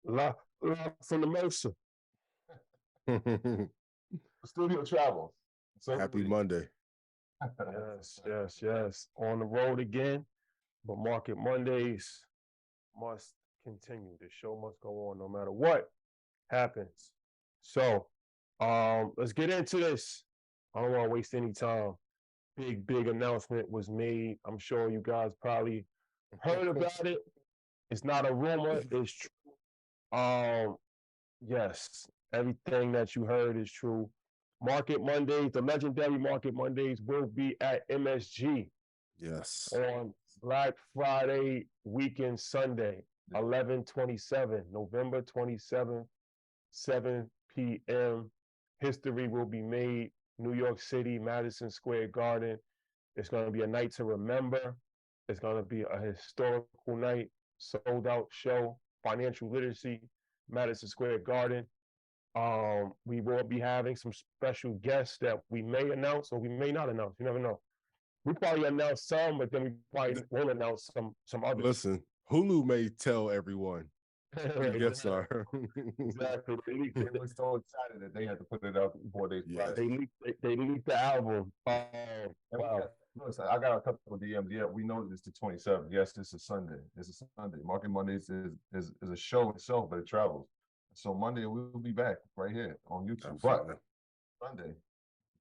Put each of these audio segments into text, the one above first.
Live, live from the Mercer. Studio travels. So Happy Monday. Yes. On the road again, but Market Mondays must continue. The show must go on no matter what happens. So, let's get into this. I don't want to waste any time. Big announcement was made. I'm sure you guys probably heard about it. It's not a rumor. It's true. Yes, everything that you heard is true. Market Mondays, the legendary Market Mondays, will be at MSG. Yes. On Black Friday weekend Sunday, 11/27, November 27th, 7 p.m. History will be made. New York City, Madison Square Garden. It's going to be a night to remember. It's going to be a historical night, sold out show, financial literacy, Madison Square Garden. We will be having some special guests that we may announce or we may not announce. You never know. We probably announce some, but then we probably won't announce some others. Listen, Hulu may tell everyone. Yes, sir. Exactly. They were so excited that they had to put it out before they. Yeah. They leaked the album. Wow. Listen, I got a couple of DMs. Yeah, we know it's the 27th. Yes, this is Sunday. It's a Sunday. Market Mondays is a show itself, but it travels. So Monday we'll be back right here on YouTube. Absolutely. But Sunday,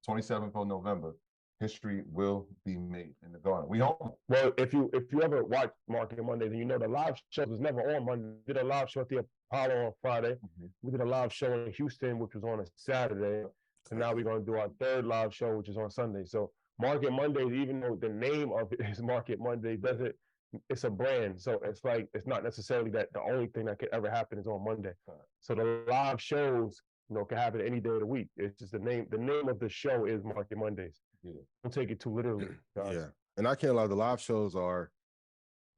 27th of November, history will be made in the garden. We home. Well, if you ever watch Market Monday, then you know the live show was never on Monday. We did a live show at the Apollo on Friday. Mm-hmm. We did a live show in Houston, which was on a Saturday. So now we're going to do our third live show, which is on Sunday. So Market Mondays, even though the name of it is Market Monday, it's a brand. So it's like, it's not necessarily that the only thing that could ever happen is on Monday. So the live shows, can happen any day of the week. It's just the name of the show is Market Mondays. Yeah. Don't take it too literally, guys. Yeah. And I can't lie, the live shows are,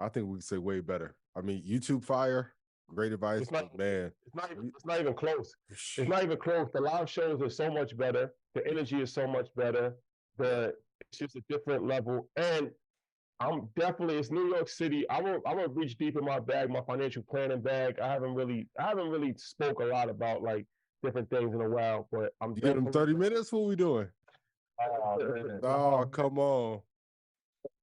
I think we could say way better. I mean, YouTube fire, great advice, it's not, man. It's not even close. It's not even close. The live shows are so much better. The energy is so much better. It's just a different level. And it's New York City. I won't reach deep in my bag, my financial planning bag. I haven't really spoke a lot about like different things in a while, but I'm you get them 30 minutes? What are we doing? Oh, come on.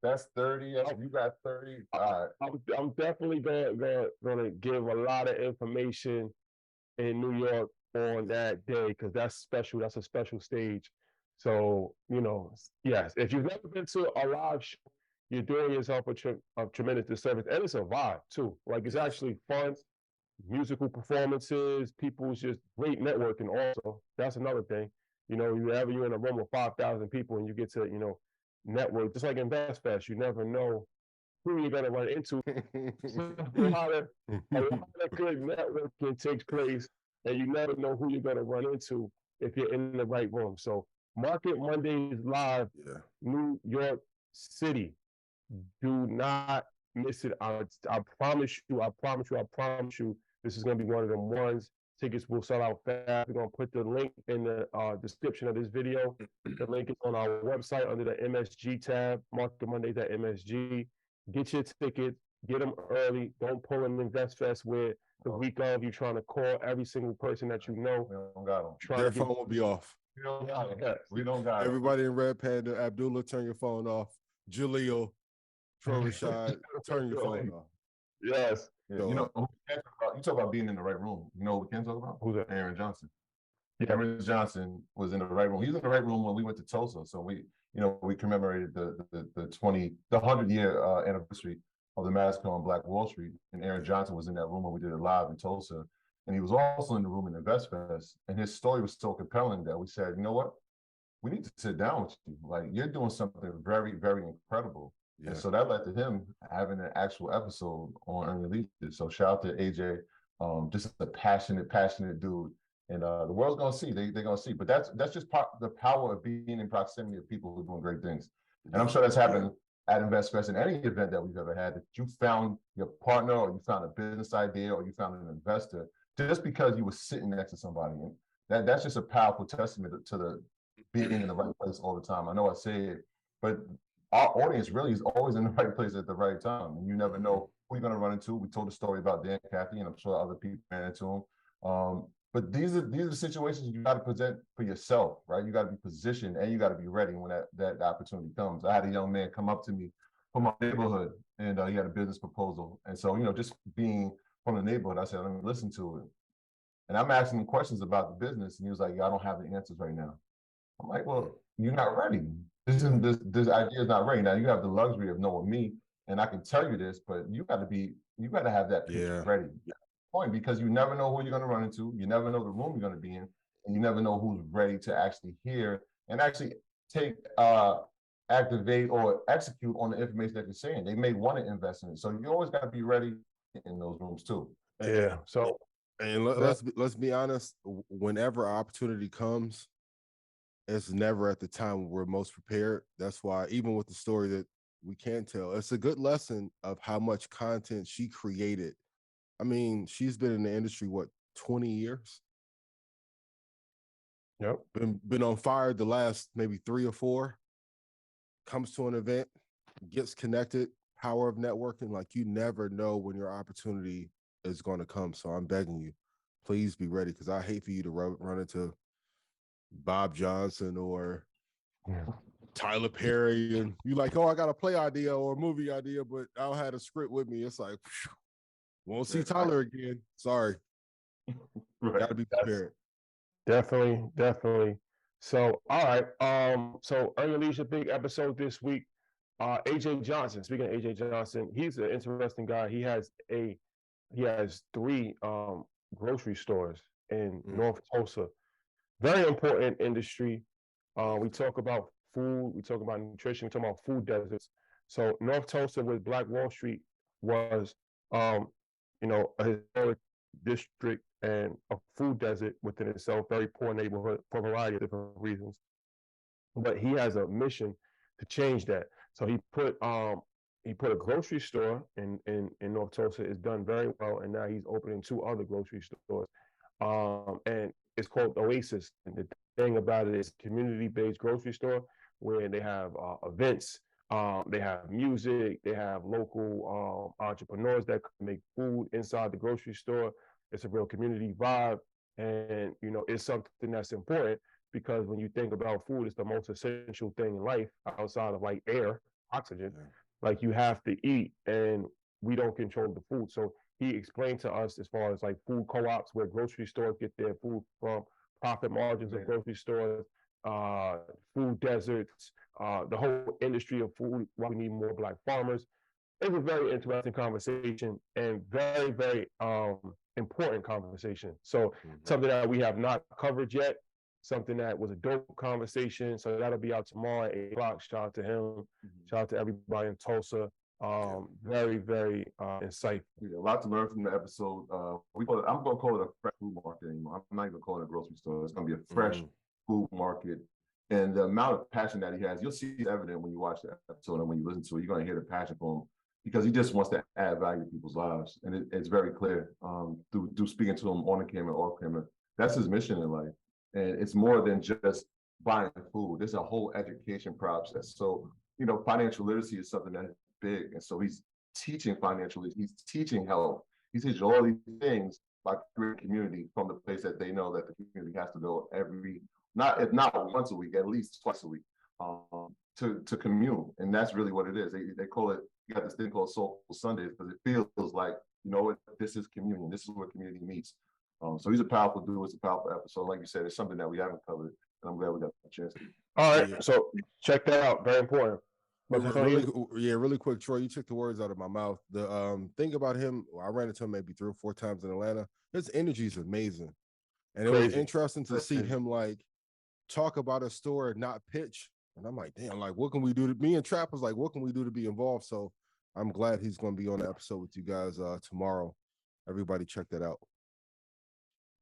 That's 30. You got 30. All right. I'm definitely gonna give a lot of information in New York on that day because that's special. That's a special stage. So, yes, if you've never been to a live show, you're doing yourself a tremendous disservice. And it's a vibe, too. Like, it's actually fun, musical performances, people's just great networking also. That's another thing. You're in a room with 5,000 people and you get to, network. Just like InvestFest, you never know who you're going to run into. a lot of good networking takes place, and you never know who you're going to run into if you're in the right room. So Market Mondays live, New York City. Do not miss it. I promise you, this is going to be one of them ones. Tickets will sell out fast. We're going to put the link in the description of this video. The link is on our website under the MSG tab, Market Mondays at MSG. Get your tickets, get them early. Don't pull an InvestFest where the week of you're trying to call every single person that you know. We don't got them. Their phone will be off. We don't got them. We don't got everybody in Red Panda, Abdullah, turn your phone off. Jaleel, Rashad, turn your phone off. Yes. Yeah, you talk about being in the right room. You know what we can talk about? Who's that? Aaron Johnson. Yeah. Aaron Johnson was in the right room. He was in the right room when we went to Tulsa. So we commemorated the 100-year anniversary of the massacre on Black Wall Street. And Aaron Johnson was in that room when we did it live in Tulsa. And he was also in the room in InvestFest. And his story was so compelling that we said, you know what? We need to sit down with you. Like, you're doing something very, very incredible. Yeah. And so that led to him having an actual episode on Unreleased. So shout out to AJ, just a passionate dude. And the world's gonna see. They're gonna see. But that's just the power of being in proximity of people who are doing great things. And I'm sure that's happened at InvestFest in any event that we've ever had. That you found your partner, or you found a business idea, or you found an investor just because you were sitting next to somebody. And that's just a powerful testament to the being in the right place all the time. I know I say it, but our audience really is always in the right place at the right time. And you never know who you're going to run into. We told the story about Dan Cathy, and I'm sure other people ran into him. But these are situations you got to present for yourself, right? You got to be positioned and you got to be ready when that opportunity comes. I had a young man come up to me from my neighborhood, and he had a business proposal. And so, just being from the neighborhood, I said, let me listen to it. And I'm asking him questions about the business, and he was like, "Yeah, I don't have the answers right now." I'm like, "Well, you're not ready. This idea is not ready. Now you have the luxury of knowing me, and I can tell you this, but you got to have that picture ready." Point, because you never know who you're going to run into, you never know the room you're going to be in, and you never know who's ready to actually hear and actually activate or execute on the information that you're saying. They may want to invest in it, so you always got to be ready in those rooms too. Yeah. So, and let's be honest. Whenever opportunity comes, it's never at the time we're most prepared. That's why, even with the story that we can tell, it's a good lesson of how much content she created. I mean, she's been in the industry, 20 years? Yep. Been on fire the last maybe 3 or 4. Comes to an event, gets connected, power of networking. Like, you never know when your opportunity is going to come. So I'm begging you, please be ready, because I hate for you to run into Bob Johnson or Tyler Perry, and you like, oh, I got a play idea or a movie idea, but I don't have a script with me. It's like, won't see Tyler again. Sorry. Right. Got to be prepared. Definitely. So, all right. So Earn Your Leisure, big episode this week. AJ Johnson. Speaking of AJ Johnson, he's an interesting guy. He has 3 grocery stores in North Tulsa. Very important industry. We talk about food. We talk about nutrition. We talk about food deserts. So North Tulsa, with Black Wall Street, was a historic district and a food desert within itself, very poor neighborhood for a variety of different reasons. But he has a mission to change that. So he put a grocery store in North Tulsa. It's done very well, and now he's opening 2 other grocery stores. And it's called Oasis. And the thing about it is, community-based grocery store where they have events. They have music, they have local entrepreneurs that make food inside the grocery store. It's a real community vibe. And, it's something that's important, because when you think about food, it's the most essential thing in life outside of like air, oxygen. Yeah. Like, you have to eat, and we don't control the food. So he explained to us, as far as like food co-ops, where grocery stores get their food from, profit margins of grocery stores, food deserts, the whole industry of food, why we need more Black farmers. It was a very interesting conversation, and very, very important conversation. So something that we have not covered yet, something that was a dope conversation. So that'll be out tomorrow at 8 o'clock. Shout out to him. Shout out to everybody in Tulsa. Very, very insightful. A lot to learn from the episode. I'm going to call it a fresh food market anymore. I'm not even calling it a grocery store. It's going to be a fresh food market. And the amount of passion that he has, you'll see it evident when you watch the episode, and when you listen to it, you're going to hear the passion from him, because he just wants to add value to people's lives. And it's very clear through speaking to him on the camera, off camera. That's his mission in life. And it's more than just buying food. There's a whole education process. So, financial literacy is something that's big. And so he's teaching financial literacy. He's teaching health. He's teaching all these things by creating community from the place that they know that the community has to go if not once a week, at least twice a week, to commune. And that's really what it is. They call it, you got this thing called Soulful Sundays, because it feels like, this is communion. This is where community meets. So he's a powerful dude. It's a powerful episode. Like you said, it's something that we haven't covered, and I'm glad we got the chance. All right, so check that out. Very important. Really quick, Troy, you took the words out of my mouth. The thing about him, I ran into him maybe 3 or 4 times in Atlanta. His energy is amazing, and it was interesting to see him talk about a store and not pitch. And I'm like, damn, what can we do me and Trap was like, what can we do to be involved? So I'm glad he's going to be on the episode with you guys tomorrow. Everybody check that out.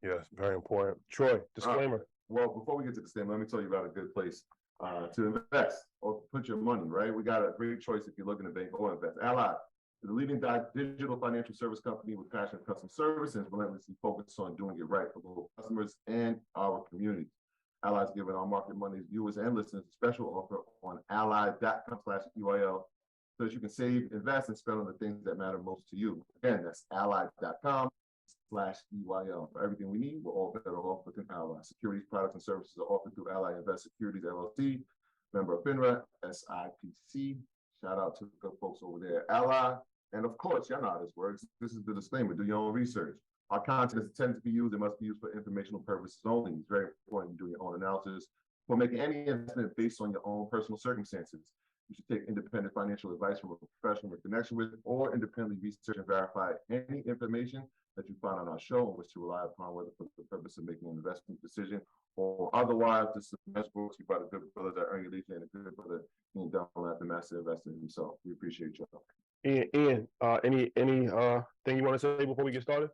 Yes, very important. Troy, disclaimer. Well, before we get to the disclaimer, let me tell you about a good place to invest or put your money, right? We got a great choice if you're looking to bank or invest. Ally is the leading digital financial service company with passionate customer service and is relentlessly focused on doing it right for both customers and our community. Ally's giving our Market Money viewers and listeners a special offer on ally.com/UIL so that you can save, invest, and spend on the things that matter most to you. Again, that's ally.com/EYL. For everything we need, we're all better off with an Ally. Securities, products, and services are offered through Ally Invest Securities LLC, member of FINRA, SIPC. Shout out to the good folks over there at Ally. And of course, y'all know how this works. This is the disclaimer. Do your own research. Our content is intended to be used. It must be used for informational purposes only. It's very important you do your own analysis for making any investment based on your own personal circumstances. You should take independent financial advice from a professional in connection with, or independently research and verify any information that you find on our show and wish to rely upon, whether for the purpose of making an investment decision or otherwise. This is a message brought to you by the good brothers at Earn Your Leisure and the good brother Ian Dunlap, the master investor himself. We appreciate y'all. Ian, any thing you want to say before we get started?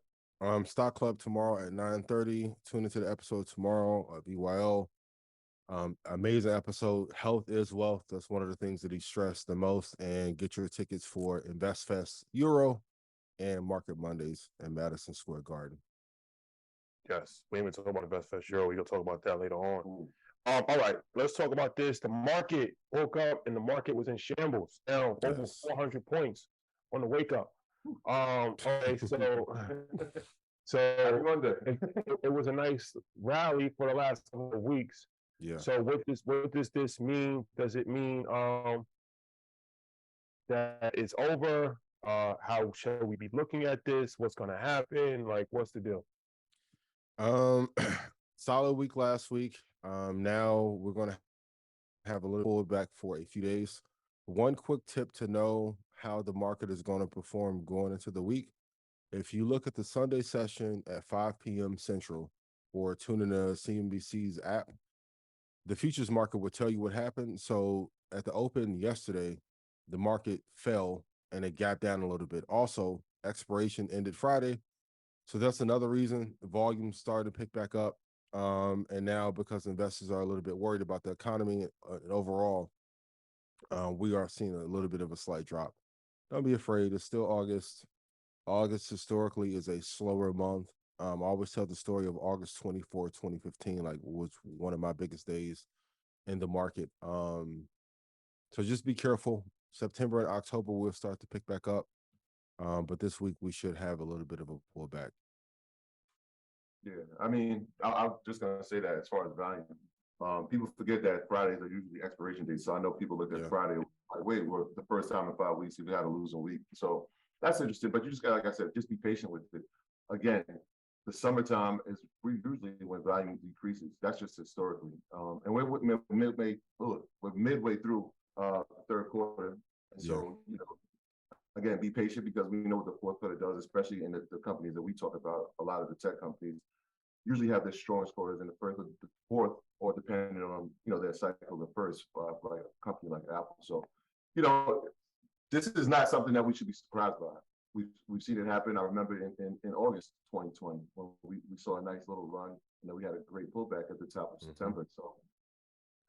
Stock Club tomorrow at 9:30. Tune into the episode tomorrow of EYL. Amazing episode. Health is wealth. That's one of the things that he stressed the most. And get your tickets for InvestFest Euro and Market Mondays in Madison Square Garden. Yes, we ain't even talking about InvestFest Euro. We're going to talk about that later on. All right, let's talk about this. The market woke up and the market was in shambles, down over 400 points on the wake up. Okay, so it was a nice rally for the last couple of weeks. Yeah. So what does this mean? Does it mean that it's over? How should we be looking at this? What's going to happen? Like, what's the deal? Solid week last week. Now we're going to have a little pullback for a few days. One quick tip to know how the market is going to perform going into the week. If you look at the Sunday session at 5 p.m. Central or tune in to CNBC's app, the futures market will tell you what happened. So at the open yesterday, the market fell and it gapped down a little bit. Also, expiration ended Friday. So that's another reason the volume started to pick back up. And now because investors are a little bit worried about the economy and overall, we are seeing a little bit of a slight drop. Don't be afraid. It's still August. August historically is a slower month. I always tell the story of August 24, 2015, like was one of my biggest days in the market. So just be careful. September and October will start to pick back up. But this week we should have a little bit of a pullback. Yeah, I mean, I'm just gonna say that as far as value, people forget that Fridays are usually expiration days. So I know people look at Friday like, wait, we're the first time in 5 weeks we got to lose a week. So that's interesting. But you just got, like I said, just be patient with it. Again, the summertime is usually when volume decreases. That's just historically. And we're midway through the third quarter. And so, you know, again, be patient because we know what the fourth quarter does, especially in the companies that we talk about. A lot of the tech companies usually have their strongest quarters in the first or the fourth, or depending on, you know, their cycle, the first, like a company like Apple. So, you know, this is not something that we should be surprised by. We've seen it happen. I remember in August 2020 when we saw a nice little run, and then we had a great pullback at the top of September. So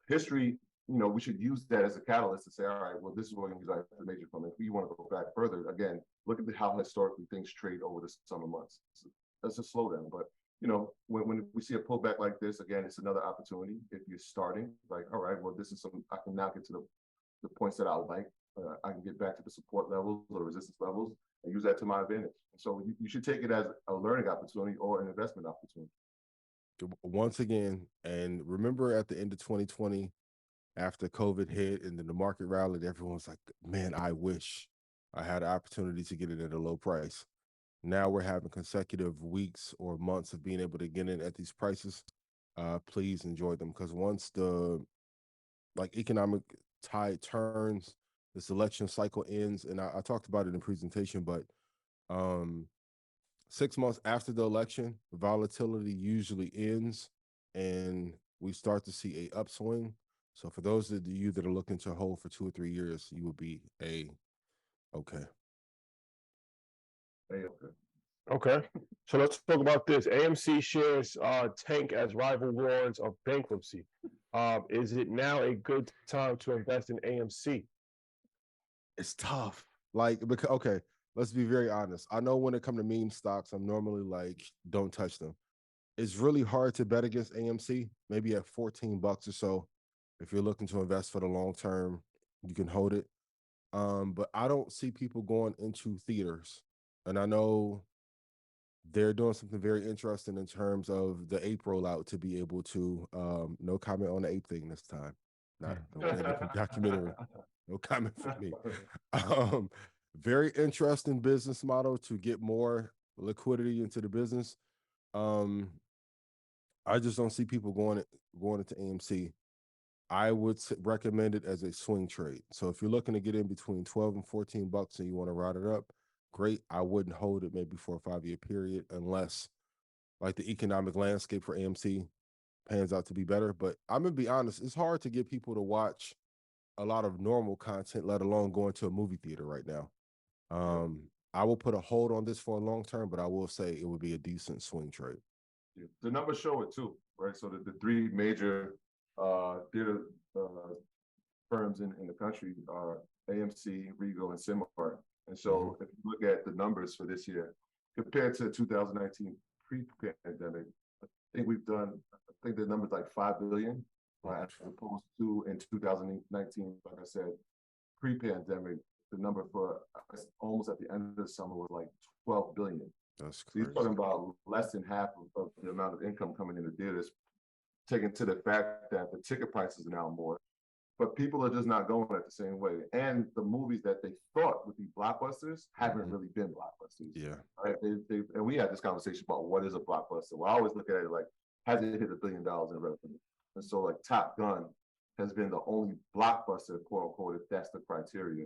history, you know, we should use that as a catalyst to say, all right, well, this is where we use our information from. If we want to go back further, again, look at how historically things trade over the summer months. That's a slowdown, but you know, when we see a pullback like this, again, it's another opportunity. If you're starting, like, all right, well, this is some, I can now get to the points that I like. I can get back to the support levels or the resistance levels and use that to my advantage. So you should take it as a learning opportunity or an investment opportunity. Once again, and remember at the end of 2020, after COVID hit and then the market rallied, everyone's like, man, I wish I had an opportunity to get it at a low price. Now we're having consecutive weeks or months of being able to get in at these prices. Please enjoy them, because once the economic tide turns, this election cycle ends, and I talked about it in the presentation, but 6 months after the election, volatility usually ends and we start to see a upswing. So for those of you that are looking to hold for 2 or 3 years, you will be okay. Okay, so let's talk about this. AMC shares tank as rival warns of bankruptcy. Is it now a good time to invest in AMC? It's tough. Because, okay, let's be very honest. I know when it comes to meme stocks, I'm normally like, don't touch them. It's really hard to bet against AMC, maybe at $14 or so. If you're looking to invest for the long term, you can hold it. But I don't see people going into theaters. And I know they're doing something very interesting in terms of the ape rollout to be able to no comment on the ape thing this time. Not no documentary. No comment for me. Um, very interesting business model to get more liquidity into the business. I just don't see people going into AMC. I would recommend it as a swing trade. So if you're looking to get in between 12 and 14 bucks and you want to ride it up, great. I wouldn't hold it maybe for a 5-year period unless like the economic landscape for AMC pans out to be better. But I'm gonna be honest, it's hard to get people to watch a lot of normal content, let alone going to a movie theater right now. I will put a hold on this for a long term, but I will say it would be a decent swing trade. Yeah. The numbers show it too, right? So the three major theater firms in the country are AMC, Regal, and Cinemark. And so if you look at the numbers for this year, compared to 2019 pre-pandemic, I think the number's like 5 billion, right? As opposed to in 2019, like I said, pre-pandemic, the number for almost at the end of the summer was like 12 billion. That's So crazy. you're talking about less than half of the amount of income coming into theaters, taken to the fact that the ticket prices are now more, but people are just not going at the same way. And the movies that they thought would be blockbusters haven't really been blockbusters. Yeah. Right? And we had this conversation about what is a blockbuster. Well, I always look at it like, has it hit $1 billion in revenue? And so like Top Gun has been the only blockbuster, quote unquote, if that's the criteria.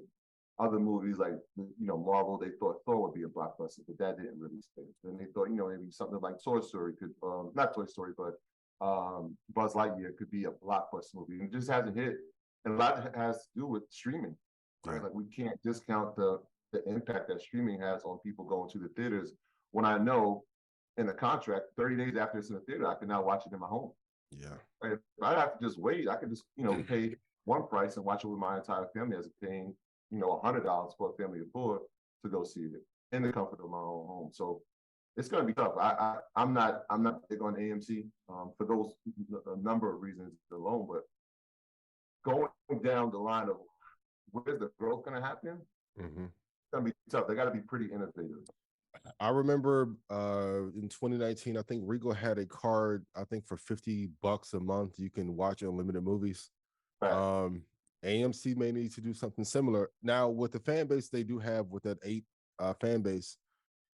Other movies like, Marvel, they thought Thor would be a blockbuster, but that didn't really stay. Then they thought, maybe something like Toy Story could, not Toy Story, but Buzz Lightyear could be a blockbuster movie. And it just hasn't hit. And a lot has to do with streaming. Right? Like we can't discount the impact that streaming has on people going to the theaters. When I know in the contract, 30 days after it's in the theater, I can now watch it in my home. Yeah. Right? If I have to just wait, I can just, pay one price and watch it with my entire family as paying, $100 for a family of four to go see it in the comfort of my own home. So it's going to be tough. I'm not big on AMC for those a number of reasons alone, but going down the line of where's the growth going to happen, it's going to be tough. They got to be pretty innovative. I remember in 2019, I think Regal had a card, I think for $50 a month, you can watch unlimited movies. Right. AMC may need to do something similar. Now, with the fan base they do have with that 8 fan base,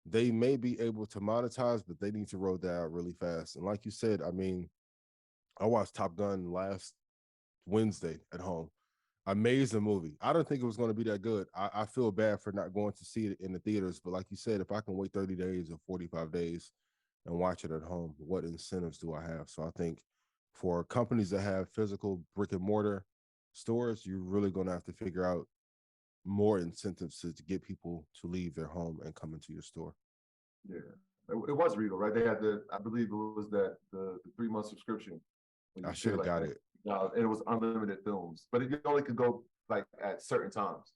they may be able to monetize, but they need to roll that out really fast. And like you said, I mean, I watched Top Gun last Wednesday at home. Amazing movie. I don't think it was going to be that good. I feel bad for not going to see it in the theaters, but like you said, if I can wait 30 days or 45 days and watch it at home, what incentives do I have? So I think for companies that have physical brick and mortar stores, you're really going to have to figure out more incentives to get people to leave their home and come into your store. Yeah, it was Regal, right? They had I believe it was the 3-month subscription. I should have got it. And it was unlimited films, but you only could go like at certain times.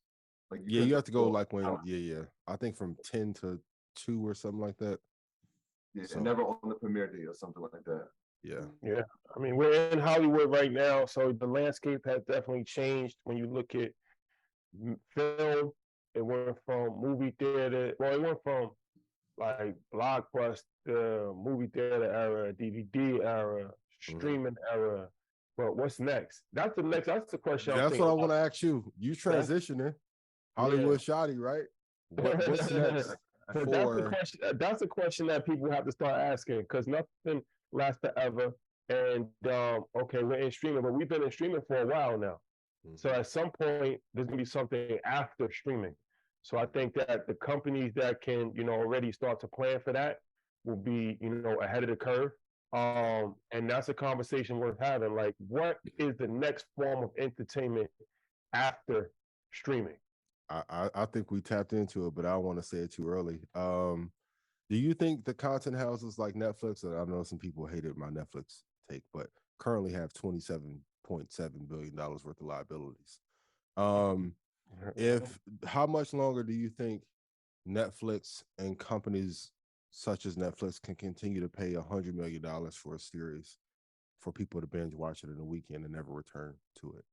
Like you have to go like when I think from 10 to 2 or something like that. Yeah, so, never on the premiere day or something like that. Yeah. I mean, we're in Hollywood right now, so the landscape has definitely changed. When you look at film, it went from movie theater. Well, it went from like blockbuster, movie theater era, DVD era, streaming era. But what's next? That's the question. That's what I want to ask you. You transitioning Hollywood shoddy, right? What's next? That's the question that people have to start asking, because nothing lasts forever. And okay, we're in streaming, but we've been in streaming for a while now. So at some point, there's gonna be something after streaming. So I think that the companies that can, already start to plan for that will be, ahead of the curve. And that's a conversation worth having. Like, what is the next form of entertainment after streaming? I think we tapped into it, but I don't want to say it too early. Do you think the content houses like Netflix, and I know some people hated my Netflix take, but currently have $27.7 billion worth of liabilities? How much longer do you think Netflix and companies such as Netflix can continue to pay $100 million for a series for people to binge watch it in a weekend and never return to it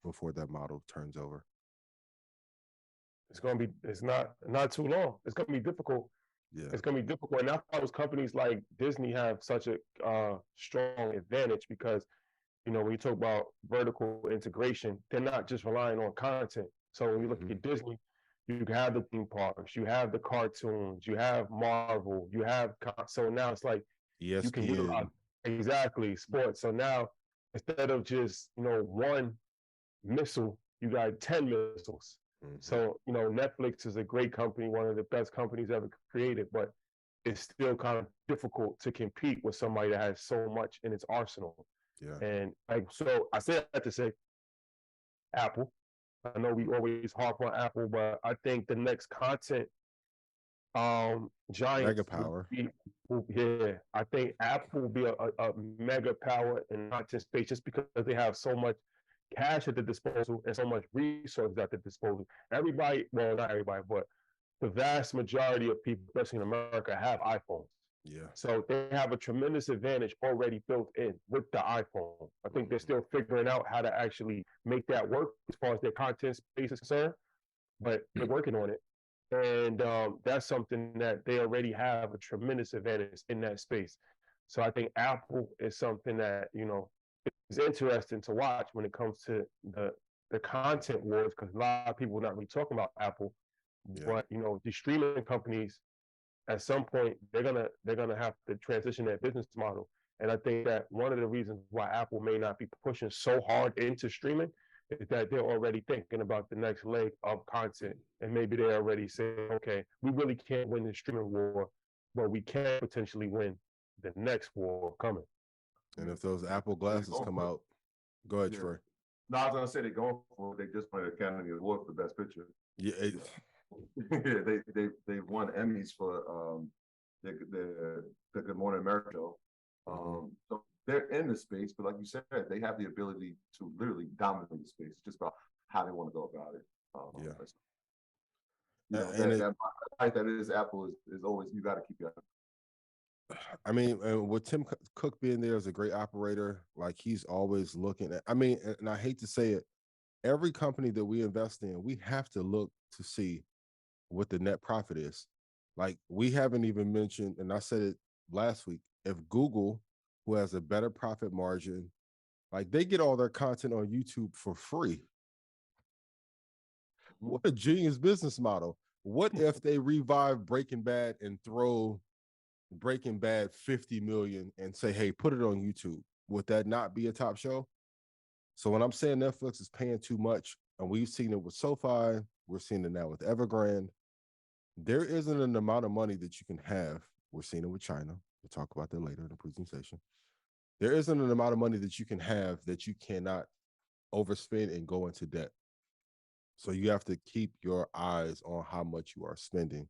before that model turns over? it's not too long. It's gonna be difficult. Yeah. It's gonna be difficult. And that's why those companies like Disney have such a strong advantage because when you talk about vertical integration, they're not just relying on content. So when you look at Disney, you have the theme parks, you have the cartoons, you have Marvel, you have so now it's like you can utilize ESPN. exactly sports. So now instead of just one missile, you got 10 missiles. So Netflix is a great company, one of the best companies ever created, but it's still kind of difficult to compete with somebody that has so much in its arsenal. Yeah. And so I say that to say Apple. I know we always harp on Apple, but I think the next content giant Mega power. I think Apple will be a mega power in content space just because they have so much cash at the disposal and so much resources at the disposal. Everybody, well, not everybody, but the vast majority of people, especially in America, have iPhones. Yeah. So they have a tremendous advantage already built in with the iPhone. I think they're still figuring out how to actually make that work as far as their content space is concerned, but they're working on it. And that's something that they already have a tremendous advantage in that space. So I think Apple is something that, is interesting to watch when it comes to the content wars, because a lot of people are not really talking about Apple. Yeah. But, the streaming companies, at some point they're gonna have to transition their business model. And I think that one of the reasons why Apple may not be pushing so hard into streaming is that they're already thinking about the next leg of content. And maybe they're already saying, okay, we really can't win the streaming war, but we can potentially win the next war coming. And if those Apple glasses come out, go ahead, Troy. No, I was gonna say they're going for it. They just won the Academy Award for Best Picture. Yeah. They won Emmys for the Good Morning America show. So they're in the space, but like you said, they have the ability to literally dominate the space. It's just about how they want to go about it. That is Apple is always, you got to keep your. I mean, with Tim Cook being there as a great operator, like he's always looking at. I mean, and I hate to say it, every company that we invest in, we have to look to see what the net profit is. Like we haven't even mentioned, and I said it last week, if Google, who has a better profit margin, like they get all their content on YouTube for free. What a genius business model. What if they revive Breaking Bad and throw Breaking Bad 50 million and say, hey, put it on YouTube? Would that not be a top show? So when I'm saying Netflix is paying too much, and we've seen it with SoFi, we're seeing it now with Evergrande, there isn't an amount of money that you can have. We're seeing it with China. We'll talk about that later in the presentation. There isn't an amount of money that you can have that you cannot overspend and go into debt. So you have to keep your eyes on how much you are spending.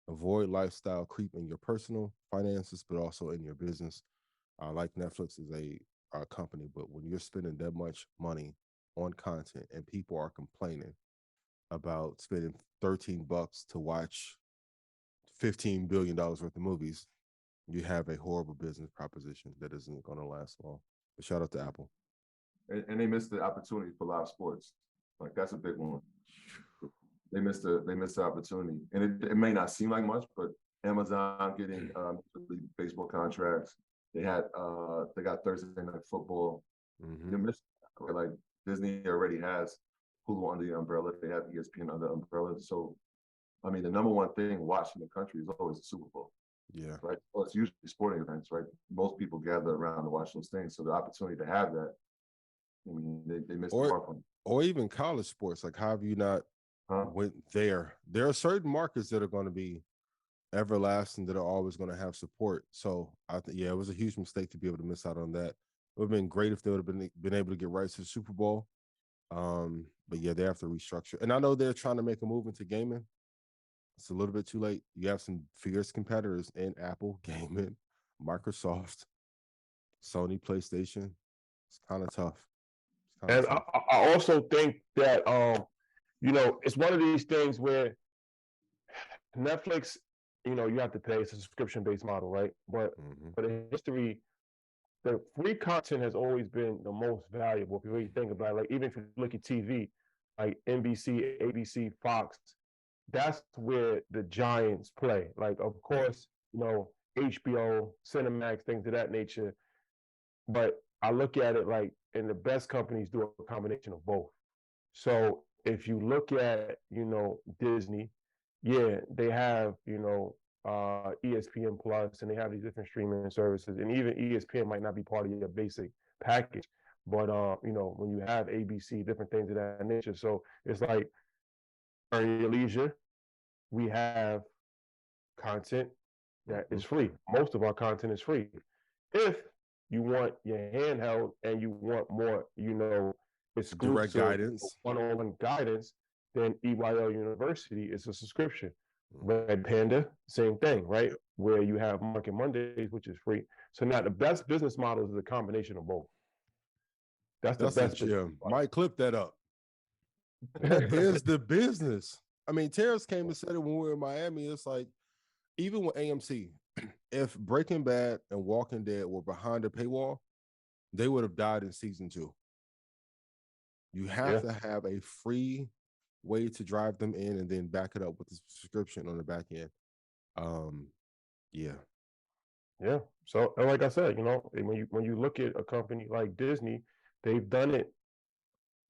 Avoid lifestyle creep in your personal finances, but also in your business. Like Netflix is a company, but when you're spending that much money on content and people are complaining about spending $13 to watch $15 billion worth of movies, you have a horrible business proposition that isn't going to last long. But shout out to Apple. And they missed the opportunity for live sports. Like that's a big one. They missed the opportunity, and it may not seem like much, but Amazon getting baseball contracts. They got Thursday Night Football. They missed, like Disney already has Hulu under the umbrella. They have ESPN under the umbrella. So, I mean, the number one thing watching the country is always the Super Bowl. Yeah. Right. Well, it's usually sporting events, right? Most people gather around to watch those things. So the opportunity to have that, I mean, they missed the mark on it. Or even college sports. Like, how have you not went there? There are certain markets that are going to be everlasting, that are always going to have support. So I think, it was a huge mistake to be able to miss out on that. It would have been great if they would have been able to get rights to the Super Bowl. But yeah, they have to restructure. And I know they're trying to make a move into gaming. It's a little bit too late. You have some fierce competitors in Apple, gaming, Microsoft, Sony, PlayStation. It's kind of tough. And I also think that it's one of these things where Netflix, you have to pay. It's a subscription-based model, right? But in history, the free content has always been the most valuable. If you really think about it, like even if you look at TV, like NBC, ABC, Fox, that's where the giants play. Like, of course, you know, HBO, Cinemax, things of that nature. But I look at it like, and the best companies do a combination of both. So if you look at, you know, Disney, yeah, they have, you know, ESPN Plus, and they have these different streaming services, and even ESPN might not be part of your basic package, but you know, when you have ABC, different things of that nature. So it's like, earn your leisure. We have content that is free. Most of our content is free. If you want your handheld and you want more, you know, Direct exclusive guidance. one-on-one guidance, then EYL University is a subscription. Red Panda, same thing, right? Where you have Market Mondays, which is free. So now the best business model is a combination of both. That's the best. Might clip that up. That is the business. I mean, Terrace came and said it when we were in Miami. It's like, even with AMC, if Breaking Bad and Walking Dead were behind a paywall, they would have died in season 2. You have to have a free way to drive them in and then back it up with a subscription on the back end. Yeah. So, and like I said, you know, when you look at a company like Disney, they've done it.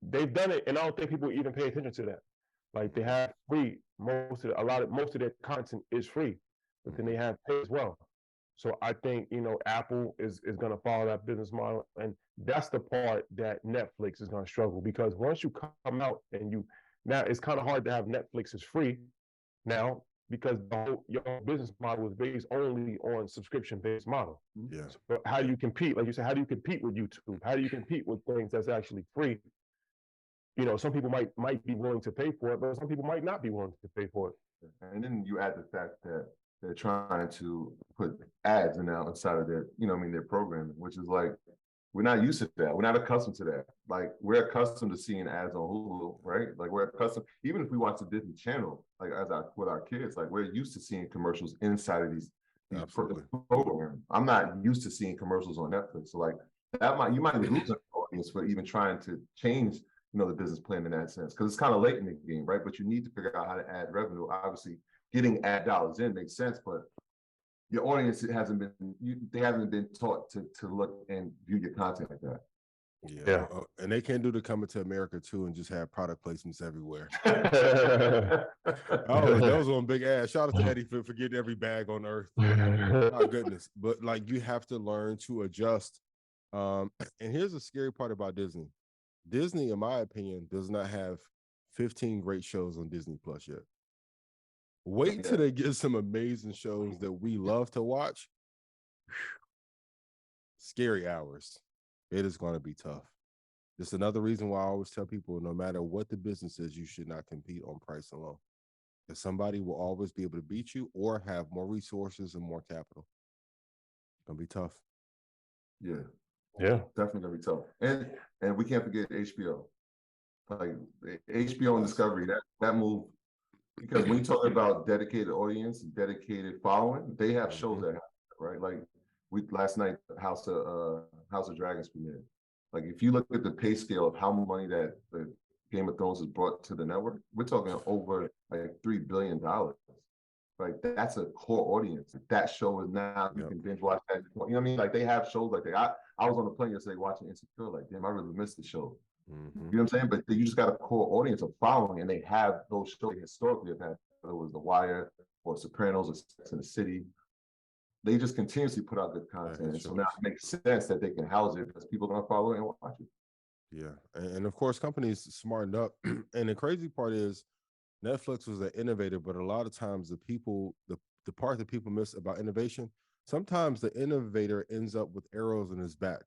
They've done it, and I don't think people even pay attention to that. Like, they have free, most of their content is free, but then they have pay as well. So I think, you know, Apple is going to follow that business model, and that's the part that Netflix is going to struggle, because once you come out and now it's kind of hard to have Netflix is free now, because your business model is based only on subscription-based model. Yeah. So how do you compete? Like you said, how do you compete with YouTube? How do you compete with things that's actually free? You know, some people might be willing to pay for it, but some people might not be willing to pay for it. And then you add the fact that they're trying to put ads now inside of their, you know, I mean, their programming, which is like, we're not used to that. We're not accustomed to that. Like, we're accustomed to seeing ads on Hulu, right? Like, we're accustomed, even if we watch the Disney Channel, like with our kids, like, we're used to seeing commercials inside of these programs. I'm not used to seeing commercials on Netflix. So like, you might lose an audience for even trying to change, you know, the business plan in that sense, because it's kind of late in the game, right? But you need to figure out how to add revenue. Obviously, getting ad dollars in makes sense, but your audience they haven't been taught to look and view your content like that. Yeah. And they can't do the Coming to America too and just have product placements everywhere. Oh, that was one big ass. Shout out to Eddie for getting every bag on earth. Oh goodness. But like, you have to learn to adjust. And here's the scary part about Disney. Disney, in my opinion, does not have 15 great shows on Disney Plus yet. Wait till they get some amazing shows that we love to watch. Scary hours. It is going to be tough. It's another reason why I always tell people, no matter what the business is, you should not compete on price alone. Because somebody will always be able to beat you or have more resources and more capital. It's going to be tough. Yeah, definitely going to be tough. And we can't forget HBO. Like, HBO and Discovery, that move. Because when you talk about dedicated audience, dedicated following, they have shows that happen, right? Like, last night, House of Dragons premiered. Like, if you look at the pay scale of how much money that the Game of Thrones has brought to the network, we're talking over like $3 billion. Like, that's a core audience. That show is now, you can binge watch that. You know what I mean? Like, they have shows like that. I was on the plane yesterday watching Insecure, like, damn, I really missed the show. You know what I'm saying? But you just got a core audience of following, and they have those shows they historically have had, whether it was The Wire or Sopranos or Sex and the City. They just continuously put out good content. And so now it makes sense that they can house it because people are going to follow it and watch it. Yeah. And of course, companies smartened up. And the crazy part is Netflix was an innovator, but a lot of times the part that people miss about innovation, sometimes the innovator ends up with arrows in his back.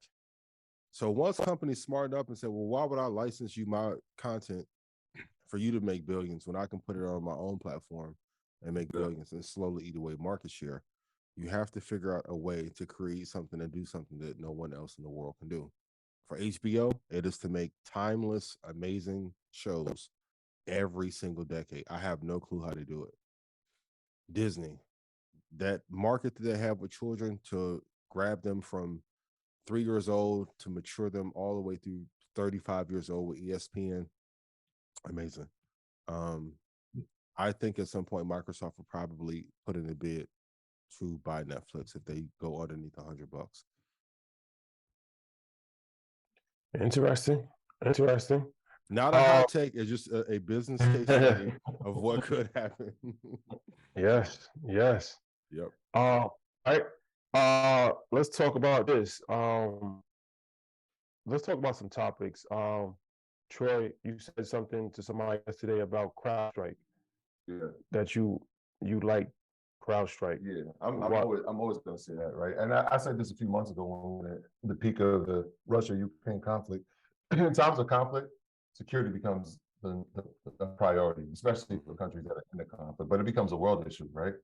So once companies smartened up and said, well, why would I license you my content for you to make billions when I can put it on my own platform and make billions and slowly eat away market share? You have to figure out a way to create something and do something that no one else in the world can do. For HBO, it is to make timeless, amazing shows every single decade. I have no clue how to do it. Disney, that market that they have with children, to grab them from 3 years old to mature them all the way through 35 years old with ESPN. Amazing. I think at some point Microsoft will probably put in a bid to buy Netflix if they go underneath $100. Interesting. Interesting. Not a hot take. It's just a business case study of what could happen. Yes. Yes. Yep. All right. Let's talk about this. Let's talk about some topics. Troy, you said something to somebody yesterday about CrowdStrike. Yeah. That you like CrowdStrike. Yeah, I'm always going to say that, right? And I said this a few months ago when we were at the peak of the Russia-Ukraine conflict. In times of conflict, security becomes the priority, especially for countries that are in the conflict. But it becomes a world issue, right?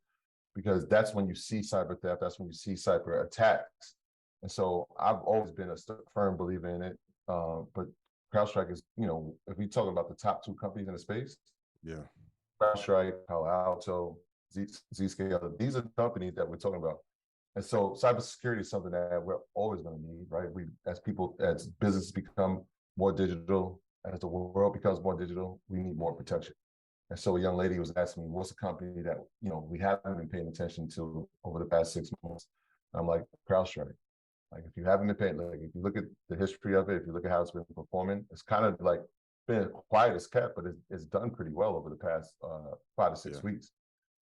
Because that's when you see cyber theft. That's when you see cyber attacks. And so I've always been a firm believer in it. But CrowdStrike is, if we talk about the top 2 companies in the space, yeah, CrowdStrike, Palo Alto, Zscaler, these are the companies that we're talking about. And so cybersecurity is something that we're always going to need, right? As businesses become more digital, as the world becomes more digital, we need more protection. And so a young lady was asking me, what's a company that, we haven't been paying attention to over the past 6 months? And I'm like, CrowdStrike. Like, if you haven't been paying, like, if you look at the history of it, if you look at how it's been performing, it's kind of like been quiet as kept, but it's done pretty well over the past 5 to 6 weeks.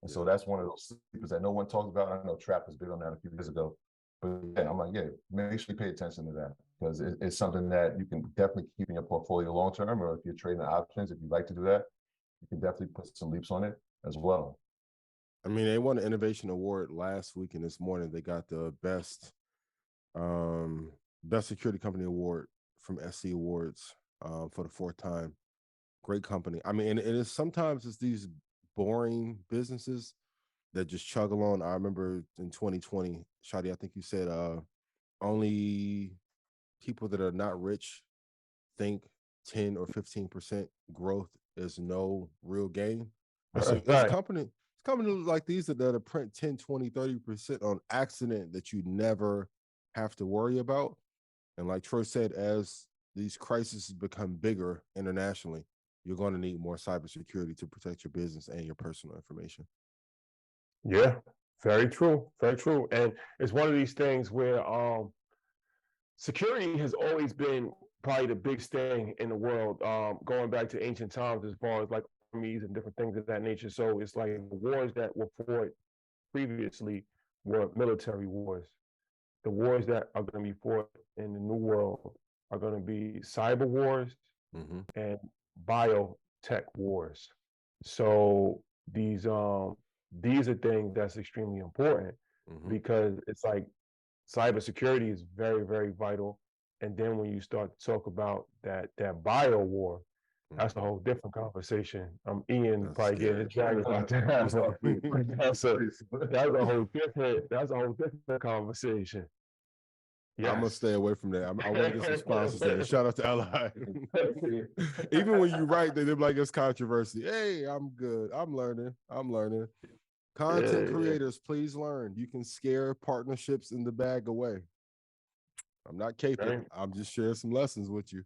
And so that's one of those sleepers that no one talks about. I know Trap was big on that a few years ago. But yeah, I'm like, make sure you pay attention to that, because it's something that you can definitely keep in your portfolio long term, or if you're trading options, if you like to do that, you can definitely put some leaps on it as well. I mean, they won an innovation award last week, and this morning they got the best security company award from SC Awards for the 4th time. Great company. I mean, and it's sometimes it's these boring businesses that just chug along. I remember in 2020, Shadi, I think you said only people that are not rich think 10 or 15% growth is no real gain. So it's company like these that are print 10, 20, 30% on accident that you never have to worry about. And like Troy said, as these crises become bigger internationally, you're going to need more cybersecurity to protect your business and your personal information. Yeah, very true. Very true. And it's one of these things where security has always been probably the biggest thing in the world, going back to ancient times as far as like armies and different things of that nature. So it's like the wars that were fought previously were military wars. The wars that are going to be fought in the new world are going to be cyber wars and biotech wars. So these are things that's extremely important because it's like cybersecurity is very, very vital. And then when you start to talk about that bio war, that's a whole different conversation. Ian probably getting his dragons about that. That's a whole different conversation. Yes. I'm gonna stay away from that. I want to get some sponsors there. Shout out to Ally. Even when you write, they're like, it's controversy. Hey, I'm good. I'm learning. Content creators, please learn. You can scare partnerships in the bag away. I'm not caping. I'm just sharing some lessons with you.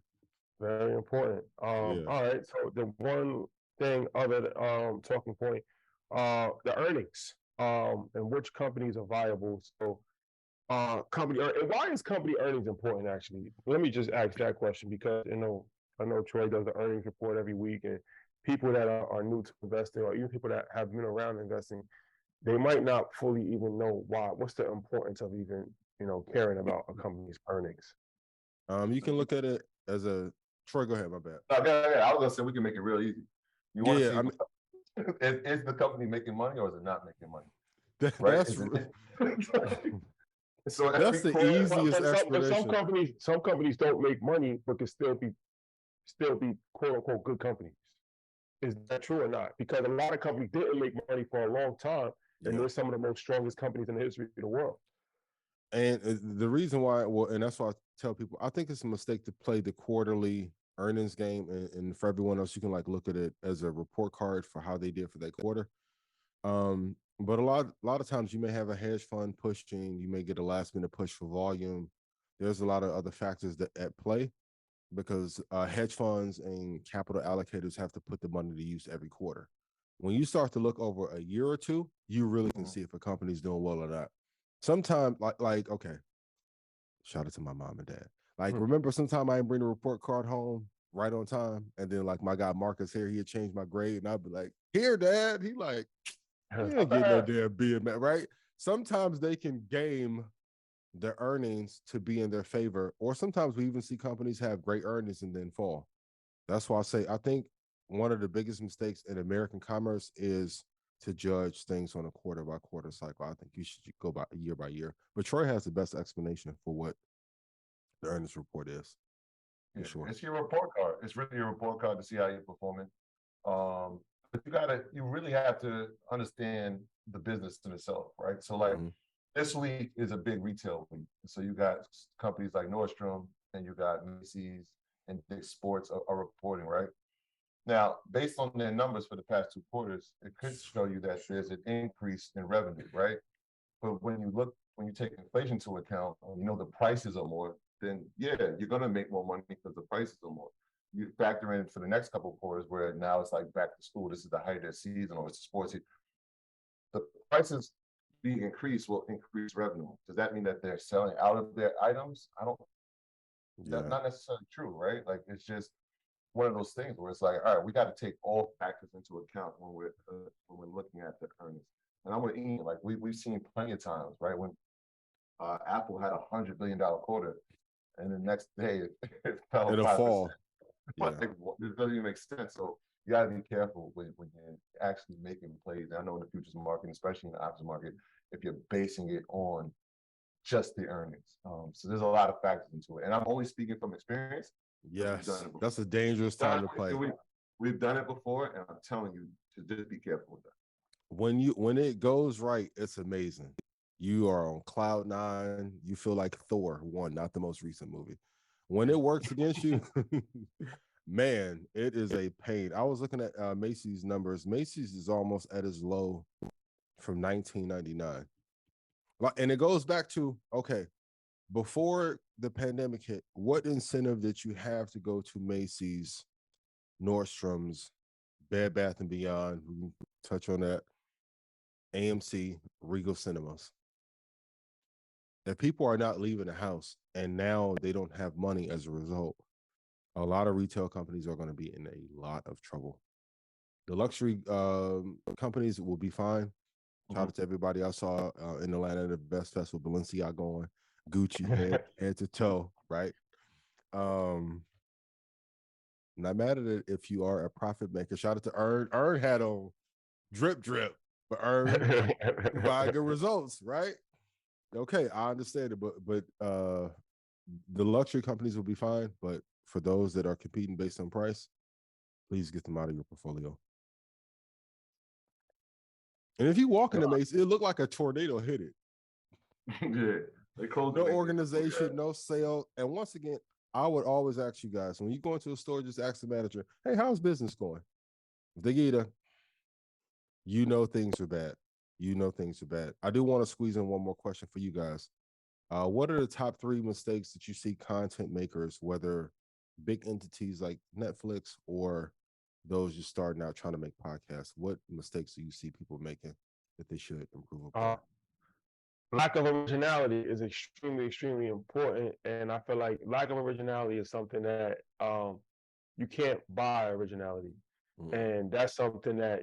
Very important. All right. So the one thing other talking point, the earnings, and which companies are viable. So and why is company earnings important actually? Let me just ask that question because I know Troy does the earnings report every week, and people that are new to investing, or even people that have been around investing, they might not fully even know what's the importance of even, caring about a company's earnings. You can look at it as a Troy, go ahead, my bad. I was gonna say we can make it real easy. You want to see is the company making money or is it not making money? So that's the easiest explanation. Some companies don't make money, but can still be quote unquote good companies. Is that true or not? Because a lot of companies didn't make money for a long time, and they're some of the most strongest companies in the history of the world. And the reason why, and that's why I tell people, I think it's a mistake to play the quarterly earnings game, and for everyone else, you can like look at it as a report card for how they did for that quarter. But a lot of times you may have a hedge fund pushing, you may get a last minute push for volume. There's a lot of other factors that at play because hedge funds and capital allocators have to put the money to use every quarter. When you start to look over a year or two, you really can see if a company's doing well or not. Sometimes, okay, shout out to my mom and dad. Like, remember sometime I didn't bring the report card home right on time, and then like my guy Marcus here, he had changed my grade, and I'd be like, "Here, Dad." He like, "You ain't getting no damn B, man." Right? Sometimes they can game the earnings to be in their favor, or sometimes we even see companies have great earnings and then fall. That's why I say I think one of the biggest mistakes in American commerce is to judge things on a quarter by quarter cycle. I think you should go by year. But Troy has the best explanation for what the earnings report is. Yeah, Sure. it's your report card. It's really your report card to see how you're performing. But you really have to understand the business in itself, right? So like this week is a big retail week. So you got companies like Nordstrom and you got Macy's and Dick's Sports are reporting, right? Now, based on their numbers for the past 2 quarters, it could show you that there's an increase in revenue, right? But when you take inflation into account, and you know the prices are more, then yeah, you're gonna make more money because the prices are more. You factor in for the next couple of quarters where now it's like back to school. This is the height of their season, or it's a sports season. The prices being increased will increase revenue. Does that mean that they're selling out of their items? I don't. That's not necessarily true, right? Like it's just one of those things where it's like, all right, we got to take all factors into account when we're looking at the earnings. And I'm gonna like we've seen plenty of times, right? When Apple had $100 billion quarter, and the next day it fell 5%. Fall. Yeah. Like, this doesn't even make sense. So you got to be careful when you're actually making plays. I know in the futures market, especially in the options market, if you're basing it on just the earnings. So there's a lot of factors into it. And I'm only speaking from experience. Yes, that's a dangerous time to play. We've done it before, and I'm telling you to just be careful with that. When it goes right, it's amazing. You are on cloud 9. You feel like Thor 1, not the most recent movie. When it works against you, man, it is a pain. I was looking at Macy's numbers. Macy's is almost at its low from 1999. And it goes back to, okay, before the pandemic hit, what incentive did you have to go to Macy's, Nordstrom's, Bed Bath & Beyond, we can touch on that, AMC, Regal Cinemas? That people are not leaving the house, and now they don't have money as a result. A lot of retail companies are going to be in a lot of trouble. The luxury companies will be fine. Shout out to everybody I saw in Atlanta at the Best Festival, Balenciaga going, Gucci head to toe, right? Not mad at it if you are a profit maker. Shout out to Earn. Earn had on drip, but Earn provide good results, right? Okay, I understand it, but the luxury companies will be fine. But for those that are competing based on price, please get them out of your portfolio. And if you walk in the Macy's, it looked like a tornado hit it. Yeah, they closed. No organization, no sale. And once again, I would always ask you guys, when you go into a store, just ask the manager, hey, how's business going? If they get you know things are bad. You know things are bad. I do want to squeeze in one more question for you guys. What are the top 3 mistakes that you see content makers, whether big entities like Netflix or those just starting out trying to make podcasts? What mistakes do you see people making that they should improve upon? Lack of originality is extremely important, and I feel like lack of originality is something that you can't buy originality, and that's something that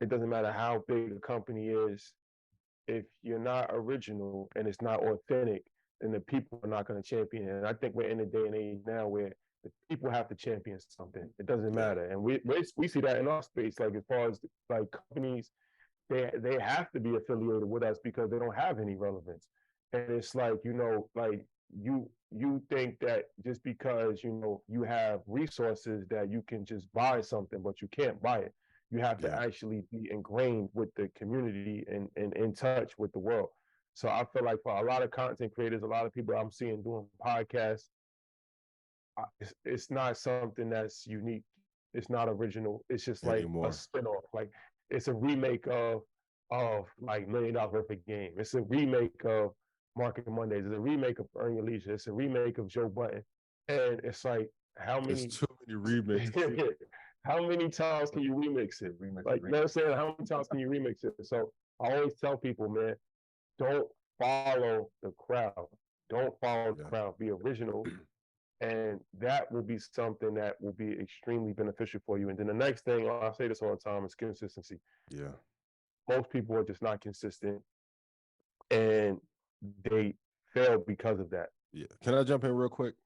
it doesn't matter how big a company is. If you're not original and it's not authentic, then the people are not going to champion it. And I think we're in a day and age now where the people have to champion something. It doesn't matter, and we see that in our space. Like as far as like companies, they have to be affiliated with us because they don't have any relevance. And it's like like you think that just because you have resources that you can just buy something, but you can't buy it. You have to actually be ingrained with the community and in touch with the world. So I feel like for a lot of content creators, a lot of people I'm seeing doing podcasts, it's not something that's unique. It's not original. It's just like a spinoff. Like it's a remake of like $1 Million Worth of Game. It's a remake of Market Mondays. It's a remake of Earn Your Leisure. It's a remake of Joe Budden. And it's like how many? There's too many remakes. how many times can you remix it? Like, you know what I'm saying? How many times can you remix it? So I always tell people, man, don't follow the crowd. Don't follow the crowd. Be original. And that will be something that will be extremely beneficial for you. And then the next thing, I say this all the time, is consistency. Yeah. Most people are just not consistent and they fail because of that. Yeah. Can I jump in real quick?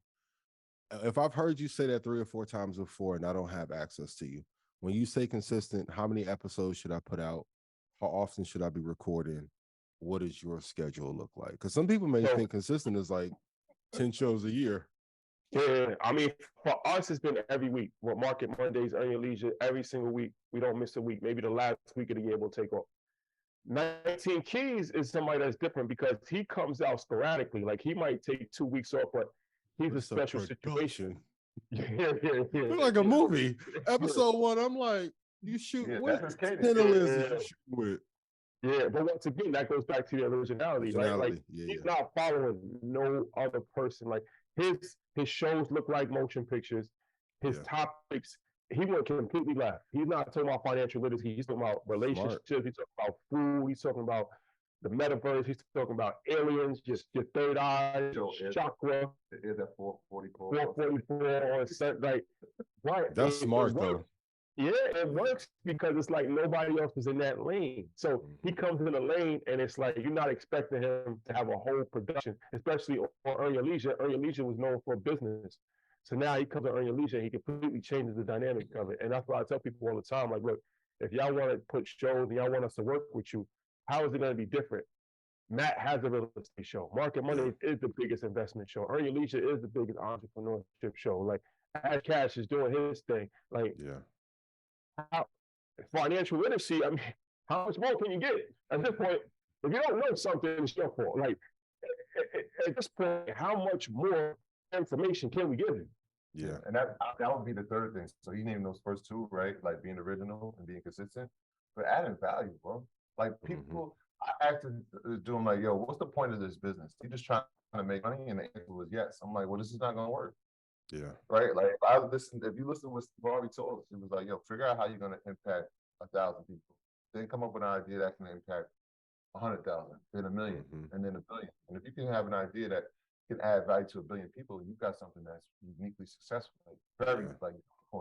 If I've heard you say that 3 or 4 times before and I don't have access to you, when you say consistent, how many episodes should I put out? How often should I be recording? What does your schedule look like? Because some people may think consistent is like 10 shows a year. Yeah, I mean, for us, it's been every week. We're Market Mondays, Earn Your Leisure, every single week. We don't miss a week. Maybe the last week of the year we'll take off. 19 Keys is somebody that's different because he comes out sporadically. Like, he might take 2 weeks off, but he's a special situation. Yeah. It's like a movie. Episode 1, I'm like, you shoot with 10 lenses you shoot with. Yeah, but once again, that goes back to the originality. Like he's not following no other person. Like his shows look like motion pictures. His topics, he went completely left. He's not talking about financial literacy. He's talking about relationships. He's talking about food. He's talking about the metaverse. He's talking about aliens, just your third eye, chakra. Is that 444? 444 like right. That's smart though. Yeah, it works because it's like nobody else is in that lane. So he comes in the lane and it's like you're not expecting him to have a whole production, especially on Earn Your Leisure. Earn Your Leisure was known for business. So now he comes to Earn Your Leisure and he completely changes the dynamic of it. And that's why I tell people all the time, like, look, if y'all want to put shows and y'all want us to work with you, how is it going to be different? Matt has a real estate show. Market Money is the biggest investment show. Earn Your Leisure is the biggest entrepreneurship show. Like, Add Cash is doing his thing. Like, financial literacy, I mean, how much more can you get? At this point, if you don't know something, it's your fault. Like, at this point, how much more information can we give you? Yeah, and that would be the third thing. So he named those first 2, right? Like being original and being consistent, but adding value, bro. Like people, I actually do them like, yo, what's the point of this business? You just trying to make money? And the answer was yes. I'm like, well, this is not going to work. Yeah. Right. Like if you listen to what Barbie told us, it was like, yo, figure out how you're going to impact 1,000 people. Then come up with an idea that can impact 100,000, then 1 million, and then 1 billion. And if you can have an idea that can add value to 1 billion people, you've got something that's uniquely successful, like very like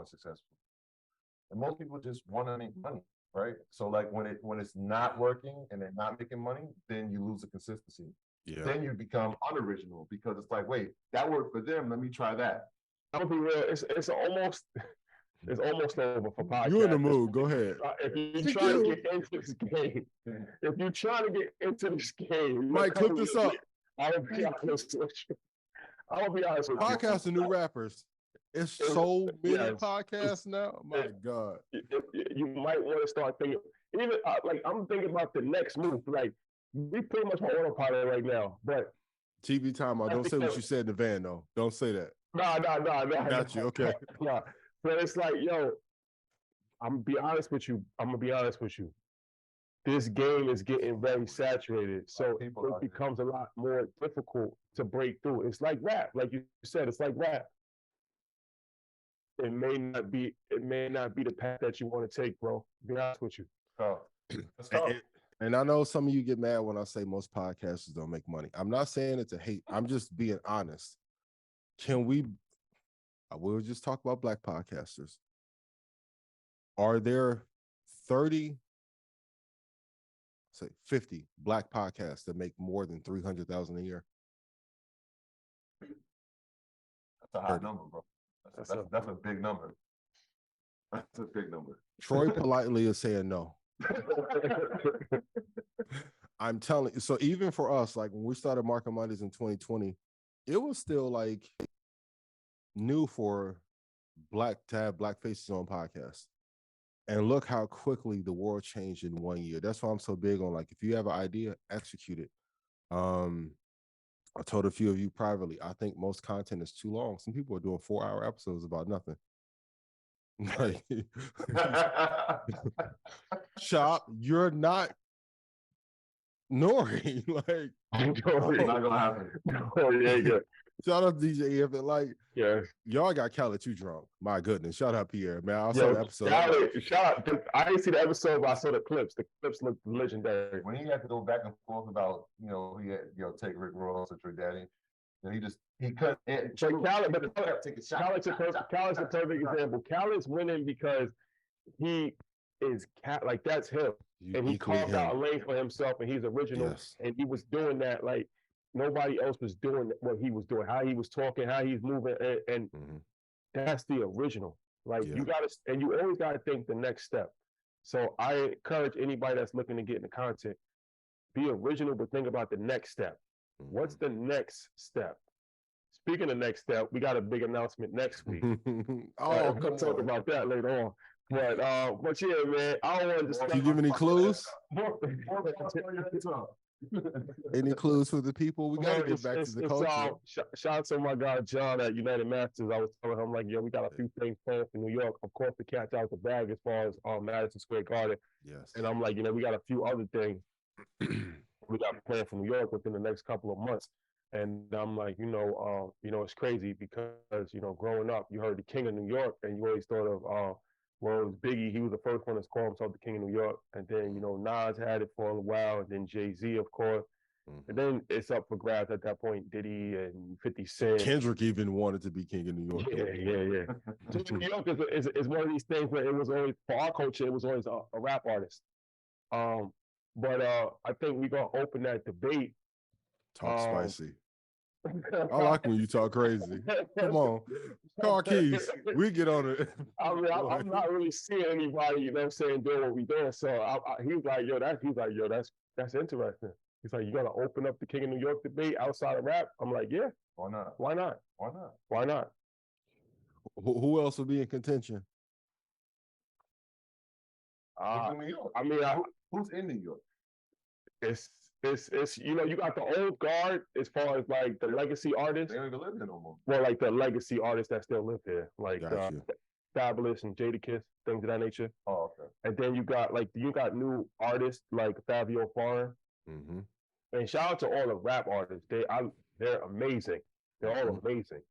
successful. And most people just want to make money, right? So like when it's not working and they're not making money, then you lose the consistency. Yeah. Then you become unoriginal because it's like, wait, that worked for them. Let me try that. I'll be real. It's almost over for podcasts. You're in the mood. Go ahead. If you try to get into this game, you might clip this up. I'll be honest with you. Podcasts are new rappers. It's so many podcasts now. My God. You might want to start thinking. Even like I'm thinking about the next move. Like we pretty much on autopilot right now, but TV timeout. Don't say what you said in the van, though. Don't say that. No. Got you. Okay. Yeah. But it's like, yo, I'm gonna be honest with you. This game is getting very saturated, so it becomes a lot more difficult to break through. It's like rap, like you said. It's like rap. It may not be the path that you want to take, bro. To be honest with you. And I know some of you get mad when I say most podcasters don't make money. I'm not saying it to hate. I'm just being honest. We'll just talk about Black podcasters. Are there 50 Black podcasts that make more than $300,000 a year? That's a high number, bro. That's a big number. That's a big number. Troy politely is saying no. I'm telling you. So even for us, like when we started Market Mondays in 2020, it was still like new for Black to have Black faces on podcasts. And look how quickly the world changed in 1 year. That's why I'm so big on, like, if you have an idea, execute it. I told a few of you privately, I think most content is too long. Some people are doing 4-hour episodes about nothing. Like, Shop, you're not Nori. Like, it's not gonna happen. Oh yeah. Shout out to DJ Ef. Like, Yeah. y'all got Khaled too drunk. My goodness. Shout out Pierre, man. I saw the episode. Shout out. I didn't see the episode, but I saw the clips. The clips looked legendary. When he had to go back and forth about, he had, take Rick Ross or Trey Daddy, and he cut. So Khaled, but Khaled's a perfect example. Khaled's winning because he is like that's him, and he carved out a lane for himself, and he's original, and he was doing that like nobody else was doing what he was doing, how he was talking, how he's moving, and that's the original. Like you gotta, and you always gotta think the next step. So I encourage anybody that's looking to get into content, be original, but think about the next step. What's the next step? Speaking of next step, we got a big announcement next week. We'll talk about that later on. But yeah, man, I don't want to discuss. Can you give any clues? Any clues for the people? We got to get back to the culture. Shout out to my guy John at United Masters. I was telling him like, we got a few things planned for New York. Of course, the cat's out the bag as far as Madison Square Garden. Yes. And I'm like, we got a few other things we got planned for New York within the next couple of months. And I'm like, it's crazy because growing up, you heard the King of New York, and you always thought of it was Biggie. He was the first one to call himself the King of New York. And then, Nas had it for a while. And then Jay-Z, of course. And then it's up for grabs at that point. Diddy and 50 Cent. Kendrick even wanted to be King of New York. Yeah. King of New York is one of these things where it was always, for our culture, it was always a rap artist. But I think we're going to open that debate. Talk spicy. I like when you talk crazy. Come on, Car Keys, we get on it. I mean, I'm not really seeing anybody, doing what we doing. So he was like, that's interesting. He's like, you gotta open up the King of New York debate outside of rap. I'm like, yeah. Why not? Why not? Why not? Why not? Who else would be in contention? Who's in New York? I mean, who's in New York? It's you got the old guard as far as like the legacy artists. They don't even live there no more. Well, like the legacy artists that still live there, like Fabulous and Jadakiss, things of that nature. Oh, okay. And then you got new artists like Fabio Foreign. Mm-hmm. And shout out to all the rap artists. They're amazing. They're all amazing.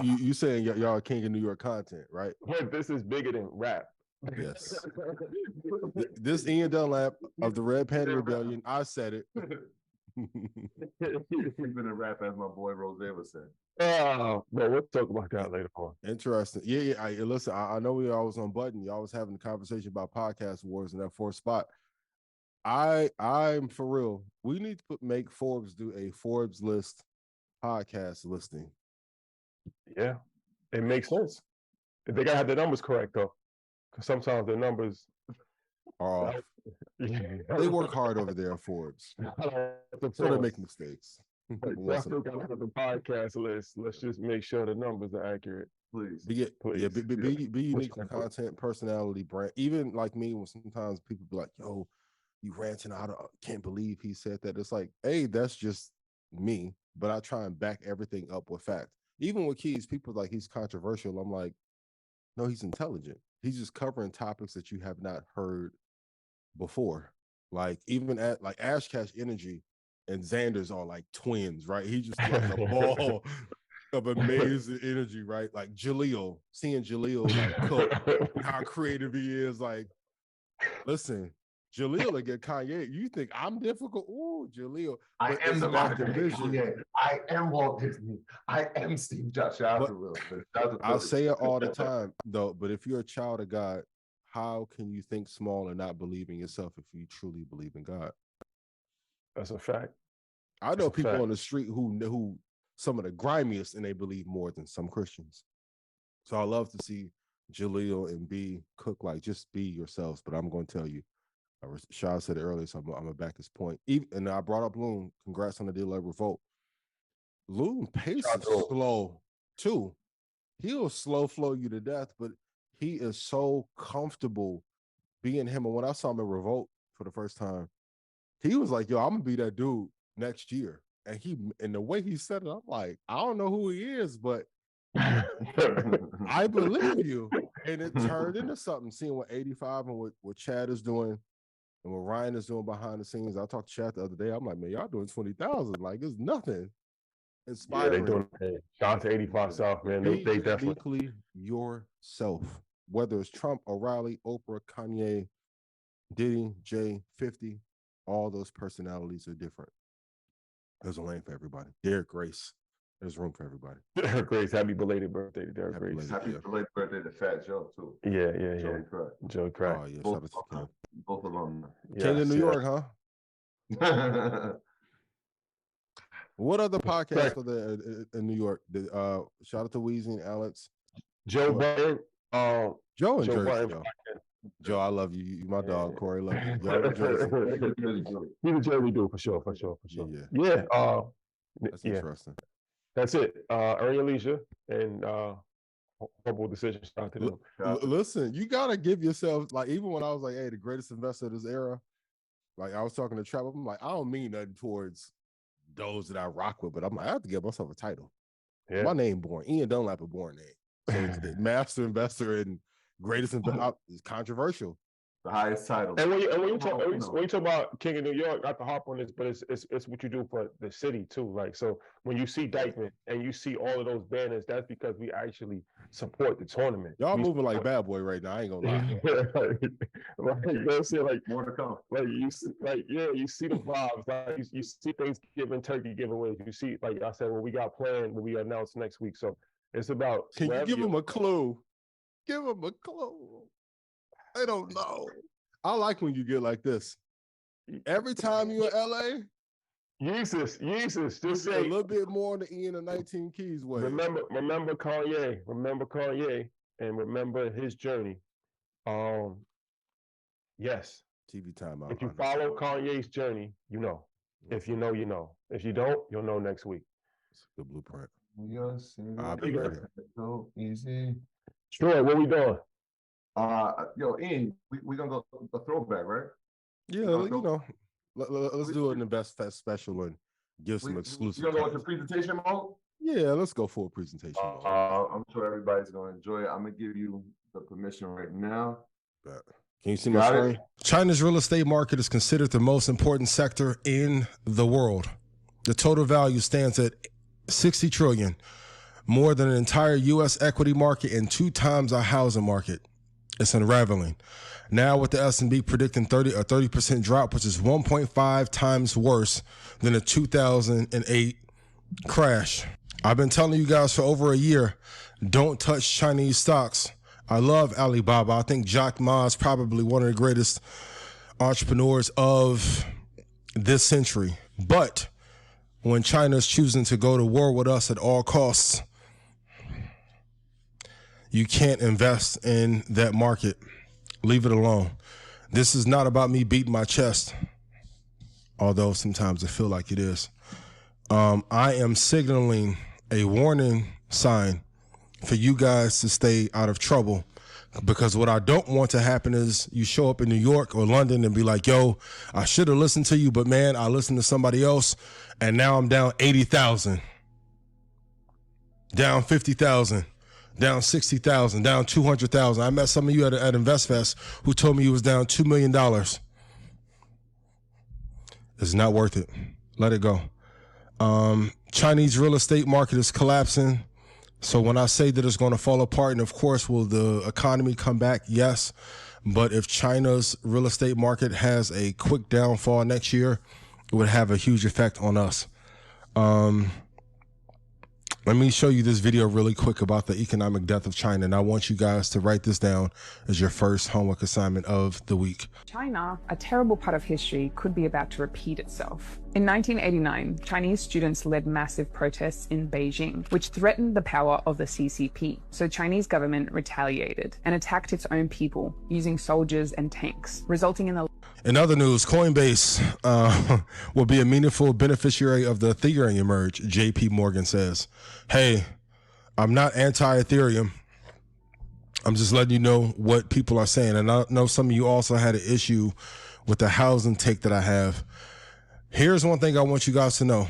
You saying y'all King of New York content, right? But this is bigger than rap. Yes. This Ian Dunlap of the Red Panda Rebellion. I said it. He's been a rap, as my boy Rose was saying. But we'll talk about that later on. Interesting. Yeah. Listen, I know we always on button. You always having a conversation about podcast awards in that fourth spot. I'm for real. We need to make Forbes do a Forbes list podcast listing. Yeah, it makes sense. They gotta have the numbers correct though, because sometimes the numbers are off. They work hard over there at Forbes, so they make mistakes. I still gotta have the podcast list. Let's just make sure the numbers are accurate. Please. Be unique content, personality, brand. Even like me, when sometimes people be like, yo, you ranting out, can't believe he said that. It's like, hey, that's just me. But I try and back everything up with fact. Even with Keys, people like he's controversial. I'm like, no, he's intelligent. He's just covering topics that you have not heard before. Like even at like Ash Cash Energy and Xander's are like twins, right? He just like a ball of amazing energy, right? Like Jaleel, seeing Jaleel like cook, how creative he is. Like, listen, Jaleel will get Kanye. You think I'm difficult? Ooh, Jaleel. I am the Kanye. I am Walt Disney. I am Steve Jobs. I'll say it all the time, though. But if you're a child of God, how can you think small and not believe in yourself if you truly believe in God? That's a fact. I know people on the street who some of the grimiest, and they believe more than some Christians. So I love to see Jaleel and B cook like just be yourselves. But I'm going to tell you, Shah said it earlier, so I'm going to back his point. And I brought up Loon. Congrats on the deal of Revolt. Loon pace is slow too. He'll slow flow you to death, but he is so comfortable being him. And when I saw him in Revolt for the first time, he was like, yo, I'm going to be that dude next year. And the way he said it, I'm like, I don't know who he is, but I believe you. And it turned into something, seeing what 85 and what Chad is doing and what Ryan is doing behind the scenes. I talked to Chad the other day. I'm like, man, y'all doing 20,000. Like, it's nothing. Yeah, inspiring. they doing. Hey, shout out to 85 South, man. They definitely. Uniquely yourself. Whether it's Trump, O'Reilly, Oprah, Kanye, Diddy, Jay, 50, all those personalities are different. There's a lane for everybody. Derek Grace, there's room for everybody. Derek Grace, happy belated birthday to Derek Happy Grace. belated. Happy belated birthday to Fat Joe too. Yeah. Joey Crack. Joey Crack. Oh yeah, Both, shout out to King. both alumni. King of New York, huh? Shout What other podcasts are there in New York? Shout out to Weezy and Alex. Joe Button. Joe and Joe Jersey. Button. Joe, I love you. You my dog. Corey, love you. Joe and Jersey. He's a Jersey dude for sure. Yeah. That's Yeah. interesting. That's it. Earn your leisure and horrible decisions. Shout out to them. Listen, you gotta give yourself, like, even when I was like, hey, the greatest investor of this era, like I was talking to Trap, I'm like, I don't mean nothing towards those that I rock with, but I'm like, I have to give myself a title. Yeah. My name born. Ian Dunlap a born name. So it's the master investor and greatest investor is controversial. The highest title. And when you talk about King of New York, not to harp on this, but it's what you do for the city too. Like, so when you see Dykeman and you see all of those banners, that's because we actually support the tournament. Y'all moving like Bad Boy right now. I ain't gonna lie. Like, you know what I'm saying? Like, More to come. like you see the vibes. Like you see Thanksgiving turkey giveaways. You see, like I said, what we got planned, what we announce next week. So it's about. Can you give them a clue? Give them a clue. They don't know. I like when you get like this. Every time you're in LA, Jesus, just say a little bit more than Ian and 19 Keys way. Remember Kanye, and remember his journey. Yes. TV timeout. If you follow Kanye's journey, you know. If you know, you know. If you don't, you'll know next week. It's a good blueprint. I'll be ready. So easy. Sure, what we doing? Yo, Ian, we gonna go a throwback, right? Yeah, you know, let's do it in the best fest special and give some exclusive. You gonna go into presentation mode? Yeah, let's go for a presentation mode. I'm sure everybody's gonna enjoy it. I'm gonna give you the permission right now. Can you see my screen? China's real estate market is considered the most important sector in the world. The total value stands at 60 trillion, more than an entire U.S. equity market and 2 times our housing market. It's unraveling. Now with the S&P predicting a 30% drop, which is 1.5 times worse than the 2008 crash. I've been telling you guys for over a year, don't touch Chinese stocks. I love Alibaba. I think Jack Ma is probably one of the greatest entrepreneurs of this century. But when China is choosing to go to war with us at all costs, you can't invest in that market. Leave it alone. This is not about me beating my chest, although sometimes I feel like it is. I am signaling a warning sign for you guys to stay out of trouble, because what I don't want to happen is you show up in New York or London and be like, yo, I should have listened to you, but man, I listened to somebody else and now I'm down 80,000, down 50,000. Down 60,000, down 200,000. I met some of you at InvestFest who told me you was down $2 million. It's not worth it. Let it go. Chinese real estate market is collapsing. So when I say that it's going to fall apart, and of course, will the economy come back? Yes. But if China's real estate market has a quick downfall next year, it would have a huge effect on us. Let me show you this video really quick about the economic death of China, and I want you guys to write this down as your first homework assignment of the week. China, a terrible part of history, could be about to repeat itself. In 1989, Chinese students led massive protests in Beijing, which threatened the power of the CCP. So Chinese government retaliated and attacked its own people using soldiers and tanks, resulting in the... In other news, Coinbase will be a meaningful beneficiary of the Ethereum merge, JP Morgan says. Hey, I'm not anti-Ethereum. I'm just letting you know what people are saying. And I know some of you also had an issue with the housing take that I have. Here's one thing I want you guys to know.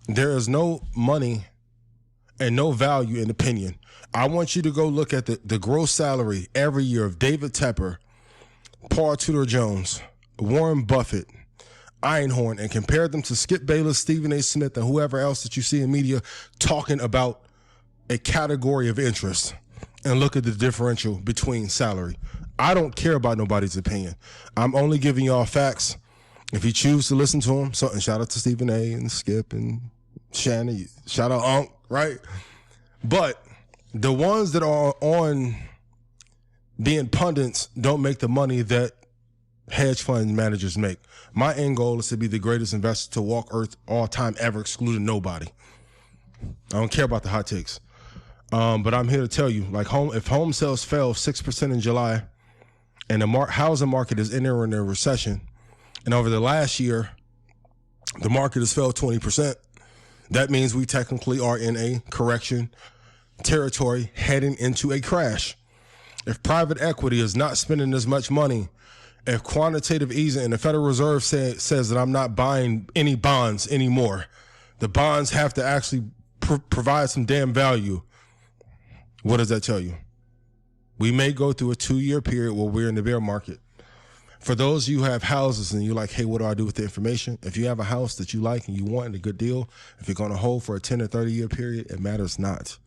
There is no money and no value in opinion. I want you to go look at the gross salary every year of David Tepper, Paul Tudor Jones, Warren Buffett, Einhorn and compare them to Skip Bayless, Stephen A. Smith, and whoever else that you see in media talking about a category of interest, and look at the differential between salary. I don't care about nobody's opinion. I'm only giving y'all facts. If you choose to listen to them, so, and shout out to Stephen A. and Skip and Shannon, shout out Unc, right? But the ones that are on being pundits don't make the money that hedge fund managers make. My end goal is to be the greatest investor to walk earth all time ever, excluding nobody. I don't care about the hot takes. But I'm here to tell you, like, if home sales fell 6% in July and the housing market is entering a recession, and over the last year, the market has fell 20%, that means we technically are in a correction territory heading into a crash. If private equity is not spending as much money, if quantitative easing and the Federal Reserve says that I'm not buying any bonds anymore, the bonds have to actually provide some damn value. What does that tell you? We may go through a 2-year period where we're in the bear market. For those of you who have houses and you're like, hey, what do I do with the information? If you have a house that you like and you want and a good deal, if you're going to hold for a 10 or 30 year period, it matters not.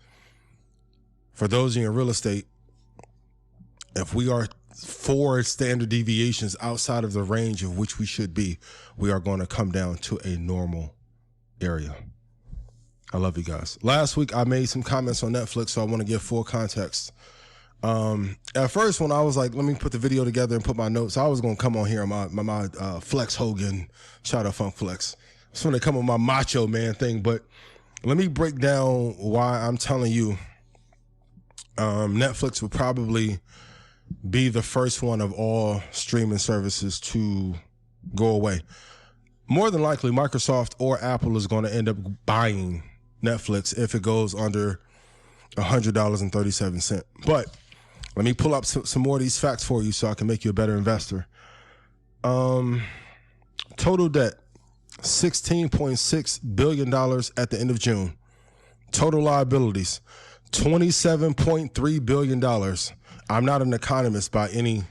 For those of you in real estate, if we are 4 standard deviations outside of the range of which we should be, we are going to come down to a normal area. I love you guys. Last week, I made some comments on Netflix, so I want to give full context. At first, when I was like, let me put the video together and put my notes, I was going to come on here on my Flex Hogan, shout out Funk Flex. I just want to come on my macho man thing, but let me break down why I'm telling you Netflix will probably be the first one of all streaming services to go away. More than likely, Microsoft or Apple is going to end up buying Netflix if it goes under $100.37. But let me pull up some more of these facts for you so I can make you a better investor. Total debt, $16.6 billion at the end of June. Total liabilities, $27.3 billion. I'm not an economist by any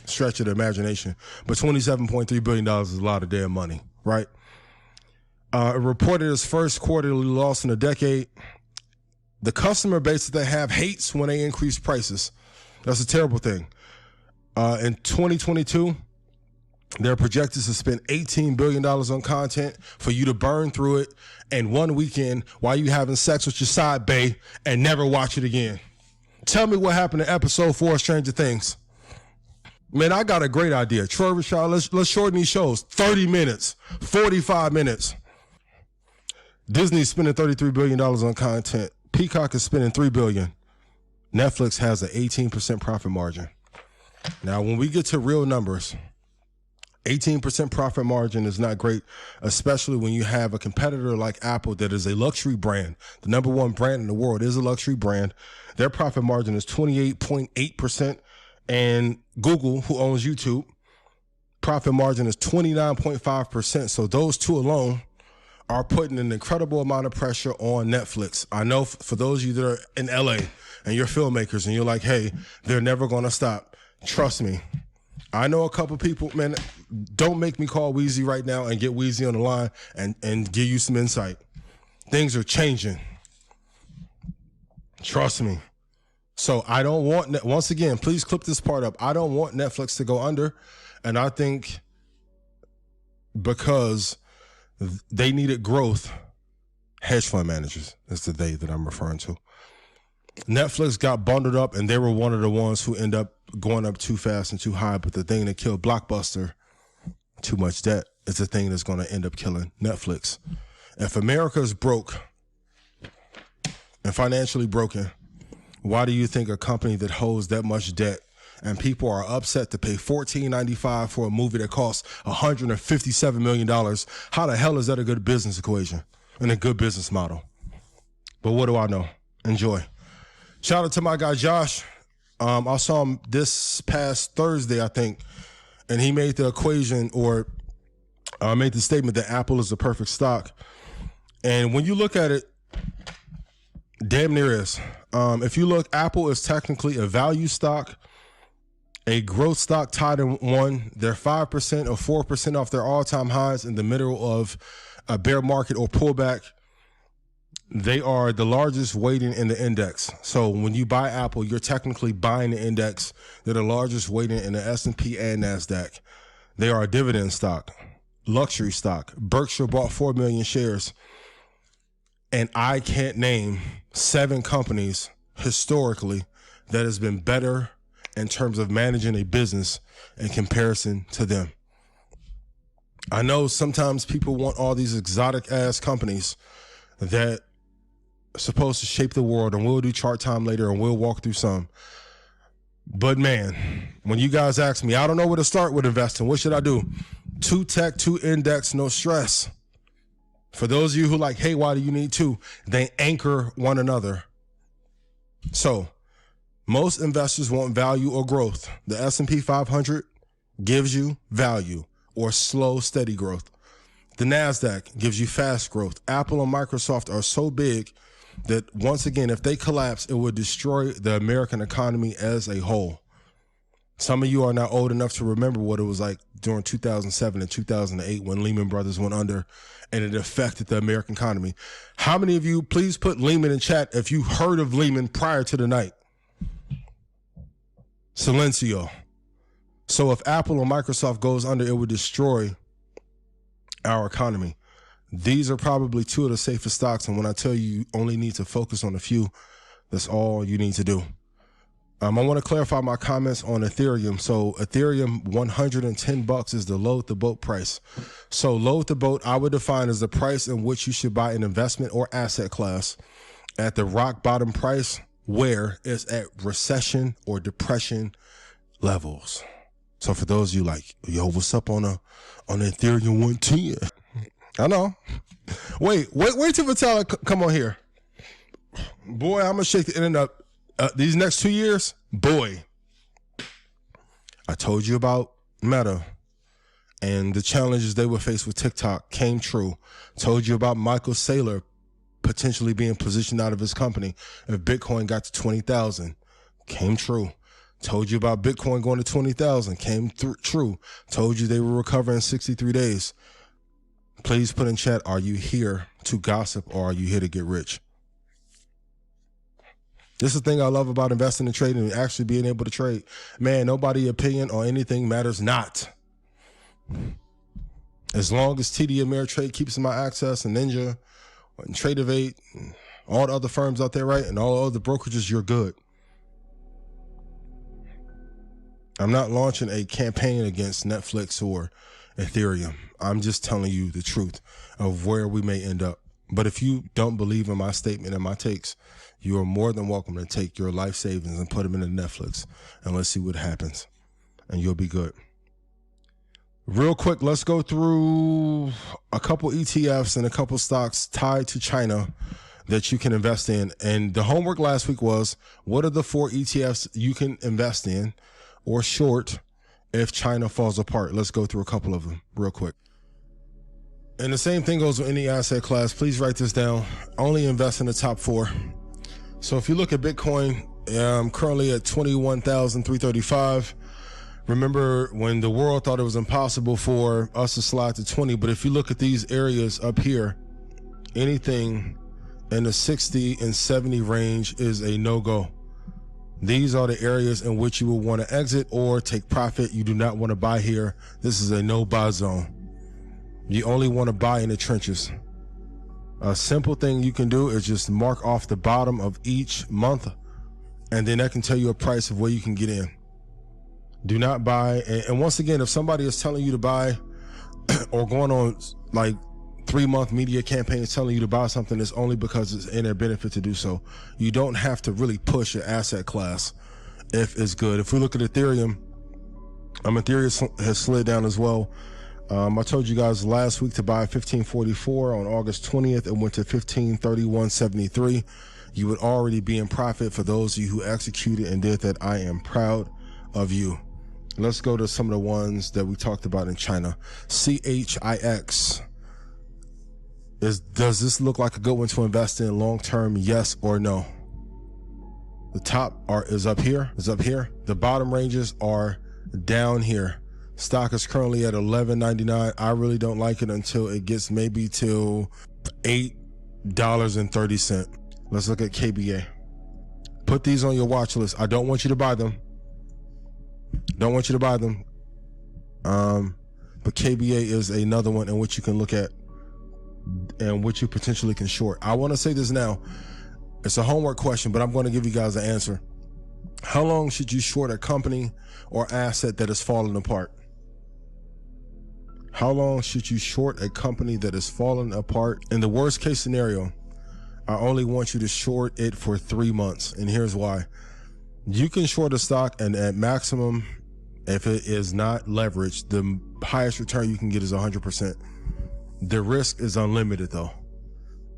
stretch of the imagination, but $27.3 billion is a lot of damn money, right? It reported its first quarterly loss in a decade. The customer base that they have hates when they increase prices. That's a terrible thing. In 2022, they're projected to spend $18 billion on content for you to burn through it in one weekend while you having sex with your side bae and never watch it again. Tell me what happened in episode 4 of Stranger Things. Man, I got a great idea. Troy Rashad, let's shorten these shows. 30 minutes, 45 minutes. Disney's spending $33 billion on content. Peacock is spending $3 billion. Netflix has an 18% profit margin. Now, when we get to real numbers, 18% profit margin is not great, especially when you have a competitor like Apple that is a luxury brand. The number 1 brand in the world is a luxury brand. Their profit margin is 28.8%. And Google, who owns YouTube, profit margin is 29.5%. So those two alone are putting an incredible amount of pressure on Netflix. I know for those of you that are in LA and you're filmmakers and you're like, hey, they're never going to stop. Trust me. I know a couple people, man, don't make me call Weezy right now and get Weezy on the line and give you some insight. Things are changing. Trust me. So I don't want, once again, please clip this part up. I don't want Netflix to go under. And I think because they needed growth, hedge fund managers is the they that I'm referring to. Netflix got bundled up and they were one of the ones who end up going up too fast and too high. But the thing that killed Blockbuster, too much debt, is the thing that's going to end up killing Netflix. If America is broke and financially broken, why do you think a company that holds that much debt and people are upset to pay $14.95 for a movie that costs $157 million, how the hell is that a good business equation and a good business model? But what do I know? Enjoy. Shout out to my guy, Josh. I saw him this past Thursday, I think, and he made the equation or made the statement that Apple is the perfect stock. And when you look at it, damn near is. If you look, Apple is technically a value stock A growth stock tied in one. They're 5% or 4% off their all-time highs in the middle of a bear market or pullback. They are the largest weighting in the index. So when you buy Apple, you're technically buying the index. They're the largest weighting in the S&P and NASDAQ. They are a dividend stock, luxury stock. Berkshire bought 4 million shares. And I can't name 7 companies historically that has been better in terms of managing a business in comparison to them. I know sometimes people want all these exotic ass companies that are supposed to shape the world, and we'll do chart time later and we'll walk through some. But man, when you guys ask me, I don't know where to start with investing. What should I do? 2 tech, 2 index, no stress. For those of you who like, hey, why do you need 2? They anchor one another. So most investors want value or growth. The S&P 500 gives you value or slow, steady growth. The NASDAQ gives you fast growth. Apple and Microsoft are so big that once again, if they collapse, it would destroy the American economy as a whole. Some of you are now old enough to remember what it was like during 2007 and 2008 when Lehman Brothers went under and it affected the American economy. How many of you, please put Lehman in chat if you heard of Lehman prior to the night? Silencio. So if Apple or Microsoft goes under, it would destroy our economy. These are probably 2 of the safest stocks. And when I tell you, you only need to focus on a few, that's all you need to do. I want to clarify my comments on Ethereum. So Ethereum, $110 is the load the boat price. So load the boat, I would define as the price in which you should buy an investment or asset class at the rock bottom price, where it's at recession or depression levels. So for those of you like, yo, what's up on Ethereum 110? I know. Wait till Vitalik come on here. Boy, I'm gonna shake the internet up. These next 2 years, boy. I told you about Meta and the challenges they would face with TikTok came true. Told you about Michael Saylor potentially being positioned out of his company if Bitcoin got to 20,000. Came true. Told you about Bitcoin going to 20,000. Came true. Told you they will recover in 63 days. Please put in chat, are you here to gossip or are you here to get rich? This is the thing I love about investing and trading and actually being able to trade. Man, nobody's opinion or anything matters not. As long as TD Ameritrade keeps my access and Ninja and Tradeovate and all the other firms out there, right? And all the other brokerages, you're good. I'm not launching a campaign against Netflix or Ethereum. I'm just telling you the truth of where we may end up. But if you don't believe in my statement and my takes, you are more than welcome to take your life savings and put them into Netflix and let's see what happens. And you'll be good. Real quick, let's go through a couple ETFs and a couple stocks tied to China that you can invest in. And the homework last week was, what are the 4 ETFs you can invest in or short if China falls apart? Let's go through a couple of them real quick. And the same thing goes with any asset class. Please write this down. Only invest in the top 4. So if you look at Bitcoin, I'm currently at 21,335. Remember when the world thought it was impossible for us to slide to 20, but if you look at these areas up here, anything in the 60 and 70 range is a no-go. These are the areas in which you will want to exit or take profit. You do not want to buy here. This is a no-buy zone. You only want to buy in the trenches. A simple thing you can do is just mark off the bottom of each month, and then that can tell you a price of where you can get in. Do not buy. And once again, if somebody is telling you to buy or going on like 3-month media campaigns telling you to buy something, it's only because it's in their benefit to do so. You don't have to really push your asset class if it's good. If we look at Ethereum, Ethereum has slid down as well. I told you guys last week to buy 1544 on August 20th. It went to 1531.73. You would already be in profit. For those of you who executed and did that, I am proud of you. Let's go to some of the ones that we talked about in China. CHIX. Does this look like a good one to invest in long term? Yes or no? The top is up here, The bottom ranges are down here. Stock is currently at $11.99. I really don't like it until it gets maybe till $8.30. Let's look at KBA. Put these on your watch list. I don't want you to buy them. But KBA is another one in which you can look at and which you potentially can short. I want to say this now. It's a homework question, but I'm going to give you guys the answer. How long should you short a company or asset that is falling apart? How long should you short a company that is falling apart? In the worst case scenario, I only want you to short it for 3 months. And here's why. You can short a stock, and at maximum, if it is not leveraged, the highest return you can get is 100%. The risk is unlimited though.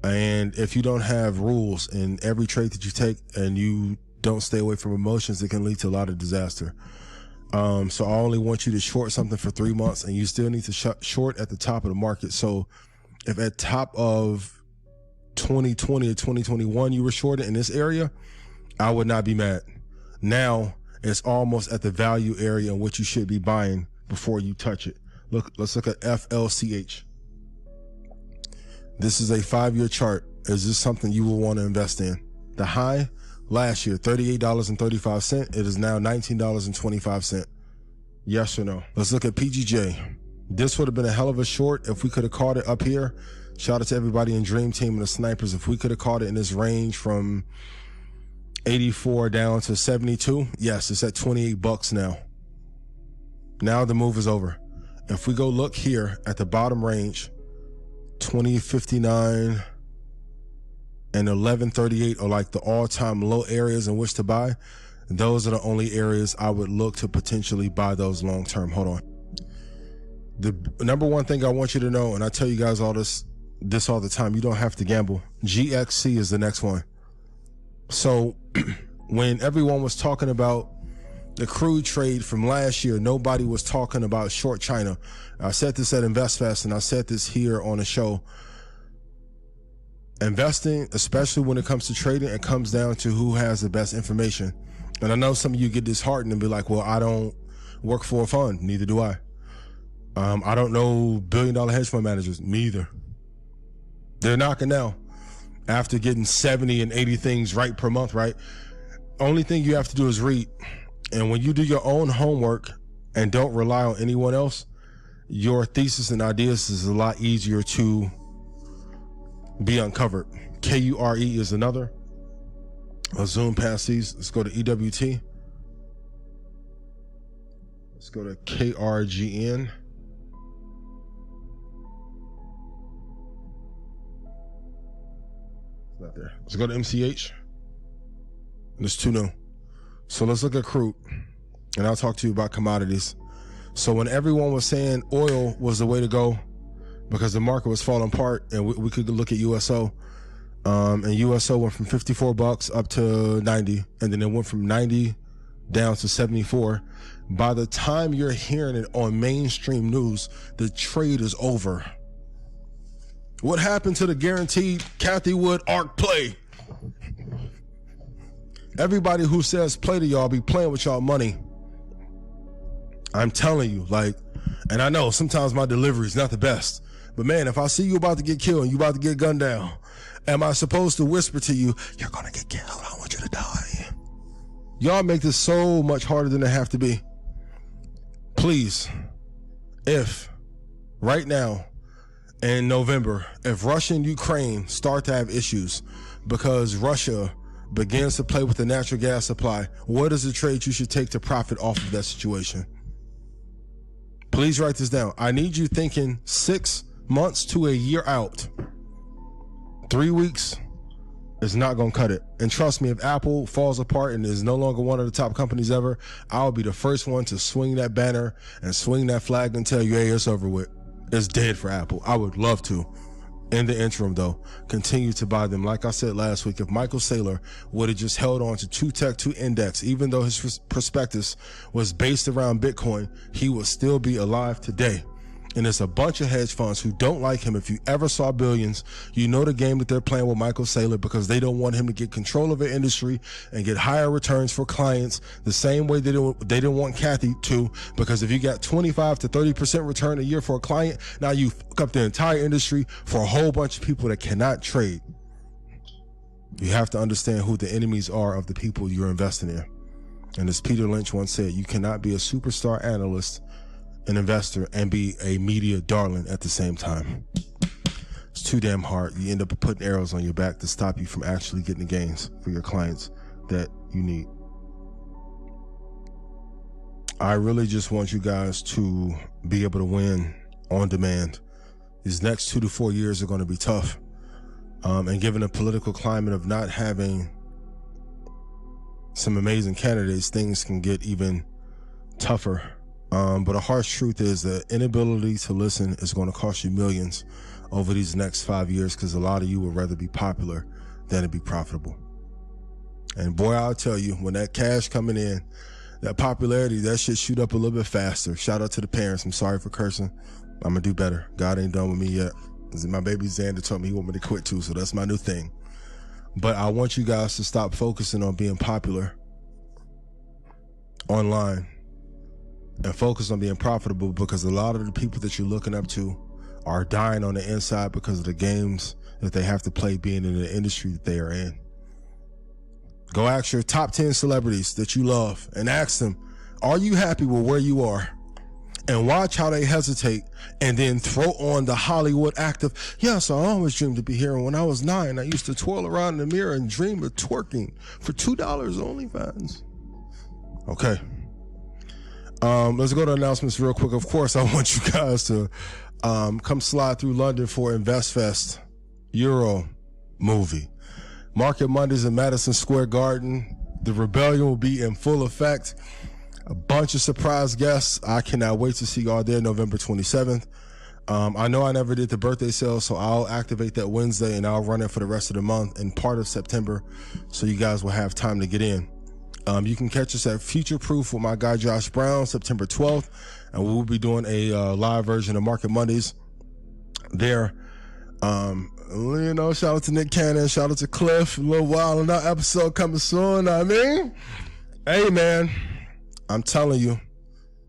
And if you don't have rules in every trade that you take and you don't stay away from emotions, it can lead to a lot of disaster. So I only want you to short something for 3 months, and you still need to short at the top of the market. So if at top of 2020 or 2021 you were shorted in this area, I would not be mad. Now it's almost at the value area in which you should be buying before you touch it. Let's look at FLCH. This is a 5-year chart. Is this something you will want to invest in? The high last year, $38.35. It is now $19.25. Yes or no? Let's look at PGJ. This would have been a hell of a short if we could have caught it up here. Shout out to everybody in Dream Team and the snipers. If we could have caught it in this range from 84 down to 72, yes, it's at 28 bucks now. Now the move is over. If we go look here at the bottom range, 2059 and 1138 are like the all-time low areas in which to buy. Those are the only areas I would look to potentially buy those long-term. Hold on. The number one thing I want you to know, and I tell you guys all this all the time, you don't have to gamble. GXC is the next one. So when everyone was talking about the crude trade from last year, nobody was talking about short China. I said this at InvestFest, and I said this here on the show. Investing, especially when it comes to trading, it comes down to who has the best information. And I know some of you get disheartened and be like, well, I don't work for a fund. Neither do I. I don't know billion-dollar hedge fund managers. Me either. They're knocking now after getting 70 and 80 things right per month, right? Only thing you have to do is read. And when you do your own homework and don't rely on anyone else, your thesis and ideas is a lot easier to be uncovered. KURE is another. I'll zoom past these. Let's go to EWT. Let's go to KRGN. It's not there. Let's go to MCH. And it's too new. So let's look at crude, and I'll talk to you about commodities. So when everyone was saying oil was the way to go because the market was falling apart, and we could look at USO, and USO went from 54 bucks up to 90, and then it went from 90 down to 74. By the time you're hearing it on mainstream news, the trade is over. What happened to the guaranteed Kathy Wood ARC play? Everybody who says play to y'all be playing with y'all money. I'm telling you, like, and I know sometimes my delivery is not the best, but man, if I see you about to get killed and you about to get gunned down, am I supposed to whisper to you, you're gonna get killed, I want you to die? Y'all make this so much harder than it have to be. Please, if right now in November, if Russia and Ukraine start to have issues because Russia begins to play with the natural gas supply, what is the trade you should take to profit off of that situation? Please write this down. I need you thinking 6 months to a year out. 3 weeks is not going to cut it. And trust me, if Apple falls apart and is no longer one of the top companies ever, I'll be the first one to swing that banner and swing that flag and tell you, hey, it's over with. It's dead for Apple. I would love to. In the interim, though, continue to buy them. Like I said last week, if Michael Saylor would have just held on to 2 Tech 2 Index, even though his prospectus was based around Bitcoin, he would still be alive today. And it's a bunch of hedge funds who don't like him. If you ever saw Billions, you know the game that they're playing with Michael Saylor, because they don't want him to get control of the industry and get higher returns for clients the same way they didn't want Kathy to, because if you got 25 to 30% return a year for a client, now you fuck up the entire industry for a whole bunch of people that cannot trade. You have to understand who the enemies are of the people you're investing in. And as Peter Lynch once said, you cannot be a superstar analyst, an investor, and be a media darling at the same time. It's too damn hard. You end up putting arrows on your back to stop you from actually getting the gains for your clients that you need. I really just want you guys to be able to win on demand. These next 2 to 4 years are going to be tough. And given the political climate of not having some amazing candidates, things can get even tougher. But a harsh truth is the inability to listen is going to cost you millions over these next 5 years, because a lot of you would rather be popular than to be profitable. And boy, I'll tell you, when that cash coming in, that popularity, that shit shoot up a little bit faster. Shout out to the parents. I'm sorry for cursing. I'm gonna do better. God ain't done with me yet. My baby Xander told me he want me to quit too, so that's my new thing. But I want you guys to stop focusing on being popular online and focus on being profitable, because a lot of the people that you're looking up to are dying on the inside because of the games that they have to play being in the industry that they are in. Go ask your top 10 celebrities that you love and ask them, are you happy with where you are? And watch how they hesitate, and then throw on the Hollywood active. Yes, I always dreamed to be here. And when I was 9, I used to twirl around in the mirror and dream of twerking for $2 only fans. Okay. Let's go to announcements real quick. Of course, I want you guys to come slide through London for InvestFest Euro movie. Market Mondays in Madison Square Garden. The rebellion will be in full effect. A bunch of surprise guests. I cannot wait to see y'all there November 27th. I know I never did the birthday sale, so I'll activate that Wednesday and I'll run it for the rest of the month and part of September, so you guys will have time to get in. You can catch us at Future Proof with my guy Josh Brown, September 12th, and we will be doing a live version of Market Mondays there. You know, shout out to Nick Cannon, shout out to Cliff. A little while in that episode coming soon. I mean, hey man, I'm telling you,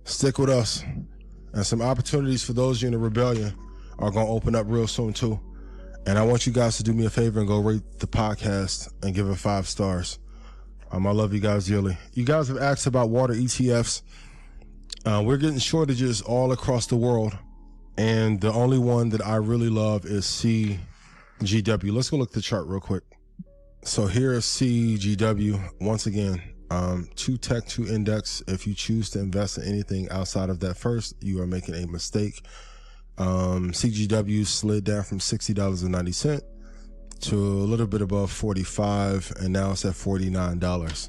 stick with us. And some opportunities for those of you in the rebellion are going to open up real soon too. And I want you guys to do me a favor and go rate the podcast and give it 5 stars. I love you guys dearly. You guys have asked about water ETFs. We're getting shortages all across the world. And the only one that I really love is CGW. Let's go look at the chart real quick. So here is CGW. Once again, 2 tech, 2 index. If you choose to invest in anything outside of that first, you are making a mistake. CGW slid down from $60.90 to a little bit above 45, and now it's at $49.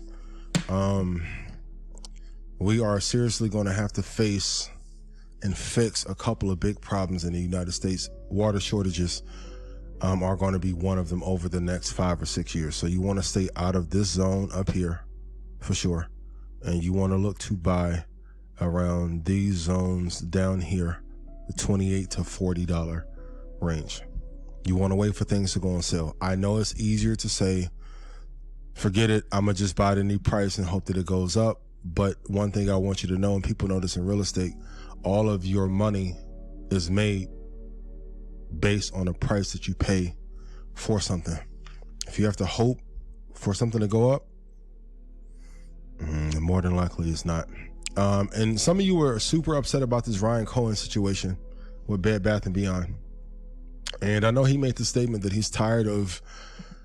We are seriously going to have to face and fix a couple of big problems in the United States. Water shortages are going to be one of them over the next 5 or 6 years. So you want to stay out of this zone up here for sure. And you want to look to buy around these zones down here, the $28 to $40 range. You want to wait for things to go on sale. I know it's easier to say, forget it, I'm going to just buy at any price and hope that it goes up. But one thing I want you to know, and people know this in real estate, all of your money is made based on the price that you pay for something. If you have to hope for something to go up, more than likely it's not. And some of you were super upset about this Ryan Cohen situation with Bed Bath & Beyond. And I know he made the statement that he's tired of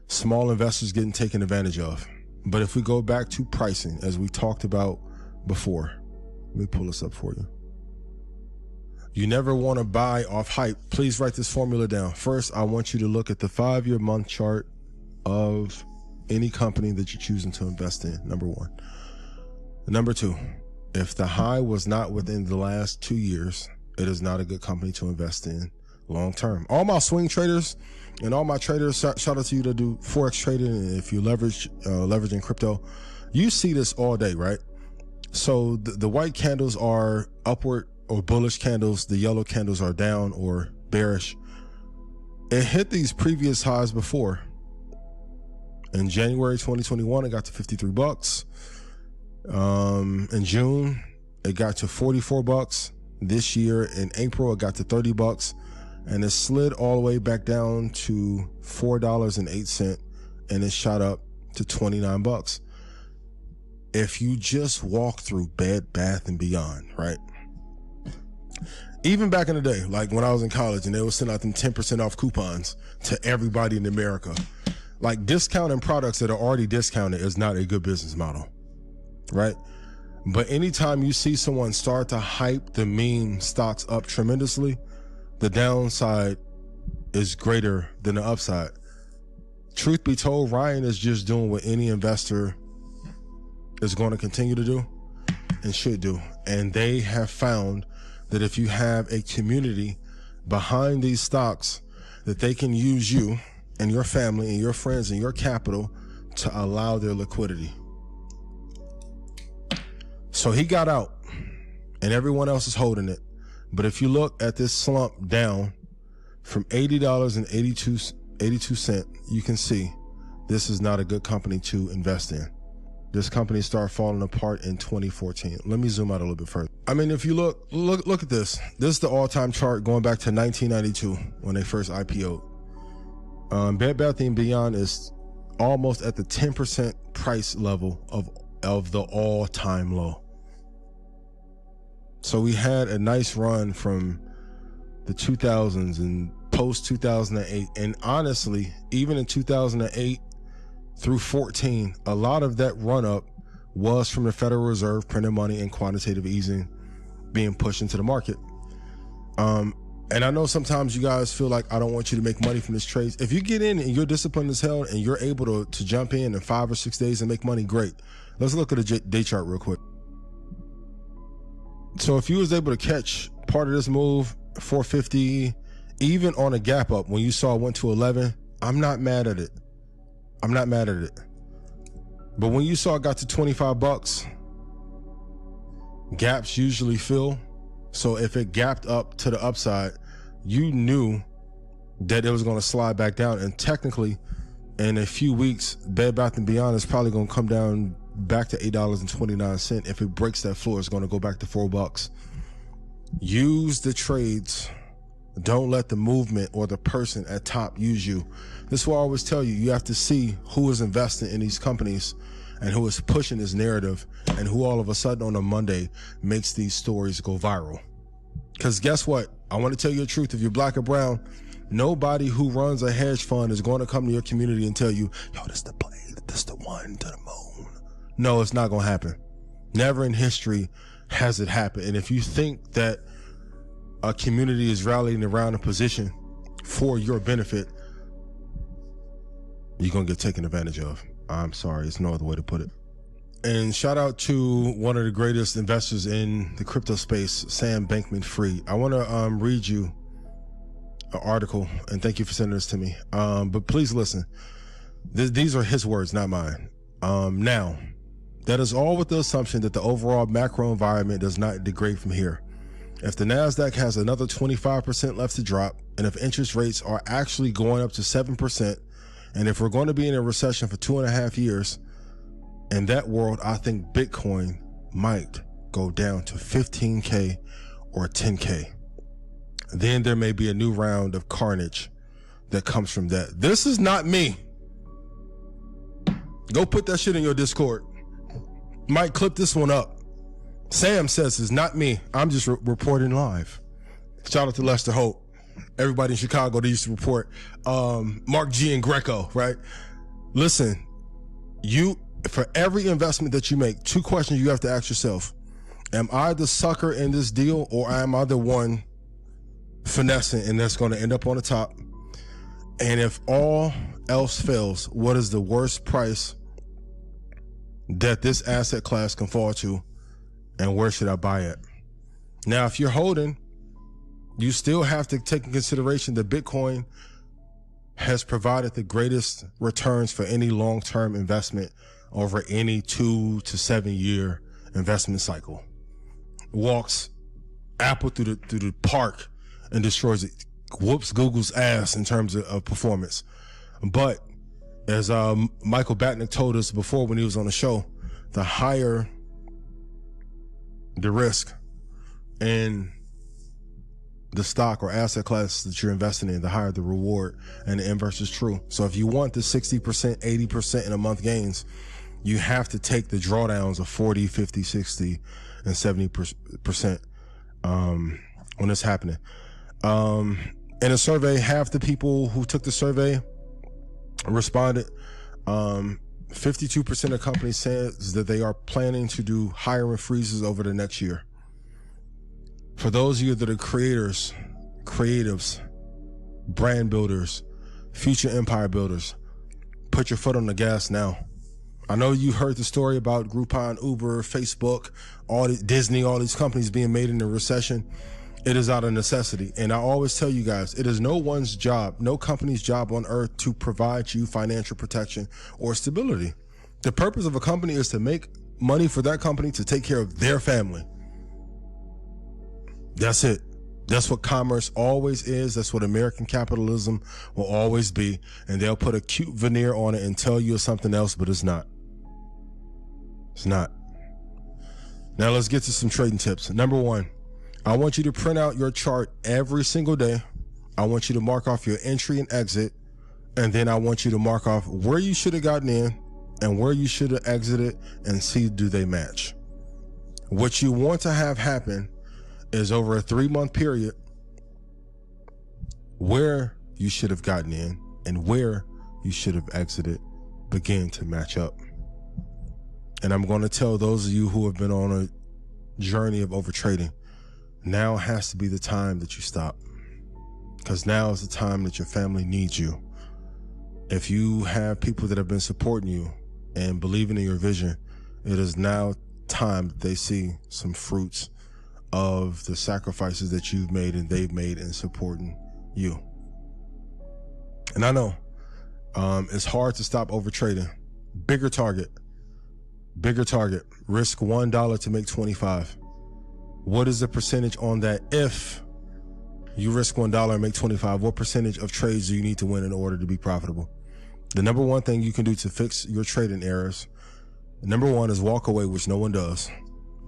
small investors getting taken advantage of. But if we go back to pricing, as we talked about before, let me pull this up for you. You never want to buy off hype. Please write this formula down. First, I want you to look at the 5-year month chart of any company that you're choosing to invest in, number 1. Number 2, if the high was not within the last 2 years, it is not a good company to invest in long term. All my swing traders and all my traders, shout out to you to do Forex trading, and if you leveraging crypto, you see this all day, right? So the white candles are upward or bullish candles. The yellow candles are down or bearish. It hit these previous highs before. In January 2021, it got to 53 bucks. In June, it got to 44 bucks. This year in April, it got to 30 bucks, and it slid all the way back down to $4.08, and it shot up to 29 bucks. If you just walk through Bed Bath & Beyond, right? Even back in the day, like when I was in college and they would send out them 10% off coupons to everybody in America, like discounting products that are already discounted is not a good business model, right? But anytime you see someone start to hype the meme stocks up tremendously, the downside is greater than the upside. Truth be told, Ryan is just doing what any investor is going to continue to do and should do. And they have found that if you have a community behind these stocks, that they can use you and your family and your friends and your capital to allow their liquidity. So he got out and everyone else is holding it. But if you look at this slump down from $80.82, you can see this is not a good company to invest in. This company started falling apart in 2014. Let me zoom out a little bit further. I mean, if you look at this. This is the all-time chart going back to 1992 when they first IPO'd. Bed Bath & Beyond is almost at the 10% price level of the all-time low. So we had a nice run from the 2000s and post 2008. And honestly, even in 2008 through 14, a lot of that run up was from the Federal Reserve printing money and quantitative easing being pushed into the market. And I know sometimes you guys feel like I don't want you to make money from this trade. If you get in and you're disciplined as hell and you're able to jump in 5 or 6 days and make money, great. Let's look at a day chart real quick. So if you was able to catch part of this move, 450, even on a gap up, when you saw it went to 11, I'm not mad at it. I'm not mad at it. But when you saw it got to 25 bucks, gaps usually fill. So if it gapped up to the upside, you knew that it was going to slide back down. And technically, in a few weeks, Bed Bath & Beyond is probably going to come down back to $8.29. If it breaks that floor, it's going to go back to $4. Use the trades. Don't let the movement or the person at top use you. This is what I always tell you. You have to see who is investing in these companies and who is pushing this narrative and who all of a sudden on a Monday makes these stories go viral. Because guess what? I want to tell you the truth. If you're black or brown, nobody who runs a hedge fund is going to come to your community and tell you, yo, this the play, this the one to the moon. No, it's not going to happen. Never in history has it happened. And if you think that a community is rallying around a position for your benefit, you're going to get taken advantage of. I'm sorry, it's no other way to put it. And shout out to one of the greatest investors in the crypto space, Sam Bankman-Fried. I want to read you an article, and thank you for sending this to me. But please listen. These are his words, not mine. Now, that is all with the assumption that the overall macro environment does not degrade from here. If the NASDAQ has another 25% left to drop, and if interest rates are actually going up to 7%, and if we're going to be in a recession for 2.5 years, in that world, I think Bitcoin might go down to 15K or 10K. Then there may be a new round of carnage that comes from that. This is not me. Go put that shit in your Discord. Might clip this one up. Sam says it's not me. I'm just reporting live. Shout out to Lester Holt. Everybody in Chicago, they used to report. Mark G and Greco, right? Listen, for every investment that you make, 2 questions you have to ask yourself. Am I the sucker in this deal, or am I the one finessing and that's going to end up on the top? And if all else fails, what is the worst price that this asset class can fall to, and where should I buy it? Now, if you're holding, you still have to take in consideration that Bitcoin has provided the greatest returns for any long-term investment over any 2 to 7 year investment cycle. Walks Apple through the park and destroys it. Whoops Google's ass in terms of performance. But as Michael Batnick told us before when he was on the show, the higher the risk in the stock or asset class that you're investing in, the higher the reward, and the inverse is true. So if you want the 60%, 80% in a month gains, you have to take the drawdowns of 40, 50, 60, and 70% when it's happening. In a survey, half the people who took the survey responded. 52% of companies says that they are planning to do hiring freezes over the next year. For those of you that are creators, creatives, brand builders, future empire builders, put your foot on the gas now. I know you heard the story about Groupon, Uber, Facebook, Disney, all these companies being made in a recession. It is out of necessity. And I always tell you guys, it is no one's job, no company's job on earth to provide you financial protection or stability. The purpose of a company is to make money for that company to take care of their family. That's it. That's what commerce always is. That's what American capitalism will always be. And they'll put a cute veneer on it and tell you it's something else, but it's not. It's not. Now let's get to some trading tips. Number one, I want you to print out your chart every single day. I want you to mark off your entry and exit. And then I want you to mark off where you should have gotten in and where you should have exited and see, do they match? What you want to have happen is over a 3-month period, where you should have gotten in and where you should have exited begin to match up. And I'm going to tell those of you who have been on a journey of overtrading, now has to be the time that you stop, because now is the time that your family needs you. If you have people that have been supporting you and believing in your vision, it is now time that they see some fruits of the sacrifices that you've made and they've made in supporting you. And I know it's hard to stop overtrading. Bigger target, risk $1 to make 25. What is the percentage on that? If you risk $1 and make 25, what percentage of trades do you need to win in order to be profitable? The number one thing you can do to fix your trading errors, number one, is walk away, which no one does.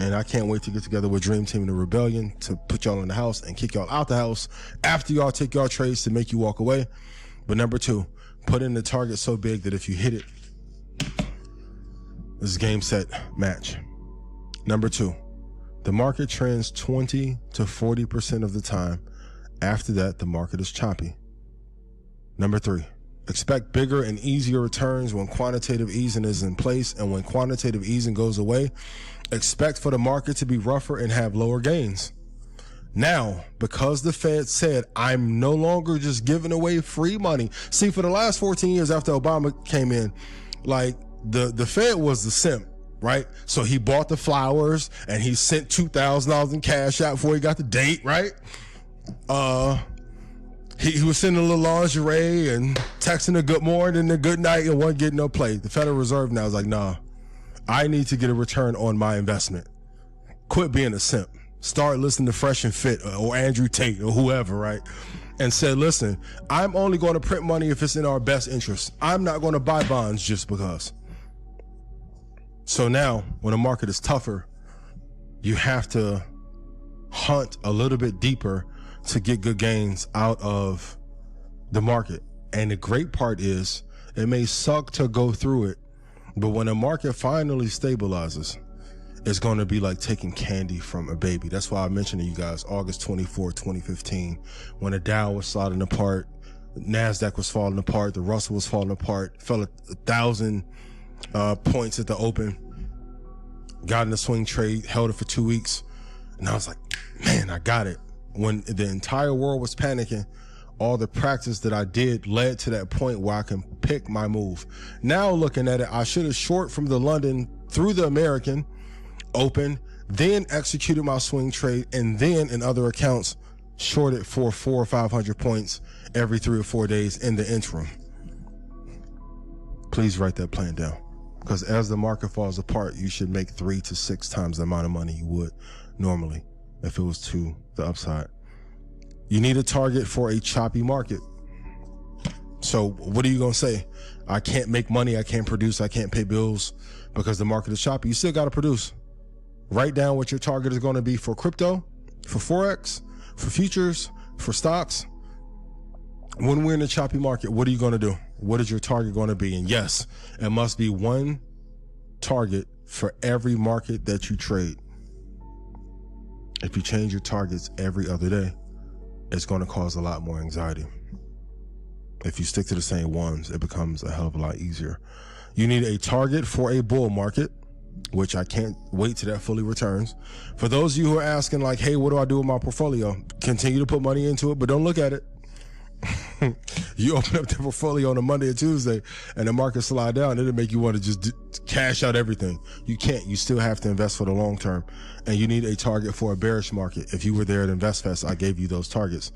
And I can't wait to get together with Dream Team and the Rebellion to put y'all in the house and kick y'all out the house after y'all take y'all trades to make you walk away. But number two, put in the target so big that if you hit it, this is game, set, match. Number two, the market trends 20 to 40% of the time. After that, the market is choppy. Number three, expect bigger and easier returns when quantitative easing is in place, and when quantitative easing goes away, expect for the market to be rougher and have lower gains. Now, because the Fed said, I'm no longer just giving away free money. See, for the last 14 years after Obama came in, like the Fed was the simp. Right? So he bought the flowers and he sent $2,000 in cash out before he got the date, right? He was sending a little lingerie and texting a good morning and a good night and wasn't getting no play. The Federal Reserve now is like, nah, I need to get a return on my investment. Quit being a simp. Start listening to Fresh and Fit or Andrew Tate or whoever, right? And said, listen, I'm only going to print money if it's in our best interest. I'm not going to buy bonds just because. So now, when the market is tougher, you have to hunt a little bit deeper to get good gains out of the market. And the great part is, it may suck to go through it, but when the market finally stabilizes, it's going to be like taking candy from a baby. That's why I mentioned to you guys, August 24, 2015, when the Dow was sliding apart, NASDAQ was falling apart, the Russell was falling apart, fell 1,000 points at the open, got in a swing trade, held it for 2 weeks. And I was like, man, I got it. When the entire world was panicking, all the practice that I did led to that point where I can pick my move. Now looking at it, I should have short from the London through the American open, then executed my swing trade, and then in other accounts, shorted for 400 or 500 points every 3 or 4 days in the interim. Please write that plan down, because as the market falls apart, you should make 3 to 6 times the amount of money you would normally if it was to the upside. You need a target for a choppy market. So what are you going to say? I can't make money, I can't produce, I can't pay bills because the market is choppy. You still got to produce. Write down what your target is going to be for crypto, for Forex, for futures, for stocks. When we're in a choppy market, what are you going to do? What is your target going to be? And yes, it must be one target for every market that you trade. If you change your targets every other day, it's going to cause a lot more anxiety. If you stick to the same ones, it becomes a hell of a lot easier. You need a target for a bull market, which I can't wait till that fully returns. For those of you who are asking like, hey, what do I do with my portfolio? Continue to put money into it, but don't look at it. You open up the portfolio on a Monday or Tuesday and the market slide down, it'll make you want to just cash out everything. You can't. You still have to invest for the long term, and you need a target for a bearish market. If you were there at InvestFest, I gave you those targets.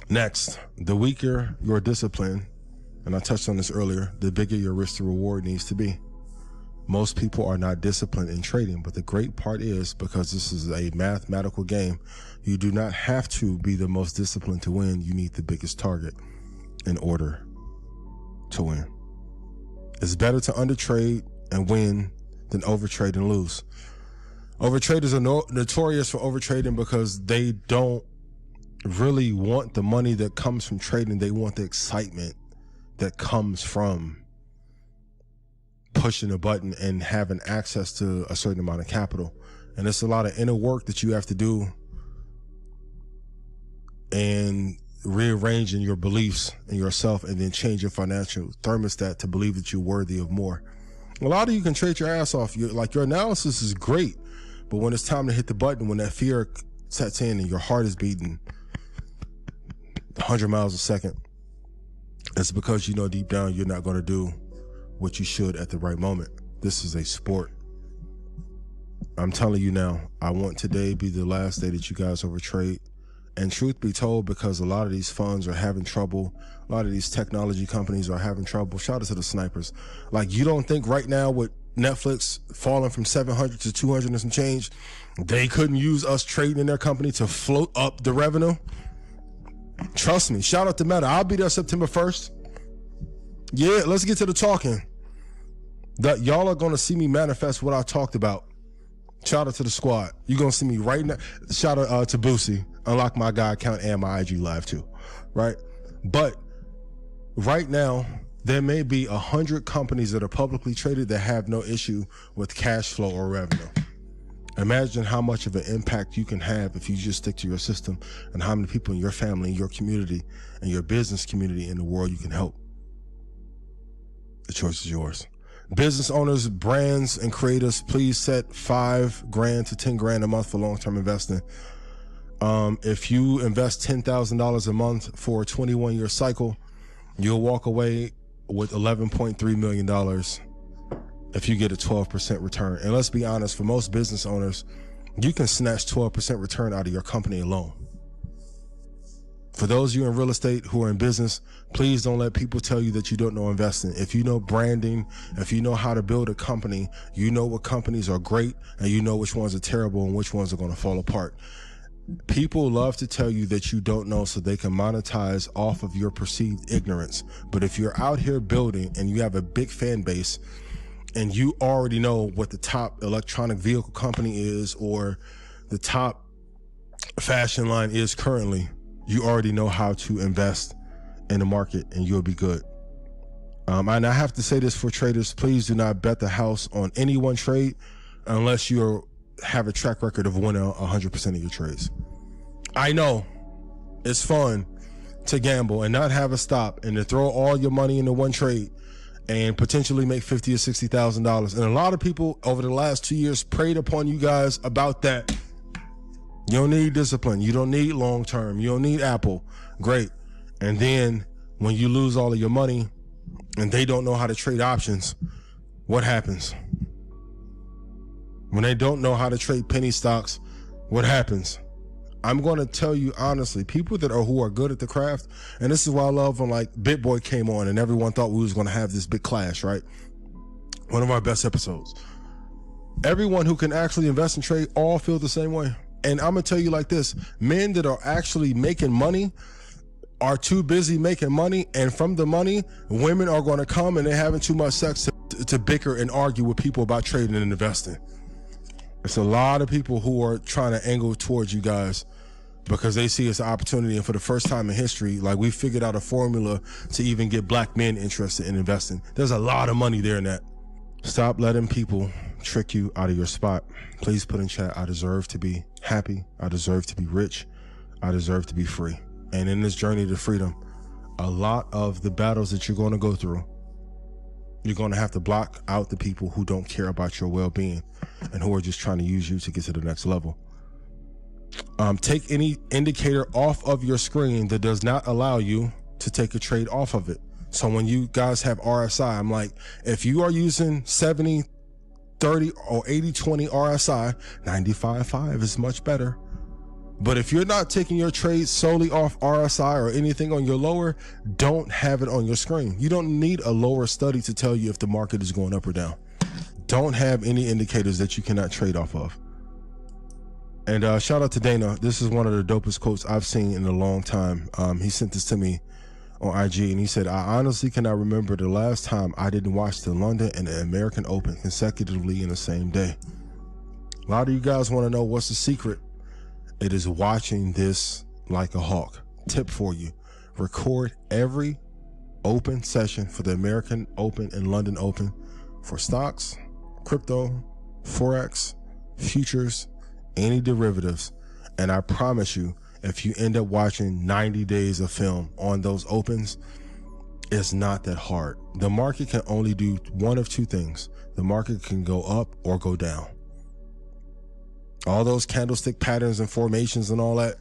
Next, the weaker your discipline, and I touched on this earlier, the bigger your risk to reward needs to be. Most people are not disciplined in trading, but the great part is, because this is a mathematical game, you do not have to be the most disciplined to win. You need the biggest target in order to win. It's better to undertrade and win than overtrade and lose. Overtraders are notorious for overtrading because they don't really want the money that comes from trading. They want the excitement that comes from pushing a button and having access to a certain amount of capital. And it's a lot of inner work that you have to do and rearranging your beliefs in yourself, and then change your financial thermostat to believe that you're worthy of more. A lot of you can trade your ass off. Your analysis is great, but when it's time to hit the button, when that fear sets in and your heart is beating 100 miles a second, it's because you know deep down you're not going to do what you should at the right moment. This is a sport. I'm telling you now, I want today be the last day that you guys overtrade. And truth be told, because a lot of these funds are having trouble, a lot of these technology companies are having trouble. Shout out to the snipers. Like, you don't think right now with Netflix falling from 700 to 200 and some change, they couldn't use us trading in their company to float up the revenue? Trust me. Shout out to Meta. I'll be there September 1st. Yeah, let's get to the talking. That y'all are going to see me manifest what I talked about. Shout out to the squad. You're going to see me right now. Shout out to Boosie. Unlock my guy account and my IG live too, right? But right now, there may be 100 companies that are publicly traded that have no issue with cash flow or revenue. Imagine how much of an impact you can have if you just stick to your system, and how many people in your family, your community, and your business community in the world you can help. The choice is yours. Business owners, brands, and creators, please set $5,000 to $10,000 a month for long-term investing. If you invest $10,000 a month for a 21-year cycle, you'll walk away with $11.3 million if you get a 12% return. And let's be honest, for most business owners, you can snatch 12% return out of your company alone. For those of you in real estate who are in business, please don't let people tell you that you don't know investing. If you know branding, if you know how to build a company, you know what companies are great and you know which ones are terrible and which ones are going to fall apart. People love to tell you that you don't know so they can monetize off of your perceived ignorance. But if you're out here building and you have a big fan base and you already know what the top electronic vehicle company is or the top fashion line is currently, you already know how to invest in the market and you'll be good. And I have to say this for traders, please do not bet the house on any one trade unless you have a track record of winning 100% of your trades. I know it's fun to gamble and not have a stop and to throw all your money into one trade and potentially make $50,000 or $60,000. And a lot of people over the last 2 years preyed upon you guys about that. You don't need discipline. You don't need long term. You don't need Apple. Great. And then when you lose all of your money and they don't know how to trade options, what happens? When they don't know how to trade penny stocks, what happens? I'm going to tell you honestly, people who are good at the craft, and this is why I love when like BitBoy came on and everyone thought we was going to have this big clash, right? One of our best episodes. Everyone who can actually invest and trade all feel the same way. And I'm gonna tell you like this, men that are actually making money are too busy making money, and from the money, women are going to come and they're having too much sex to bicker and argue with people about trading and investing. It's a lot of people who are trying to angle towards you guys because they see it's an opportunity, and for the first time in history, like, we figured out a formula to even get black men interested in investing. There's a lot of money there in that. Stop letting people trick you out of your spot. Please put in chat, I deserve to be happy, I deserve to be rich, I deserve to be free. And in this journey to freedom, a lot of the battles that you're going to go through, you're going to have to block out the people who don't care about your well-being and who are just trying to use you to get to the next level. Take any indicator off of your screen that does not allow you to take a trade off of it. So when you guys have RSI, I'm like, if you are using 70-30 or 80-20 RSI, 95.5 is much better. But if you're not taking your trades solely off RSI or anything on your lower, don't have it on your screen. You don't need a lower study to tell you if the market is going up or down. Don't have any indicators that you cannot trade off of. And shout out to Dana. This is one of the dopest quotes I've seen in a long time. He sent this to me on IG, and he said, I honestly cannot remember the last time I didn't watch the London and the American Open consecutively in the same day. A lot of you guys want to know what's the secret. It is watching this like a hawk. Tip for you: record every open session for the American Open and London Open for stocks, crypto, Forex, futures, any derivatives. And I promise you, if you end up watching 90 days of film on those opens, it's not that hard. The market can only do one of two things. The market can go up or go down. All those candlestick patterns and formations and all that,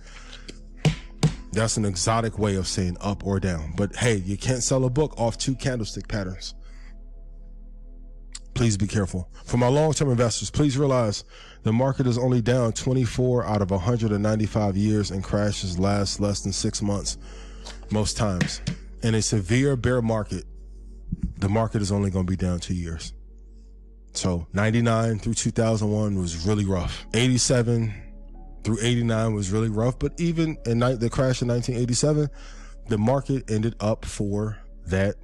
that's an exotic way of saying up or down. But hey, you can't sell a book off two candlestick patterns. Please be careful. For my long-term investors, please realize the market is only down 24 out of 195 years and crashes last less than 6 months most times. In a severe bear market, the market is only going to be down 2 years. So 99 through 2001 was really rough. 87 through 89 was really rough. But even in the crash in 1987, the market ended up for that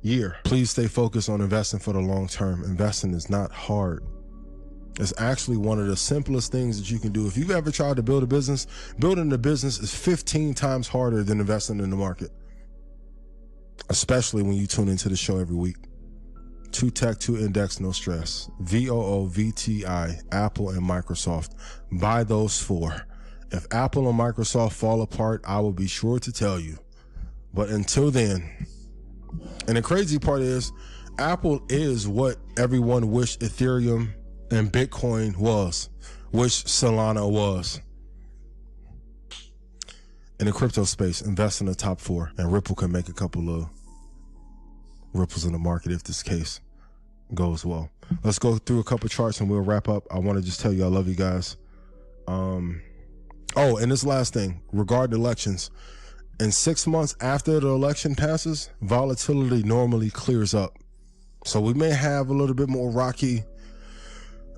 year. Please stay focused on investing for the long term. Investing is not hard. It's actually one of the simplest things that you can do. If you've ever tried to build a business, building a business is 15 times harder than investing in the market, especially when you tune into the show every week. 2 tech, 2 index, no stress. VOO, VTI, Apple, and Microsoft. Buy those 4. If Apple and Microsoft fall apart, I will be sure to tell you. But until then, and the crazy part is, Apple is what everyone wished Ethereum and Bitcoin was, wish Solana was. In the crypto space, invest in the top 4, and Ripple can make a couple of ripples in the market if this case goes well. Let's go through a couple charts and we'll wrap up. I want to just tell you I love you guys. Oh, and this last thing regarding elections. In 6 months after the election passes, volatility normally clears up. So we may have a little bit more rocky,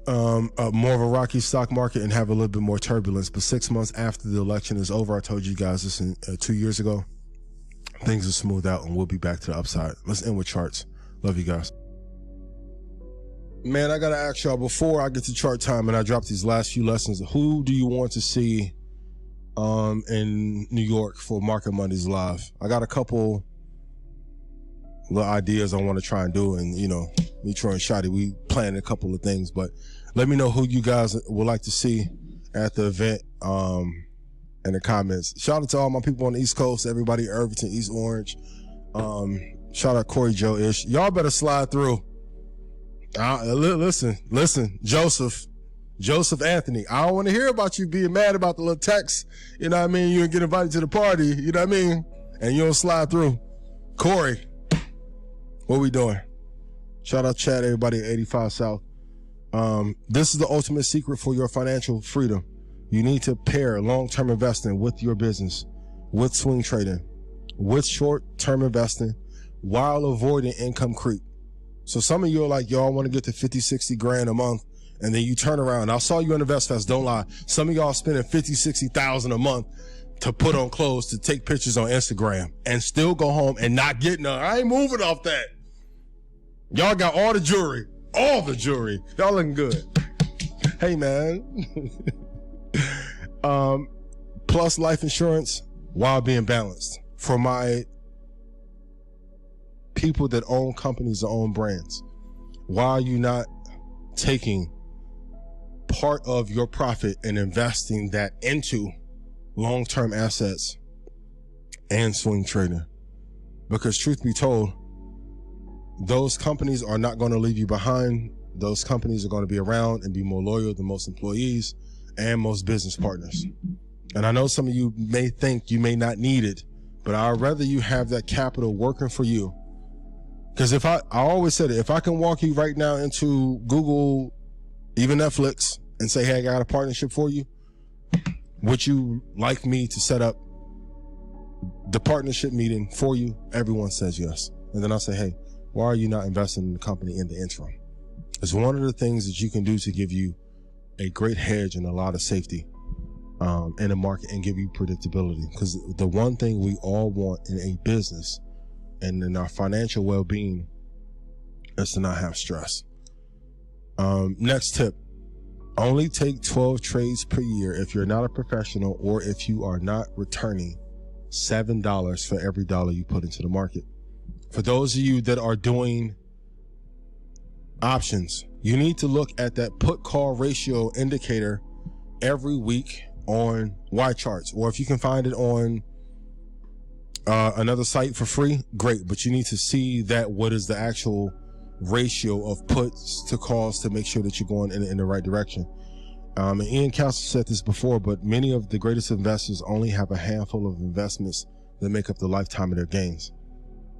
more of a rocky stock market and have a little bit more turbulence. But 6 months after the election is over, I told you guys this 2 years ago, things are smoothed out and we'll be back to the upside. Let's end with charts. Love you guys. Man, I got to ask y'all before I get to chart time and I drop these last few lessons, who do you want to see in New York for Market Mondays Live? I got a couple little ideas I want to try and do, and you know, me, Troy, and Shotty, we planning a couple of things, but let me know who you guys would like to see at the event in the comments. Shout out to all my people on the East Coast, everybody in Irvington, East Orange. Shout out Corey Joe Ish. Y'all better slide through. Listen, Joseph Anthony, I don't want to hear about you being mad about the little text, you know what I mean? You get invited to the party, you know what I mean? And you don't slide through. Corey, what we doing? Shout out chat, everybody at 85 South. This is the ultimate secret for your financial freedom. You need to pair long-term investing with your business, with swing trading, with short-term investing, while avoiding income creep. So some of you are like, yo, I want to get to 50, 60 grand a month And then you turn around. I saw you in the Vest Fest, don't lie. Some of y'all spending 50, 60,000 a month to put on clothes, to take pictures on Instagram and still go home and not get none. I ain't moving off that. Y'all got all the jewelry. Y'all looking good. Hey, man. Plus life insurance while being balanced. For my people that own companies or own brands, why are you not taking part of your profit and investing that into long-term assets and swing trading? Because truth be told, those companies are not going to leave you behind. Those companies are going to be around and be more loyal than most employees and most business partners. And I know some of you may think you may not need it, but I'd rather you have that capital working for you. Because if I always said it, if I can walk you right now into Google, even Netflix, and say, hey, I got a partnership for you, would you like me to set up the partnership meeting for you? Everyone says yes. And then I'll say, hey, why are you not investing in the company in the interim? It's one of the things that you can do to give you a great hedge and a lot of safety in the market and give you predictability. Because the one thing we all want in a business and in our financial well-being is to not have stress. Next tip, only take 12 trades per year if you're not a professional or if you are not returning $7 for every dollar you put into the market. For those of you that are doing options, you need to look at that put call ratio indicator every week on Y charts, or if you can find it on another site for free, great. But you need to see that what is the actual ratio of puts to calls to make sure that you're going in the right direction. And Ian Castle said this before, but many of the greatest investors only have a handful of investments that make up the lifetime of their gains.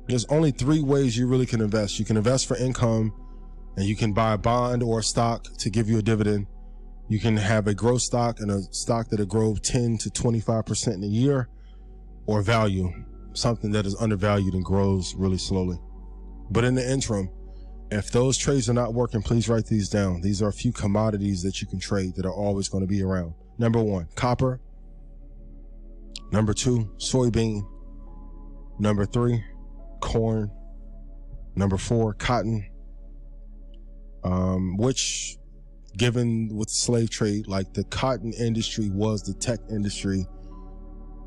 There's only 3 ways you really can invest. You can invest for income, and you can buy a bond or a stock to give you a dividend. You can have a growth stock and a stock that'll grow 10 to 25% in a year, or value, something that is undervalued and grows really slowly. But in the interim, if those trades are not working, please write these down. These are a few commodities that you can trade that are always going to be around. Number 1, copper. Number 2, soybean. Number 3, corn. Number 4, cotton. Which, given with the slave trade, like the cotton industry was the tech industry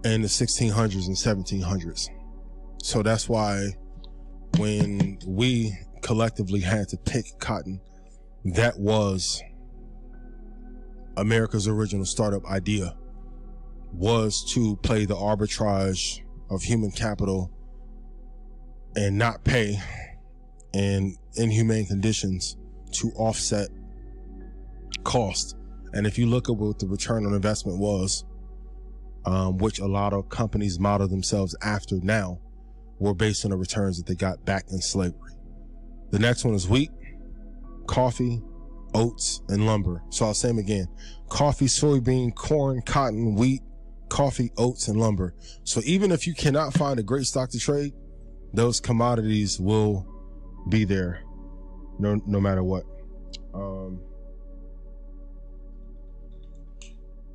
in the 1600s and 1700s. So that's why when we collectively had to pick cotton, that was America's original startup idea, was to play the arbitrage of human capital and not pay in inhumane conditions to offset cost. And if you look at what the return on investment was, which a lot of companies model themselves after now, were based on the returns that they got back in slavery. The next one is wheat, coffee, oats, and lumber. So I'll say them again: coffee, soybean, corn, cotton, wheat, coffee, oats, and lumber. So even if you cannot find a great stock to trade, those commodities will be there no matter what.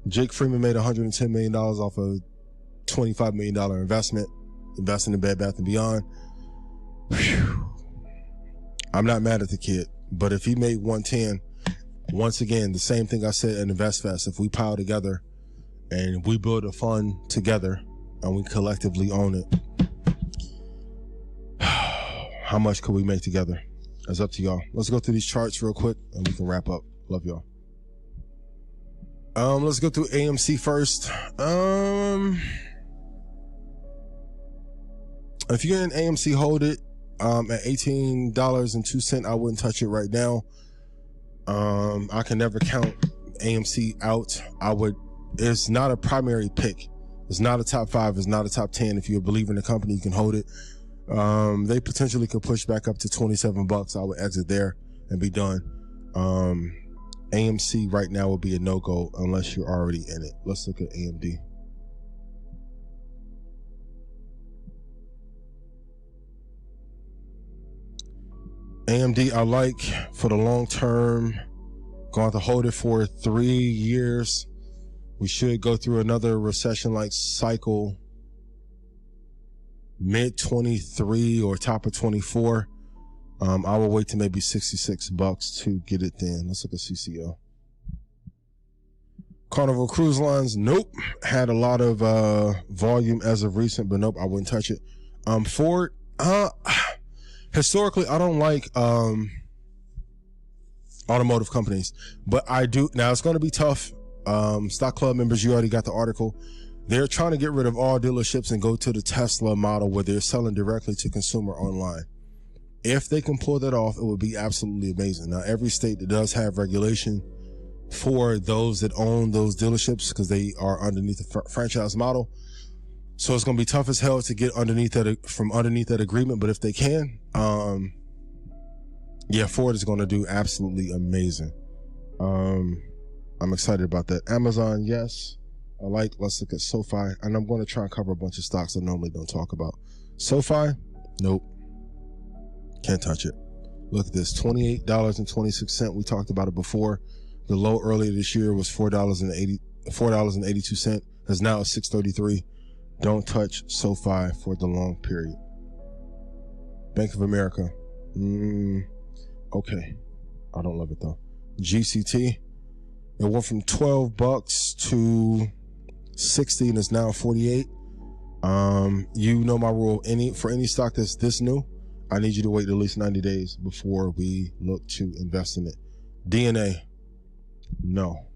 Jake Freeman made $110 million off a $25 million investment, investing in Bed Bath & Beyond. Whew. I'm not mad at the kid, but if he made 110, once again, the same thing I said in InvestFest, if we pile together and we build a fund together and we collectively own it, how much could we make together? That's up to y'all. Let's go through these charts real quick and we can wrap up. Love y'all. Let's go through AMC first. If you're in AMC, hold it. At $18.02, I wouldn't touch it right now. I can never count AMC out. It's not a primary pick. It's not a top 5. It's not a top 10. If you believe in the company, you can hold it. They potentially could push back up to $27. I would exit there and be done. AMC right now will be a no-go unless you're already in it. Let's look at AMD. AMD I like for the long term. Going to hold it for 3 years. We should go through another recession-like cycle mid-23 or top of 24. I will wait to maybe $66 to get it then. Let's look at CCO. Carnival Cruise Lines, nope. Had a lot of volume as of recent, but nope, I wouldn't touch it. Ford, historically, I don't like automotive companies, but I do. Now, it's going to be tough. Stock Club members, you already got the article. They're trying to get rid of all dealerships and go to the Tesla model where they're selling directly to consumer online. If they can pull that off, it would be absolutely amazing. Now, every state that does have regulation for those that own those dealerships, because they are underneath the franchise model. So it's going to be tough as hell to get underneath that agreement. But if they can, yeah, Ford is going to do absolutely amazing. I'm excited about that. Amazon, yes. Let's look at SoFi. And I'm going to try and cover a bunch of stocks I normally don't talk about. SoFi, nope. Can't touch it. Look at this, $28.26. We talked about it before. The low earlier this year was $4.82. Is now at $6.33. Don't touch SoFi for the long period. Bank of America. Okay. I don't love it though. GCT. It went from $12 to 60 and is now 48. You know my rule. For any stock that's this new, I need you to wait at least 90 days before we look to invest in it. DNA. No.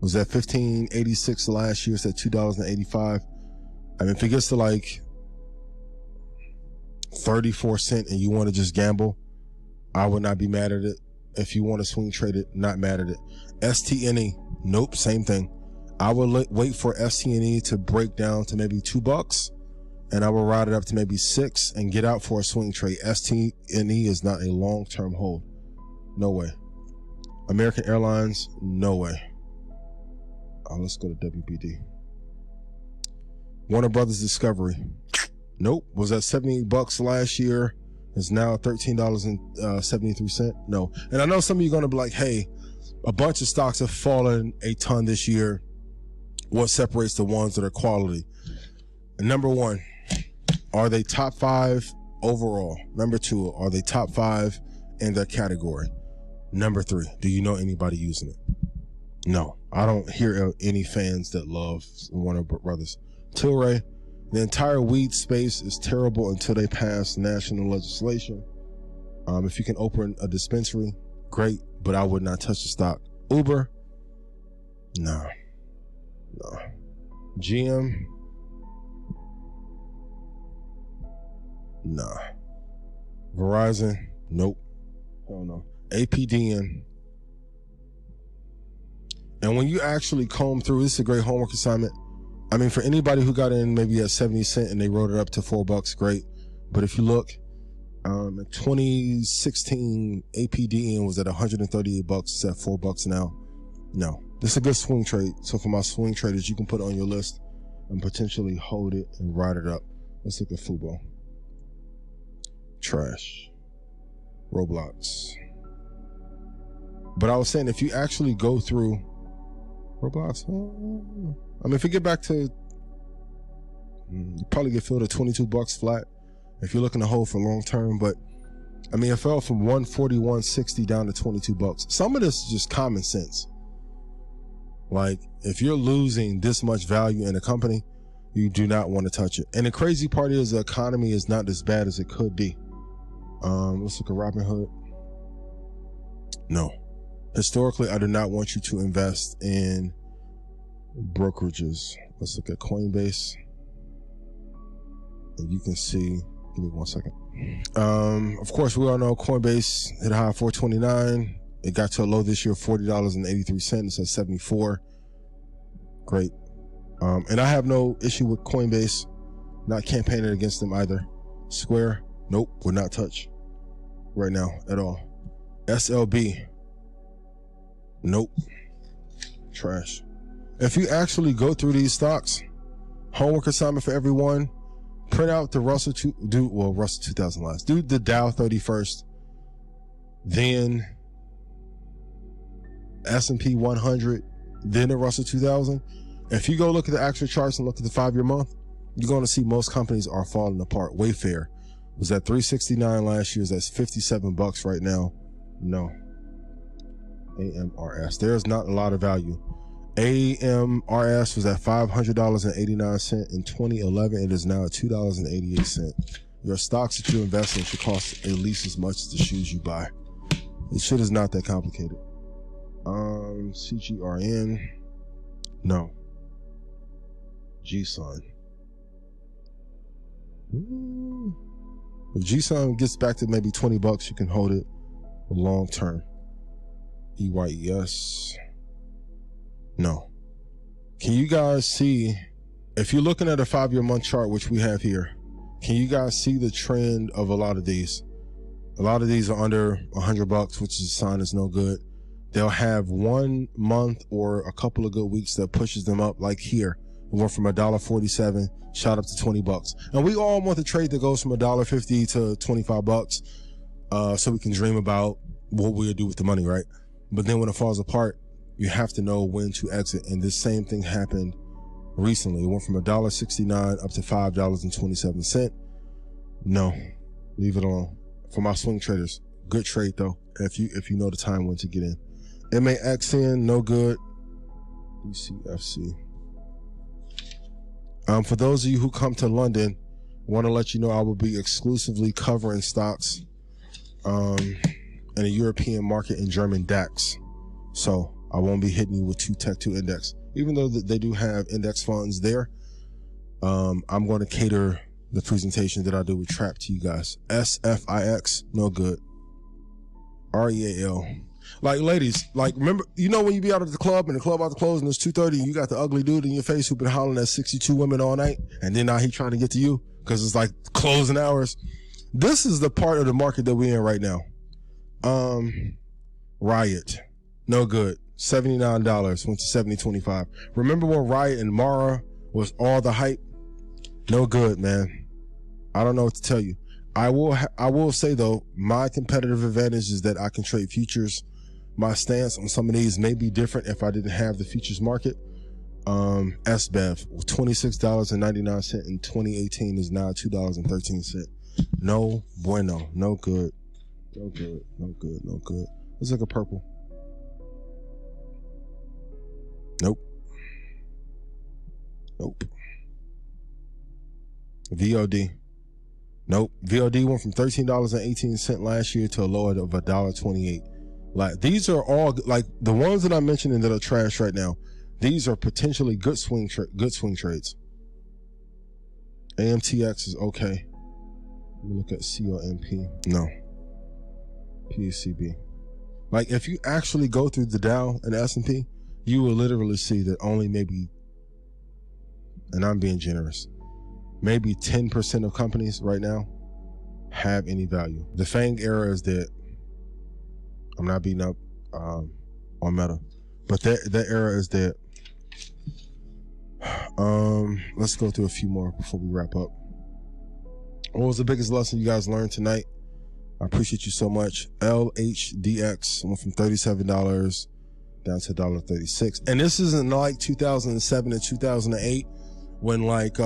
Was at $15.86 last year. It's at $2.85. I mean, if it gets to like 34 cents and you want to just gamble, I would not be mad at it. If you want to swing trade it, not mad at it. STNE, nope, same thing. I will wait for STNE to break down to maybe $2, and I will ride it up to maybe $6 and get out for a swing trade. STNE is not a long-term hold. No way. American Airlines, no way. Let's go to WBD. Warner Brothers Discovery. Nope. Was at $70 last year. Is now $13.73. No. And I know some of you are going to be like, hey, a bunch of stocks have fallen a ton this year. What separates the ones that are quality? And number one, are they top 5 overall? Number 2, are they top 5 in their category? Number 3, do you know anybody using it? No, I don't hear any fans that love Warner Brothers. Tilray, the entire weed space is terrible until they pass national legislation. If you can open a dispensary, great, but I would not touch the stock. Uber, no. GM, nah. Verizon, nope. Hell no. APDN. And when you actually comb through, this is a great homework assignment. I mean, for anybody who got in maybe at 70 cents and they wrote it up to $4, great. But if you look, in 2016, APDN was at $138. It's at $4 now. No, this is a good swing trade. So for my swing traders, you can put it on your list and potentially hold it and ride it up. Let's look at Fubo. Trash. Roblox. But I was saying, if you actually go through Roblox, I mean, if you get back to, you probably get filled at $22 flat if you're looking to hold for long term. But I mean, it fell from 141.60 down to $22. Some of this is just common sense. Like, if you're losing this much value in a company, you do not want to touch it. And the crazy part is the economy is not as bad as it could be. Let's look at Robinhood. No. Historically, I do not want you to invest in brokerages. Let's look at Coinbase. And you can see, give me 1 second. Of course, we all know Coinbase hit a high of 429. It got to a low this year, $40.83. It's at 74. Great. And I have no issue with Coinbase. Not campaigning against them either. Square, nope, would not touch right now at all. SLB, nope, trash. If you actually go through these stocks, homework assignment for everyone, print out the Russell 2000 last. Do the Dow 30 first, then S&P 100, then the Russell 2000. If you go look at the actual charts and look at the 5-year month, you're going to see most companies are falling apart. Wayfair was at $369 last year. That's $57 right now. No. AMRS. There's not a lot of value. AMRS was at $500.89 in 2011. It is now at $2.88. Your stocks that you invest in should cost at least as much as the shoes you buy. This shit is not that complicated. CGRN. No. GSUN. If GSUN gets back to maybe $20, you can hold it long term. EYES. No. Can you guys see, if you're looking at a 5-year month chart, which we have here, can you guys see the trend of a lot of these? A lot of these are under $100, which is a sign it's no good. They'll have 1 month or a couple of good weeks that pushes them up, like here. It went from $1.47, shot up to $20. And we all want the trade that goes from $1.50 to $25, so we can dream about what we'll do with the money, right? But then when it falls apart, you have to know when to exit. And this same thing happened recently. It went from $1.69 up to $5.27. No, leave it alone. For my swing traders, good trade though. If you know the time when to get in. MAXN, no good. ECFC. For those of you who come to London, want to let you know I will be exclusively covering stocks in the European market in German DAX. So I won't be hitting you with 2 Tech 2 index, even though they do have index funds there. I'm going to cater the presentation that I do with Trap to you guys. SFIX, no good. REAL. Like, ladies, like, remember, you know when you be out at the club and the club about to close and it's 2:30 and you got the ugly dude in your face who been hollering at 62 women all night, and then now he trying to get to you because it's like closing hours. This is the part of the market that we're in right now. Riot, no good. $79 went to $70.25. Remember when Riot and Mara was all the hype? No good, man. I don't know what to tell you. I will say though, my competitive advantage is that I can trade futures. My stance on some of these may be different if I didn't have the futures market. SBEV, $26.99 in 2018 is now $2.13. No bueno, no good. No good, no good, no good. Let's look at purple. Nope. Nope. VOD. Nope. VOD went from $13.18 last year to a low of $1.28. Like, these are all like the ones that I'm mentioning that are trash right now. These are potentially good swing trades. AMTX is okay. Let me look at COMP. No. PCB. Like, if you actually go through the Dow and the S&P, you will literally see that only maybe, and I'm being generous, maybe 10% of companies right now have any value. The FANG era is dead. I'm not beating up on Meta, but that era is dead. Let's go through a few more before we wrap up. What was the biggest lesson you guys learned tonight? I appreciate you so much. LHDX went from $37 down to $1.36. And this isn't like 2007 and 2008 when like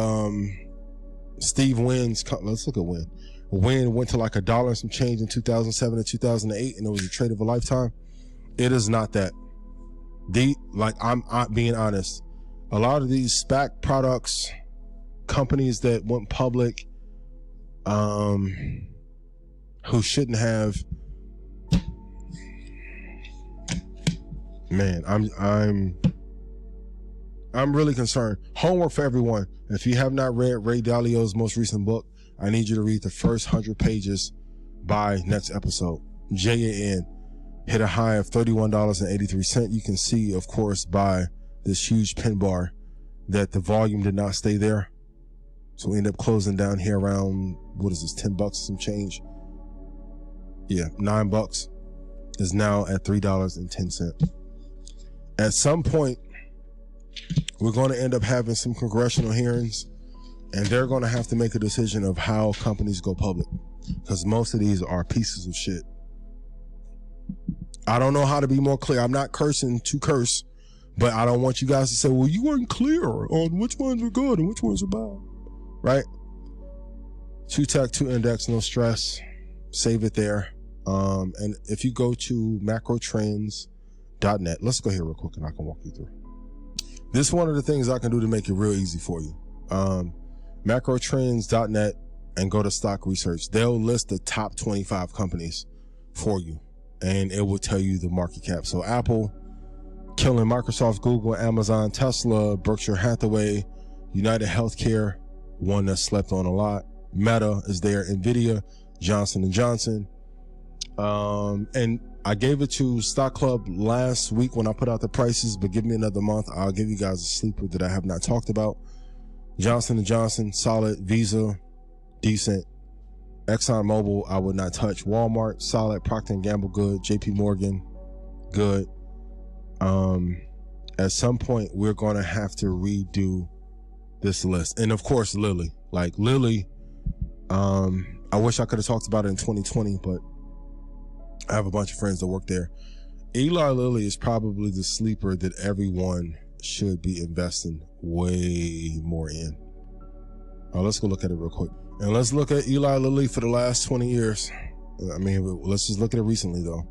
Steve Wynn's, let's look at Wynn. Wynn went to like $1 and some change in 2007 and 2008 and it was a trade of a lifetime. It is not that. I'm being honest. A lot of these SPAC products, companies that went public, who shouldn't have, man, I'm really concerned. Homework for everyone. If you have not read Ray Dalio's most recent book, I need you to read the first 100 pages by next episode. JAN hit a high of $31.83. You can see, of course, by this huge pin bar that the volume did not stay there. So we end up closing down here around, what is this, $10 some change? Yeah, $9 is now at $3.10. At some point, we're going to end up having some congressional hearings, and they're going to have to make a decision of how companies go public, because most of these are pieces of shit. I don't know how to be more clear. I'm not cursing to curse, but I don't want you guys to say, well, you weren't clear on which ones are good and which ones are bad, right? 2 tech, 2 index, no stress. Save it there. And if you go to macrotrends.net, let's go here real quick and I can walk you through. This is one of the things I can do to make it real easy for you. Macrotrends.net and go to stock research. They'll list the top 25 companies for you and it will tell you the market cap. So Apple, killing Microsoft, Google, Amazon, Tesla, Berkshire Hathaway, United Healthcare, one that slept on a lot. Meta is there, Nvidia, Johnson & Johnson. And I gave it to Stock Club last week when I put out the prices, but give me another month. I'll give you guys a sleeper that I have not talked about. Johnson & Johnson, solid. Visa, decent. ExxonMobil, I would not touch. Walmart, solid. Procter & Gamble, good. JP Morgan, good. At some point, we're going to have to redo this list. And of course, Lilly. Like Lilly, I wish I could have talked about it in 2020, but I have a bunch of friends that work there. Eli Lilly is probably the sleeper that everyone should be investing way more in. Let's go look at it real quick. And let's look at Eli Lilly for the last 20 years. I mean, let's just look at it recently though.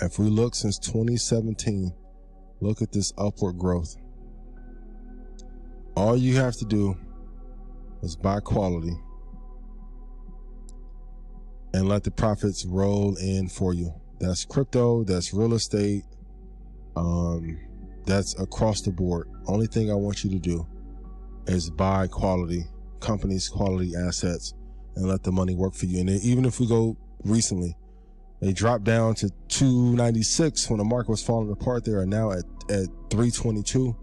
If we look since 2017, look at this upward growth. All you have to do is buy quality and let the profits roll in for you. That's crypto, that's real estate, that's across the board. Only thing I want you to do is buy quality companies, quality assets, and let the money work for you. And even if we go recently, they dropped down to 296 when the market was falling apart. They are now at 322.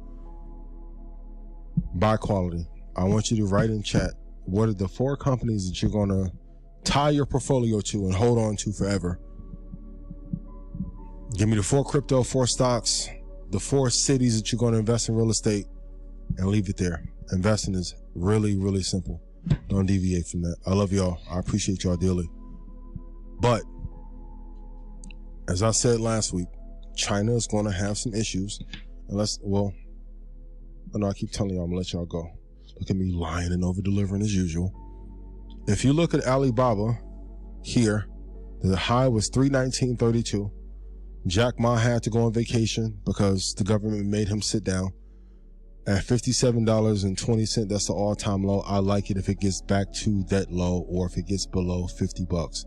Buy quality. I want you to write in chat, what are the 4 companies that you're gonna tie your portfolio to and hold on to forever? Give me the 4 crypto, 4 stocks, the 4 cities that you're going to invest in real estate, and leave it there. Investing is really, really simple. Don't deviate from that. I love y'all. I appreciate y'all dearly. But as I said last week, China is going to have some issues. Unless, well, I keep telling y'all I'm going to let y'all go. Look at me lying and over delivering as usual. If you look at Alibaba here, the high was 319.32. Jack Ma had to go on vacation because the government made him sit down. At $57.20, that's the all-time low. I like it if it gets back to that low or if it gets below 50 bucks.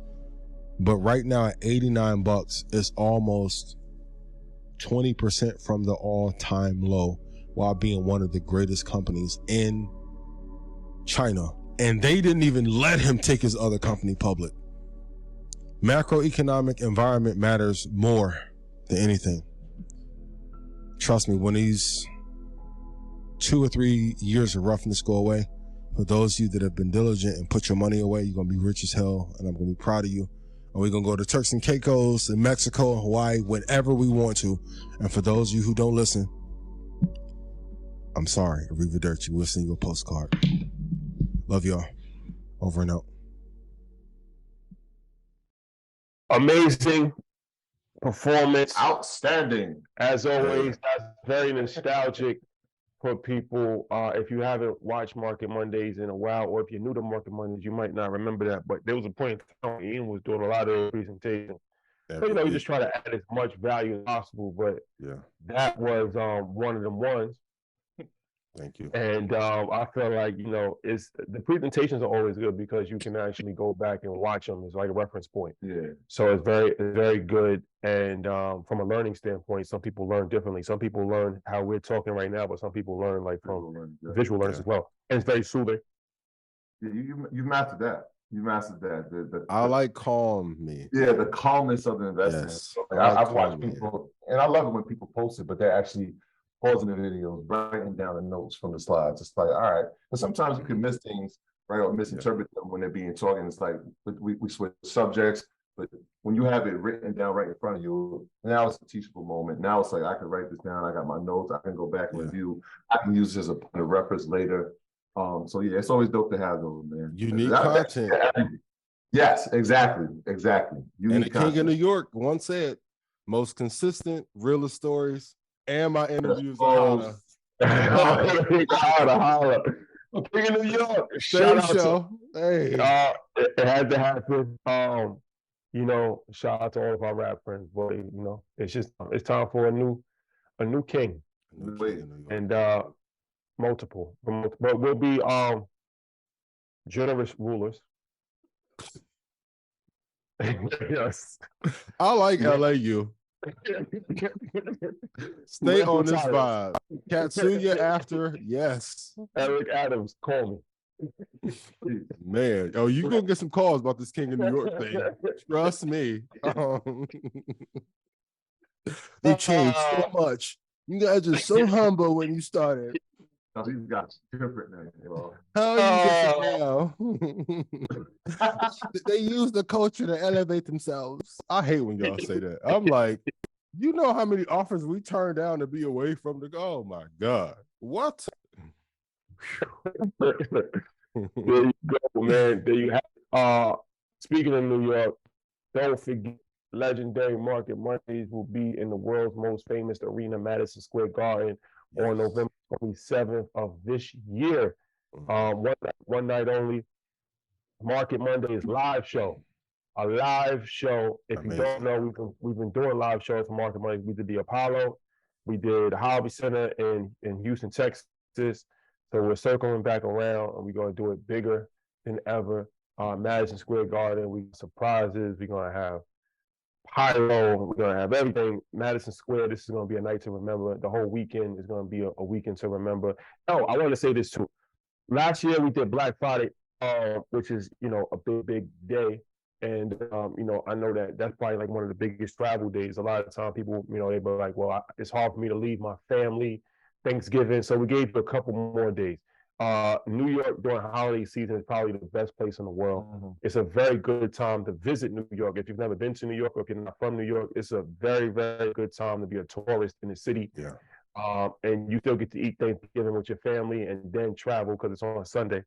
But right now at 89 bucks, it's almost 20% from the all-time low while being one of the greatest companies in China. And they didn't even let him take his other company public. Macroeconomic environment matters more than anything. Trust me, when these 2 or 3 years of roughness go away, for those of you that have been diligent and put your money away, you're going to be rich as hell, and I'm going to be proud of you. And we're going to go to Turks and Caicos and Mexico and Hawaii whenever we want to. And for those of you who don't listen, I'm sorry. Arrivederci. We'll send you a postcard. Love y'all. Over and out. Amazing performance. Outstanding. As always, that's very nostalgic for people. If you haven't watched Market Mondays in a while, or if you're new to Market Mondays, you might not remember that. But there was a point in time when Ian was doing a lot of presentation. So, you just try to add as much value as possible. But yeah, that was one of them ones. Thank you. And I feel like, it's the presentations are always good because you can actually go back and watch them. It's like a reference point. Yeah. So it's very good. And from a learning standpoint, some people learn differently. Some people learn how we're talking right now, but some people learn like from visual learners as well. And it's very soothing. Yeah, you mastered that. You mastered that. I like calm me. Yeah, the calmness of the investment. Yes. So, I've watched people, and I love it when people post it, but they're actually pausing the videos, writing down the notes from the slides. It's like, all right. But sometimes you can miss things, right, or misinterpret them when they're being taught. And it's like, we switch subjects. But when you have it written down right in front of you, now it's a teachable moment. Now it's like, I can write this down. I got my notes. I can go back and review. I can use this as a point of reference later. So yeah, it's always dope to have those, man. Unique content. Yes, exactly. Unique and the King of New York once said, most consistent, realest stories, and my interviews Oh, Holla. King of New York. Same Shout out show. Hey. to it had to happen. You know, shout out to all of our rap friends, boy. You know, it's time for a new king. And multiple. But we'll be generous rulers. Yes. I like LAU. Stay on this vibe. Katsuya after, yes. Eric Adams, call me. Man, oh, you gonna get some calls about this King of New York thing. Trust me. They changed so much. You guys are so humble when you started. He's got different now. How are you now? They use the culture to elevate themselves. I hate when y'all say that. I'm like, you know how many offers we turned down to be away from the oh my God. What? There you go, man. There you have. Speaking of New York, don't forget legendary Market Mondays will be in the world's most famous arena, Madison Square Garden, on November 27th of this year. One night only. Market Mondays live show. A live show. If you don't know, we've been doing live shows for Market Mondays. We did the Apollo, we did the Hobby Center in Houston, Texas. So we're circling back around, and we're going to do it bigger than ever. Madison Square Garden, we surprises. We're going to have pyro. We're going to have everything. Madison Square, this is going to be a night to remember. The whole weekend is going to be a weekend to remember. Oh, I want to say this too. Last year we did Black Friday, which is, you know, a big day. And, you know, I know that that's probably like one of the biggest travel days. A lot of time people, you know, they were like, well, it's hard for me to leave my family, Thanksgiving. So we gave you a couple more days. New York during holiday season is probably the best place in the world. Mm-hmm. It's a very good time to visit New York. If you've never been to New York, or if you're not from New York, it's a very, very good time to be a tourist in the city. Yeah. And you still get to eat Thanksgiving with your family and then travel because it's on a Sunday.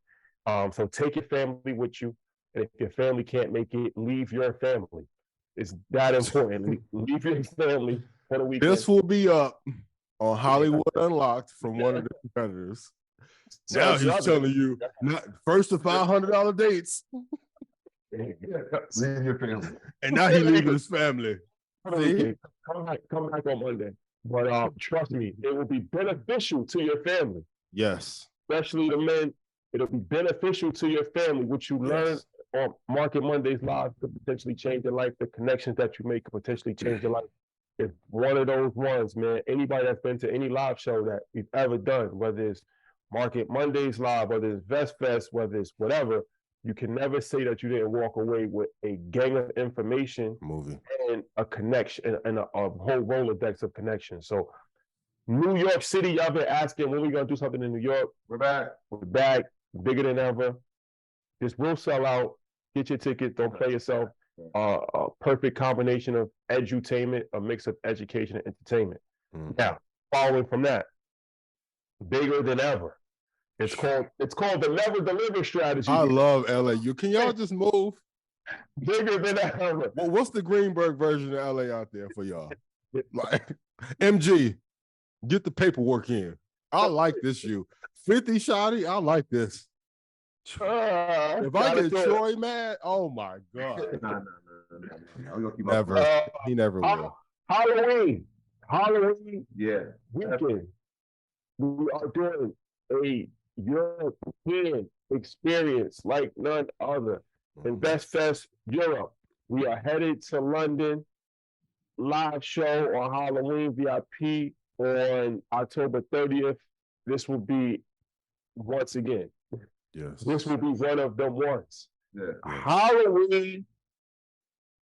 So take your family with you. And if your family can't make it, leave your family. It's that important. Leave your family for the weekend. This will be up on Hollywood Unlocked from one of the competitors. Now he's telling you, not first to $500 dates. Leave your family. And now he's leaving his family. Come back on Monday. But trust me, it will be beneficial to your family. Yes. Especially the men. It'll be beneficial to your family. What you learn on Market Mondays Live could potentially change your life. The connections that you make could potentially change your life. If one of those ones, man, anybody that's been to any live show that we've ever done, whether it's Market Mondays Live, whether it's Vest Fest, whether it's whatever, you can never say that you didn't walk away with a gang of information and a connection and a whole Rolodex of connections. So New York City, y'all been asking when we gonna do something in New York. We're back. We're back, bigger than ever. This will sell out. Get your ticket. Don't play yourself. A perfect combination of edutainment, a mix of education and entertainment. Now, following from that, bigger than ever. It's called the Never Deliver strategy. I love LAU. Can y'all just move? Bigger than ever. Well, what's the Greenberg version of LA out there for y'all? Like, MG, get the paperwork in. I like this. 50 Shotty, I like this. If I get Troy mad, oh my God. No. Never. He never will. Halloween. Yeah. Weekend. We are doing a European experience like none other. Invest Fest Europe. We are headed to London. Live show on Halloween VIP on October 30th. This will be once again. Yes. This will be one of them ones. Yeah. Halloween,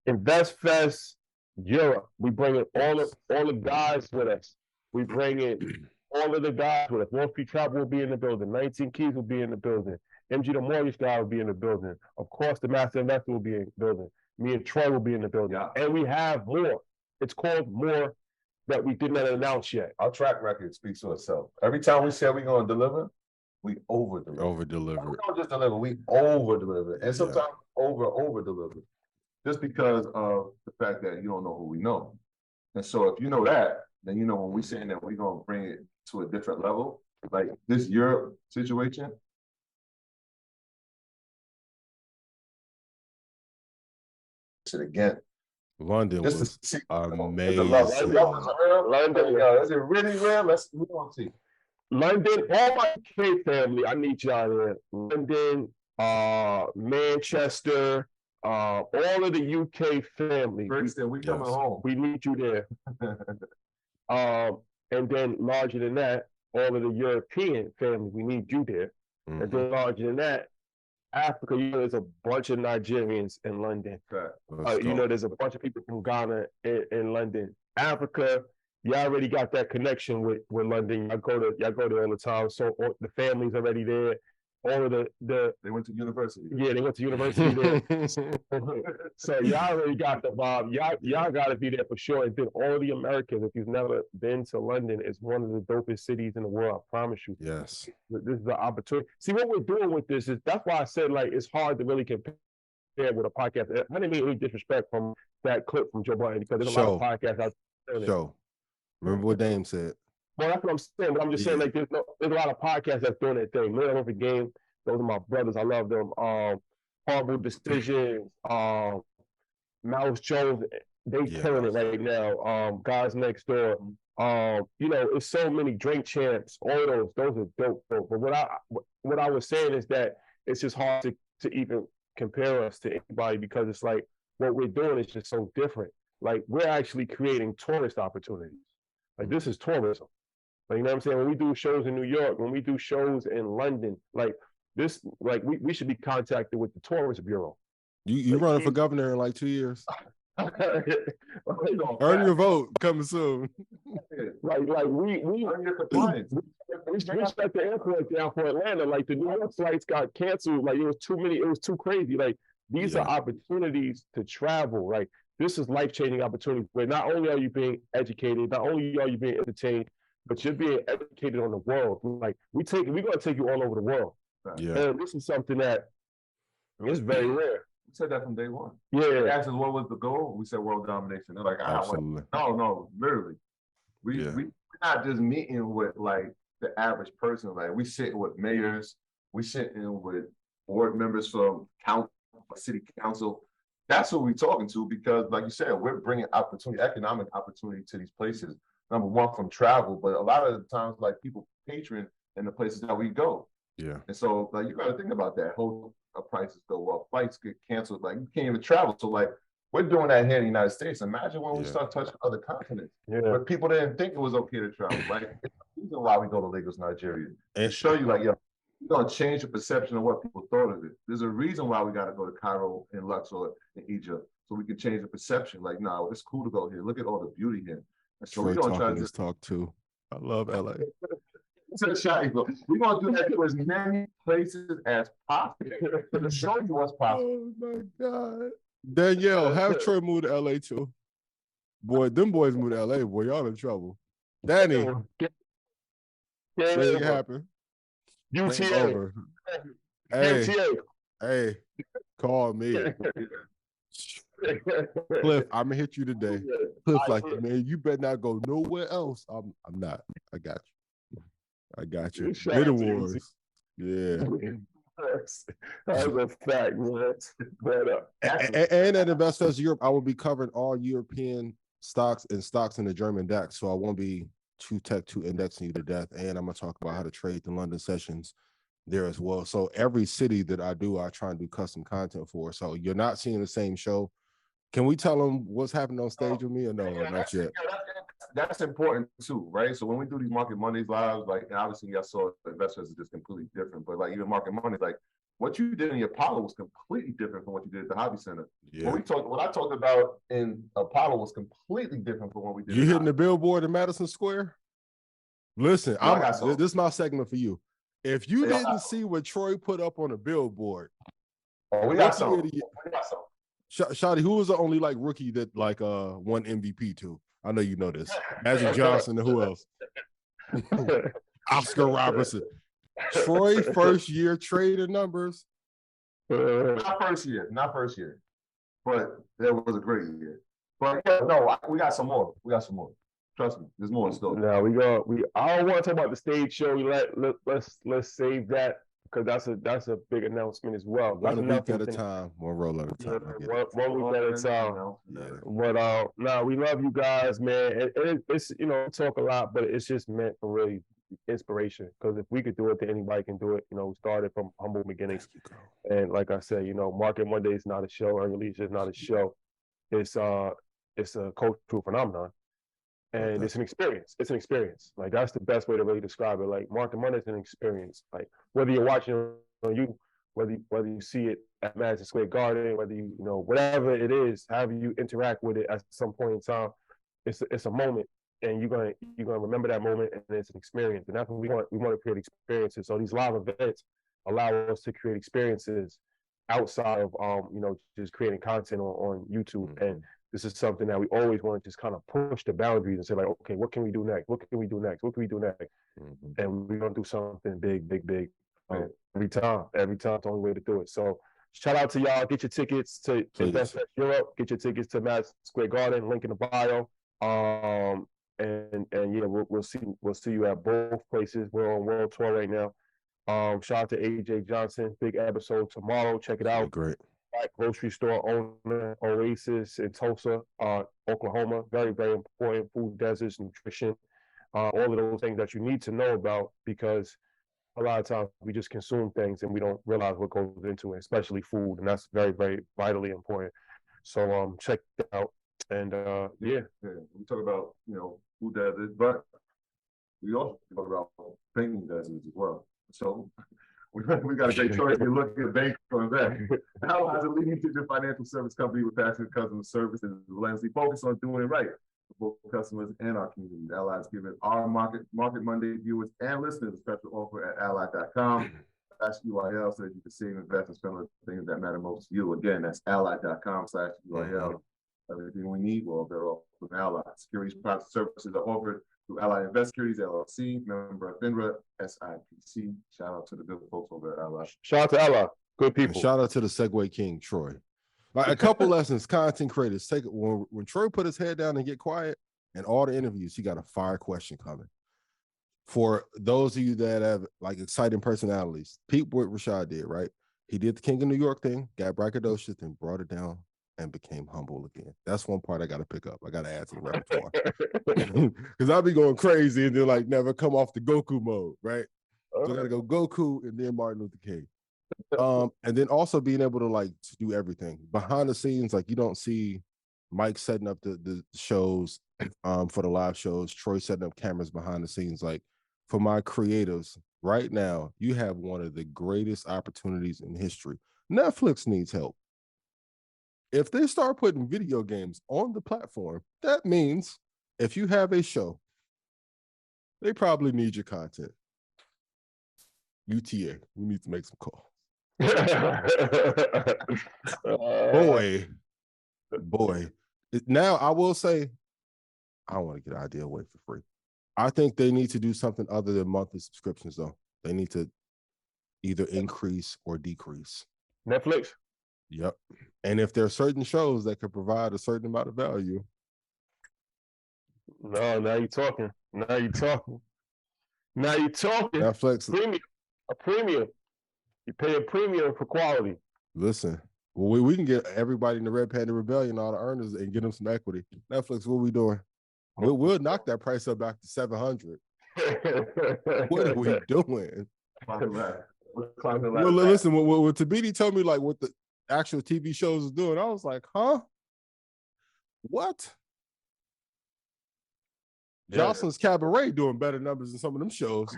Invest Fest Europe. We bring in all the guys with us. We bring in all of the guys with us. Wall Street Travel will be in the building. 19 Keys will be in the building. MG the Mortgage Guy will be in the building. Of course, the Master Investor will be in the building. Me and Troy will be in the building. Yeah. And we have more. It's called more that we did not announce yet. Our track record speaks for itself. Every time we say we're going to deliver, we over-deliver. Over-deliver. We don't just deliver, we over-deliver. And sometimes over-deliver. Just because of the fact that you don't know who we know. And so if you know that, then you know when we saying that we're gonna bring it to a different level, like this Europe situation. Again, London just was to see amazing. London, yo, is it really real? We want to see. London, all my UK family, I need y'all there. London, Manchester, all of the UK family. Brixton, we coming home. We need you there. And then larger than that, all of the European family, we need you there. Mhm. And then larger than that, Africa, you know, there's a bunch of Nigerians in London. You know, there's a bunch of people from Ghana in London. Africa, you already got that connection with London. Y'all go there all the time. So the family's already there. All of they went to university. Yeah, they went to university there. So y'all already got the vibe. Y'all got to be there for sure. And then all the Americans, if you've never been to London, it's one of the dopest cities in the world. I promise you. Yes. This is the opportunity. See, what we're doing with this is, that's why I said, like, it's hard to really compare with a podcast. I didn't mean any disrespect from that clip from Joe Budden, because there's a lot of podcasts out there. Remember what Dame said. Well, that's what I'm saying. But I'm just saying, like, there's a lot of podcasts that's doing that thing. Man Over Game. Those are my brothers. I love them. Horrible Decisions. Mouse Jones. They killing it right now. Guys Next Door. You know, it's so many Drink Champs. All those are dope. But what I was saying is that it's just hard to even compare us to anybody, because it's like what we're doing is just so different. Like, we're actually creating tourist opportunities. Like, this is tourism. Like, you know what I'm saying? When we do shows in New York, when we do shows in London, like this, like we should be contacted with the Tourist Bureau. You like, running for governor in like 2 years. Earn your vote coming soon. Like we shut the airport down for Atlanta. Like, the New York flights got canceled. Like, it was too many. It was too crazy. Like, these are opportunities to travel. Like, this is life-changing opportunities where not only are you being educated, not only are you being entertained, but you're being educated on the world. Like, we're going to take you all over the world. Yeah. And this is something that is very rare. We said that from day one. Yeah. They asked us what was the goal. We said world domination. They're like, no, literally. We're not just meeting with, like, the average person. Like, we sitting with mayors, we sitting with board members from city council. That's what we're talking to, because, like you said, we're bringing opportunity, economic opportunity to these places. Number one, from travel, but a lot of the times, like, people patron in the places that we go. Yeah. And so, like, you got to think about that. Whole prices go up, flights get canceled. Like, you can't even travel. So, like, we're doing that here in the United States. Imagine when we start touching other continents, where people didn't think it was okay to travel. Like, it's the reason why we go to Lagos, Nigeria, and show you, like, we're gonna change the perception of what people thought of it. There's a reason why we got to go to Cairo and Luxor in Egypt, so we can change the perception. Like, no, it's cool to go here. Look at all the beauty here. And so we're gonna try to just talk too. I love LA. We're gonna do that to as many places as possible to show you what's possible. Oh my God. Danielle, have Troy move to LA too. Boy, them boys move to LA, boy, y'all in trouble. Danny, make it happen. UTA. Hey, call me. Cliff, I'm gonna hit you today. Cliff, like, man, you better not go nowhere else. I'm not. I got you. Bid Awards. Yeah. That's a fact, man. But, and at InvestFest Europe, I will be covering all European stocks and stocks in the German DAX. So I won't be too indexing you to death. And I'm gonna talk about how to trade the London sessions there as well. So every city that I do, I try and do custom content for. So you're not seeing the same show. Can we tell them what's happening on stage with me, or no? Not yet. That's important too, right? So when we do these Market Mondays lives, like, and obviously y'all saw investors is just completely different, but like even Market Mondays, like what you did in your Apollo was completely different from what you did at the Hobby Center. Yeah. What I talked about in Apollo was completely different from what we did. You hitting the billboard in Madison Square? Listen, this is my segment for you. If you didn't see what Troy put up on the billboard, we got some. Shotty, who was the only like rookie that like won MVP too? I know you know this. Magic Johnson and who else? Oscar Robertson. Troy first year trading numbers. Not first year, but that was a great year. But yeah, no, we got some more. We got some more. Trust me, there's more in store. Now I don't want to talk about the stage show. Let's save that because that's a big announcement as well. That's One week at a time, one roll at a time. One week at a time. Yeah. But we love you guys, man. It's talk a lot, but it's just meant for really inspiration. Because if we could do it, then anybody can do it. We started from humble beginnings, and like I said, Market Monday is not a show. Earn Your Leisure is not a show. It's a cultural phenomenon. And it's an experience. It's an experience. Like that's the best way to really describe it. Like Market Monday is an experience. Like whether you're watching on YouTube, whether you see it at Madison Square Garden, whether you whatever it is, however you interact with it at some point in time, it's a moment, and you're gonna remember that moment, and it's an experience. And that's what we want. We want to create experiences. So these live events allow us to create experiences outside of just creating content on YouTube. Mm-hmm. And this is something that we always want to just kind of push the boundaries and say like, okay, what can we do next? What can we do next? What can we do next? Mm-hmm. And we're gonna do something big, every time. Every time, it's the only way to do it. So shout out to y'all. Get your tickets to Invest Europe. Get your tickets to Madison Square Garden. Link in the bio. And yeah, we'll see you at both places. We're on world tour right now. Shout out to AJ Johnson. Big episode tomorrow. Check it out. Great. Black grocery store owner, Oasis in Tulsa, Oklahoma. Very, very important. Food deserts, nutrition, all of those things that you need to know about, because a lot of times we just consume things and we don't realize what goes into it, especially food, and that's very, very vitally important. So check it out. And yeah, we talk about food deserts, but we also talk about banking deserts as well. So we got a great choice. We look at bank from that. Ally is a leading digital financial service company with passionate customer service and relentlessly focused on doing it right for both customers and our community. Ally is giving our Market Monday viewers and listeners a special offer at ally.com/UIL so that you can save, invest, and spend on the things that matter most to you. Again, that's ally.com/UIL. Everything we need, we're all better off with Ally. Securities products and services are offered through Ally Invest Securities, LLC, member of FINRA, SIPC. Shout out to the good folks over at Ally. Shout out to Ally. Good people. And shout out to the Segway King, Troy. Like a couple lessons, content creators. Take it when Troy put his head down and get quiet, and all the interviews, he got a fire question coming. For those of you that have like exciting personalities, peep what Rashad did, right? He did the King of New York thing, got braggadocious, and brought it down and became humble again. That's one part I got to pick up. I got to add to the repertoire. Because I'll be going crazy and then like never come off the Goku mode, right? So I got to go Goku and then Martin Luther King. And then also being able to do everything. Behind the scenes, like you don't see Mike setting up the shows for the live shows, Troy setting up cameras behind the scenes. Like for my creatives, right now, you have one of the greatest opportunities in history. Netflix needs help. If they start putting video games on the platform, that means if you have a show, they probably need your content. UTA, we need to make some calls. Boy. Now I will say, I don't want to get Idea away for free. I think they need to do something other than monthly subscriptions, though. They need to either increase or decrease. Netflix? Yep. And if there are certain shows that could provide a certain amount of value. No, now you're talking. Netflix. A premium. You pay a premium for quality. Listen, well, we can get everybody in the Red Panda Rebellion, all the earners, and get them some equity. Netflix, what are we doing? We'll knock that price up back to 700. What are we doing? Well, listen, when Tabiti told me like what the actual TV shows is doing, I was like, huh? What? Yeah. Jocelyn's Cabaret doing better numbers than some of them shows.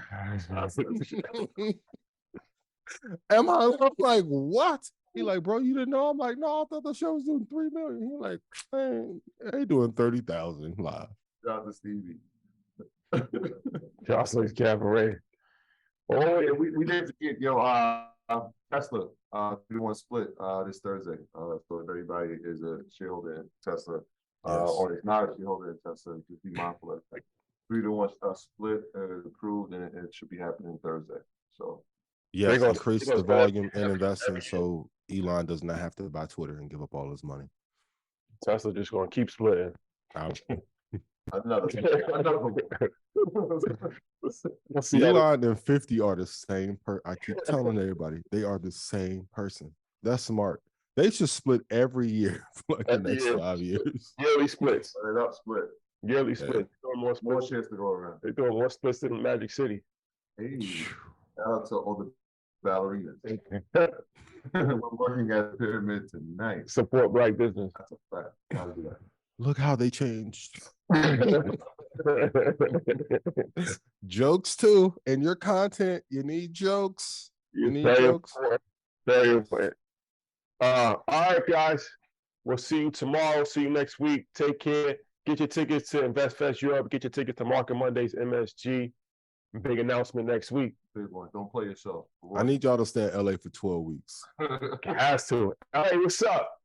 I'm like, what? He like, bro, you didn't know? I'm like, no, I thought the show was doing 3 million. He like, man, they doing 30,000 live. Jocelyn Stevie. Jocelyn's Cabaret. Oh, yeah, we did get Tesla 3-1 split this Thursday. So if everybody is a shareholder in Tesla, or is not a shareholder in Tesla, just be mindful of that. 3-1 split is approved, and it should be happening Thursday. So yes, increase the volume and investing so Elon does not have to buy Twitter and give up all his money. Tesla just gonna keep splitting. Another. We'll see how Elon and 50 are the same I keep telling everybody they are the same person. That's smart. They should split every year for like the Every next year. 5 years. yearly splits. Straight up split. Yearly Yeah. splits. Doing more More splits. chance to go around. They're doing more splits than Magic City. Hey, shout out to all the ballerinas. We're working at the pyramid tonight. Support Black business. That's a fact. Gotta do that. Look how they changed. Jokes too. In your content, you need jokes. You need Very jokes. important. Very important. All right, guys. We'll see you tomorrow. See you next week. Take care. Get your tickets to InvestFest Europe. Get your tickets to Market Mondays MSG. Big announcement next week. Big one. Don't play yourself. I need y'all to stay in LA for 12 weeks. Has to. All right, what's up?